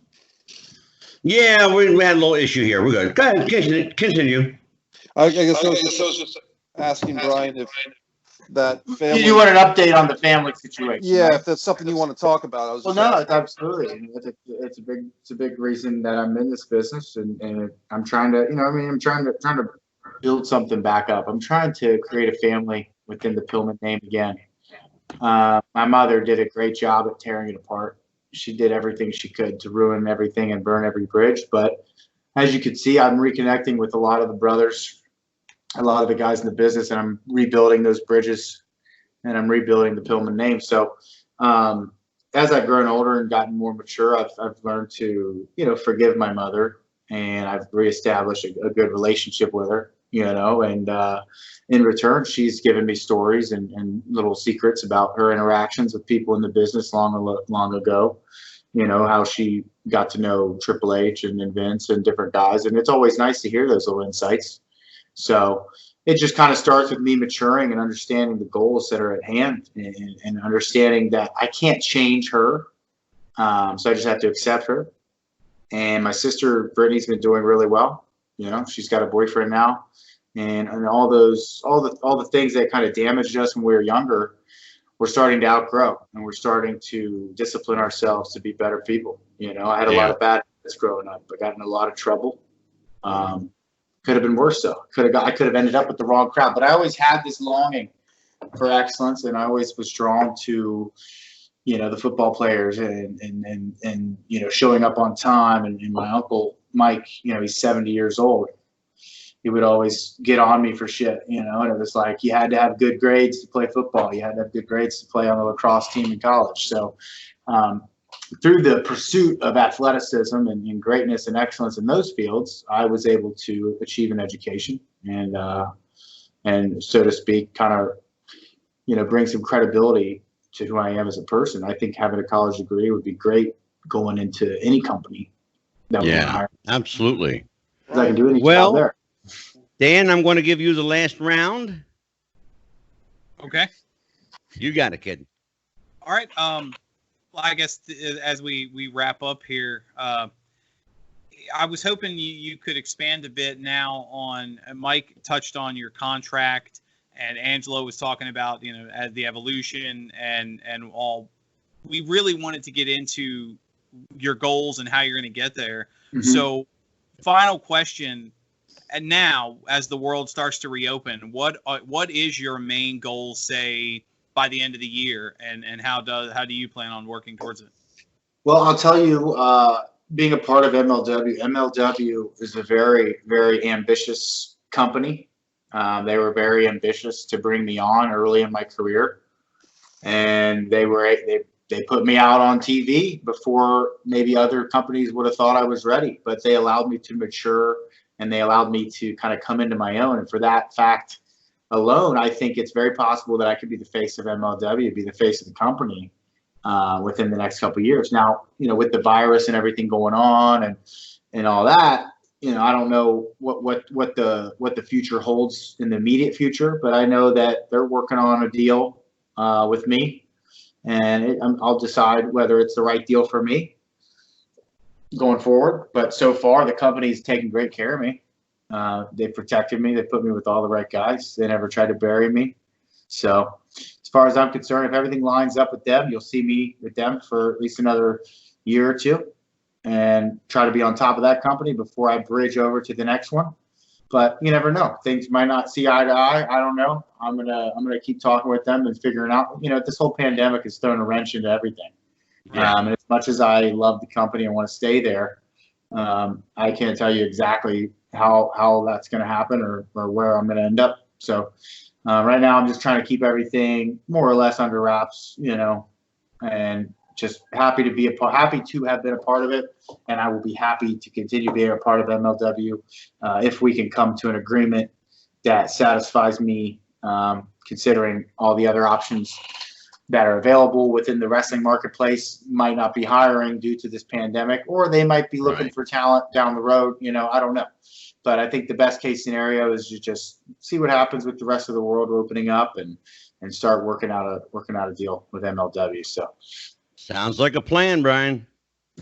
Yeah, we had a little issue here. We're good. Go ahead. Continue. I guess I was just asking Brian if that family. You want an update on the family situation? Yeah, right? if that's something you want to talk about. It's absolutely. It's a big reason that I'm in this business, and I'm trying to, I'm trying to build something back up. I'm trying to create a family within the Pillman name again. My mother did a great job at tearing it apart. She did everything she could to ruin everything and burn every bridge. But as you can see, I'm reconnecting with a lot of the brothers, a lot of the guys in the business, and I'm rebuilding those bridges, and I'm rebuilding the Pillman name. So as I've grown older and gotten more mature, I've learned to, forgive my mother, and I've reestablished a good relationship with her, and in return, she's given me stories and little secrets about her interactions with people in the business long ago, how she got to know Triple H and Vince and different guys. And it's always nice to hear those little insights. So it just kind of starts with me maturing and understanding the goals that are at hand and understanding that I can't change her. So I just have to accept her. And my sister, Brittany's been doing really well. She's got a boyfriend now. And all the things that kind of damaged us when we were younger, we're starting to outgrow, and we're starting to discipline ourselves to be better people. I had a lot of bad habits growing up. I got in a lot of trouble. Could have been worse though. I could have ended up with the wrong crowd. But I always had this longing for excellence, and I always was drawn to, the football players and showing up on time. And my uncle Mike, he's 70 years old. He would always get on me for shit, and it was like you had to have good grades to play football. You had to have good grades to play on the lacrosse team in college. So through the pursuit of athleticism and greatness and excellence in those fields, I was able to achieve an education and so to speak, kind of bring some credibility to who I am as a person. I think having a college degree would be great going into any company that we want to hire. Absolutely. I can do any job there. Dan, I'm going to give you the last round. Okay. You got it, kid. All right. Well, I guess as we wrap up here, I was hoping you could expand a bit now on, Mike touched on your contract, and Angelo was talking about, as the evolution and all. We really wanted to get into your goals and how you're going to get there. Mm-hmm. So final question. And now, as the world starts to reopen, what is your main goal, say, by the end of the year, and how do you plan on working towards it? Well, I'll tell you, being a part of MLW is a very, very ambitious company. They were very ambitious to bring me on early in my career, and they put me out on TV before maybe other companies would have thought I was ready. But they allowed me to mature, and they allowed me to kind of come into my own. And for that fact alone, I think it's very possible that I could be the face of MLW, be the face of the company within the next couple of years. Now, with the virus and everything going on and all that, I don't know what the future holds in the immediate future, but I know that they're working on a deal with me, and I'll decide whether it's the right deal for me going forward. But so far, the company's taken great care of me. They protected me. They put me with all the right guys. They never tried to bury me. So as far as I'm concerned, if everything lines up with them, you'll see me with them for at least another year or two, and try to be on top of that company before I bridge over to the next one. But you never know. Things might not see eye to eye. I don't know. I'm gonna keep talking with them and figuring out. This whole pandemic has thrown a wrench into everything. Yeah. And as much as I love the company and want to stay there, I can't tell you exactly how that's going to happen or where I'm going to end up. So right now I'm just trying to keep everything more or less under wraps, and just happy to have been a part of it. And I will be happy to continue being a part of MLW if we can come to an agreement that satisfies me, considering all the other options that are available within the wrestling marketplace might not be hiring due to this pandemic, or they might be looking for talent down the road. I don't know. But I think the best case scenario is to just see what happens with the rest of the world opening up and start working out a deal with MLW. So sounds like a plan, Brian.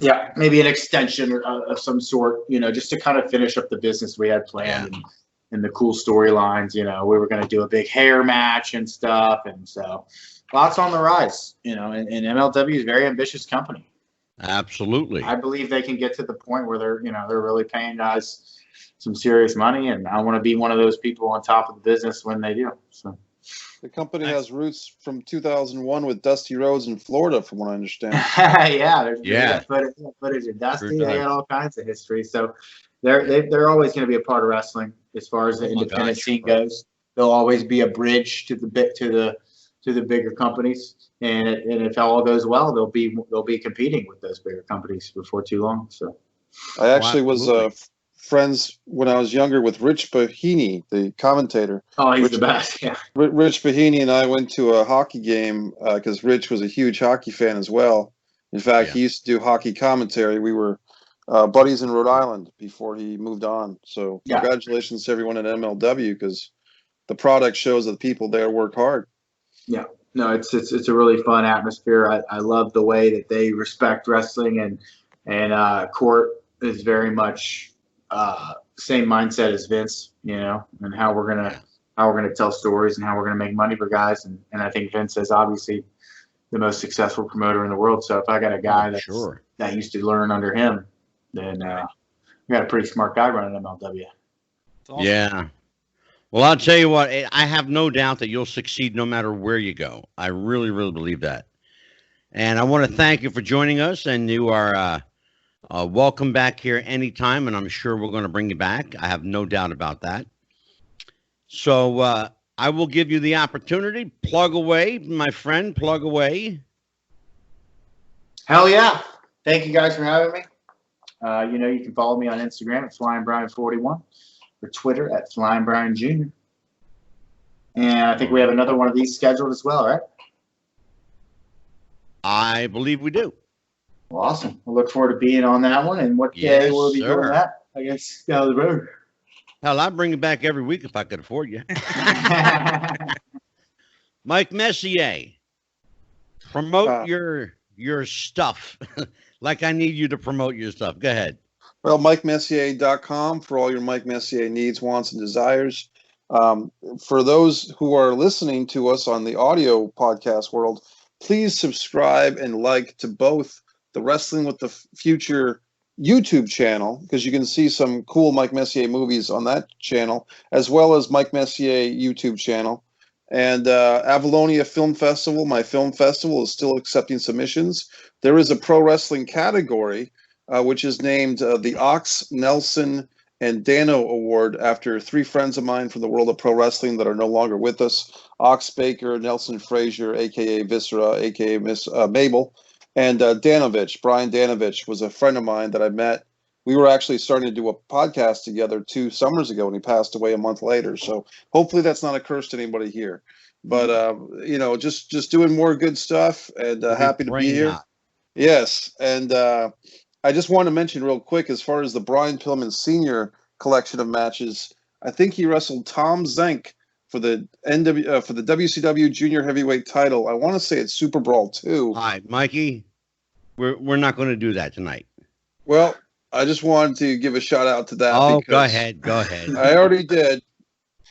Yeah, maybe an extension of some sort, just to kind of finish up the business we had planned and the cool storylines. We were going to do a big hair match and stuff, and so lots on the rise. And MLW is a very ambitious company. Absolutely. I believe they can get to the point where they're really paying guys some serious money, and I want to be one of those people on top of the business when they do. So the company has roots from 2001 with Dusty Rhodes in Florida, from what I understand. There's footage of Dusty. They got all kinds of history, so they're always going to be a part of wrestling as far as the independent scene goes. They'll always be a bridge to the bigger companies, and if all goes well, they'll be competing with those bigger companies before too long. So I actually was friends when I was younger with Rich Bahini, the commentator. Oh, he's the best. Yeah. Rich Bahini and I went to a hockey game because Rich was a huge hockey fan as well. In fact, he used to do hockey commentary. We were buddies in Rhode Island before he moved on. So congratulations to everyone at MLW, because the product shows that the people there work hard. Yeah. No, it's a really fun atmosphere. I love the way that they respect wrestling, and Court is very much same mindset as Vince, and how we're gonna tell stories and how we're gonna make money for guys, and I think Vince is obviously the most successful promoter in the world. So if I got a guy that used to learn under him, then we got a pretty smart guy running MLW. Awesome. Yeah. Well, I'll tell you what, I have no doubt that you'll succeed no matter where you go. I really, really believe that. And I want to thank you for joining us, and you are welcome back here anytime, and I'm sure we're going to bring you back. I have no doubt about that. So I will give you the opportunity. Plug away, my friend. Plug away. Hell yeah. Thank you guys for having me. You can follow me on Instagram at Flyin Brian 41, or Twitter at Flyin Brian Jr. And I think we have another one of these scheduled as well, right? I believe we do. Well, awesome. We'll look forward to being on that one. And what day Yes, will we be sir. doing that? I guess down the road. Hell, I'd bring it back every week if I could afford you. Mike Messier, promote your stuff. Like I need you to promote your stuff. Go ahead. Well, MikeMessier.com for all your Mike Messier needs, wants, and desires. For those who are listening to us on the audio podcast world, please subscribe and like to both the Wrestling with the Future YouTube channel, because you can see some cool Mike Messier movies on that channel, as well as Mike Messier YouTube channel. And Avalonia Film Festival, my film festival, is still accepting submissions. There is a pro wrestling category, which is named the Ox, Nelson, and Dano Award after 3 friends of mine from the world of pro wrestling that are no longer with us. Ox Baker, Nelson Frazier, a.k.a. Viscera, a.k.a. Miss Mabel, and Danovich. Brian Danovich was a friend of mine that I met. We were actually starting to do a podcast together 2 summers ago, and he passed away a month later. So hopefully that's not a curse to anybody here. But, just doing more good stuff, and happy to be here. Yes, and I just want to mention real quick, as far as the Brian Pillman Sr. collection of matches, I think he wrestled Tom Zenk for the WCW Junior Heavyweight title. I want to say it's Super Brawl 2. Hi, Mikey. We're not going to do that tonight. Well, I just wanted to give a shout out to that. Oh, go ahead. I already did.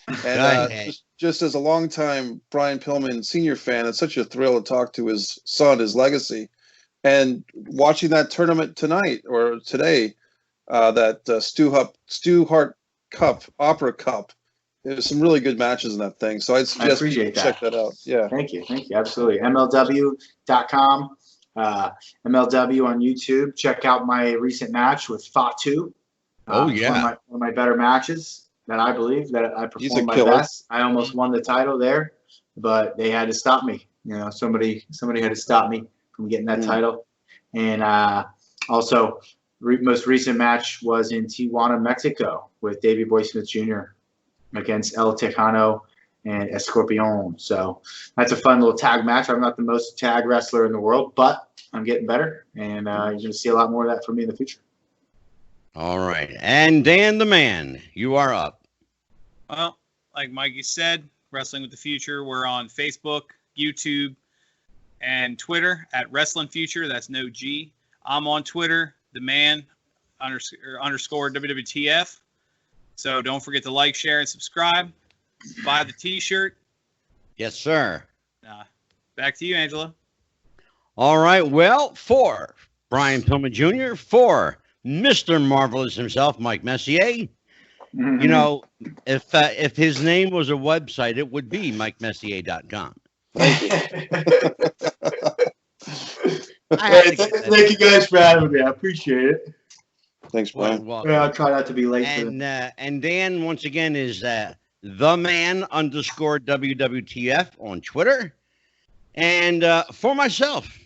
And Go ahead. just as a longtime Brian Pillman Sr. fan, it's such a thrill to talk to his son, his legacy. And watching that tournament tonight or today, that Stu Hart Cup, Opera Cup, there's some really good matches in that thing. So I'd suggest you check that out. Yeah. Thank you. Absolutely. MLW.com, MLW on YouTube. Check out my recent match with Fatu. Oh, yeah. One of my better matches that I believe that I performed my best. I almost won the title there, but they had to stop me. Somebody had to stop me from getting that title. And also, most recent match was in Tijuana, Mexico with Davey Boy Smith Jr. against El Tejano and Escorpion. So that's a fun little tag match. I'm not the most tag wrestler in the world, but I'm getting better, and you're going to see a lot more of that from me in the future. All right. And Dan the Man, you are up. Well, like Mikey said, Wrestling with the Future, we're on Facebook, YouTube, and Twitter at Wrestling Future. That's no G. I'm on Twitter, the man underscore WWTF. So don't forget to like, share, and subscribe. Buy the T-shirt. Yes, sir. Back to you, Angela. All right. Well, for Brian Pillman Jr., for Mr. Marvelous himself, Mike Messier. Mm-hmm. If his name was a website, it would be MikeMessier.com. Thank Thank you guys for having me. I appreciate it. Thanks, Brian. Yeah, I'll try not to be late. And Dan, once again, is the man underscore WWTF on Twitter. And for myself,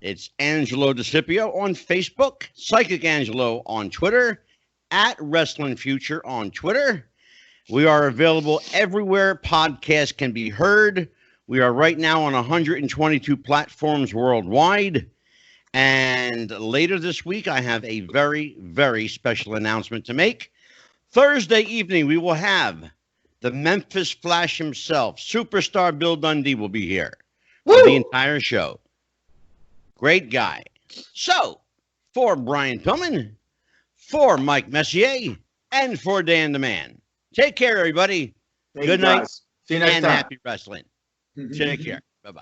it's Angelo DeCipio on Facebook, Psychic Angelo on Twitter, at Wrestling Future on Twitter. We are available everywhere podcasts can be heard. We are right now on 122 platforms worldwide. And later this week, I have a very, very special announcement to make. Thursday evening, we will have the Memphis Flash himself, Superstar Bill Dundee, will be here for the entire show. Great guy. So, for Brian Pillman, for Mike Messier, and for Dan the Man, take care, everybody. Good night. See you next time. And happy wrestling. Take care. Bye-bye.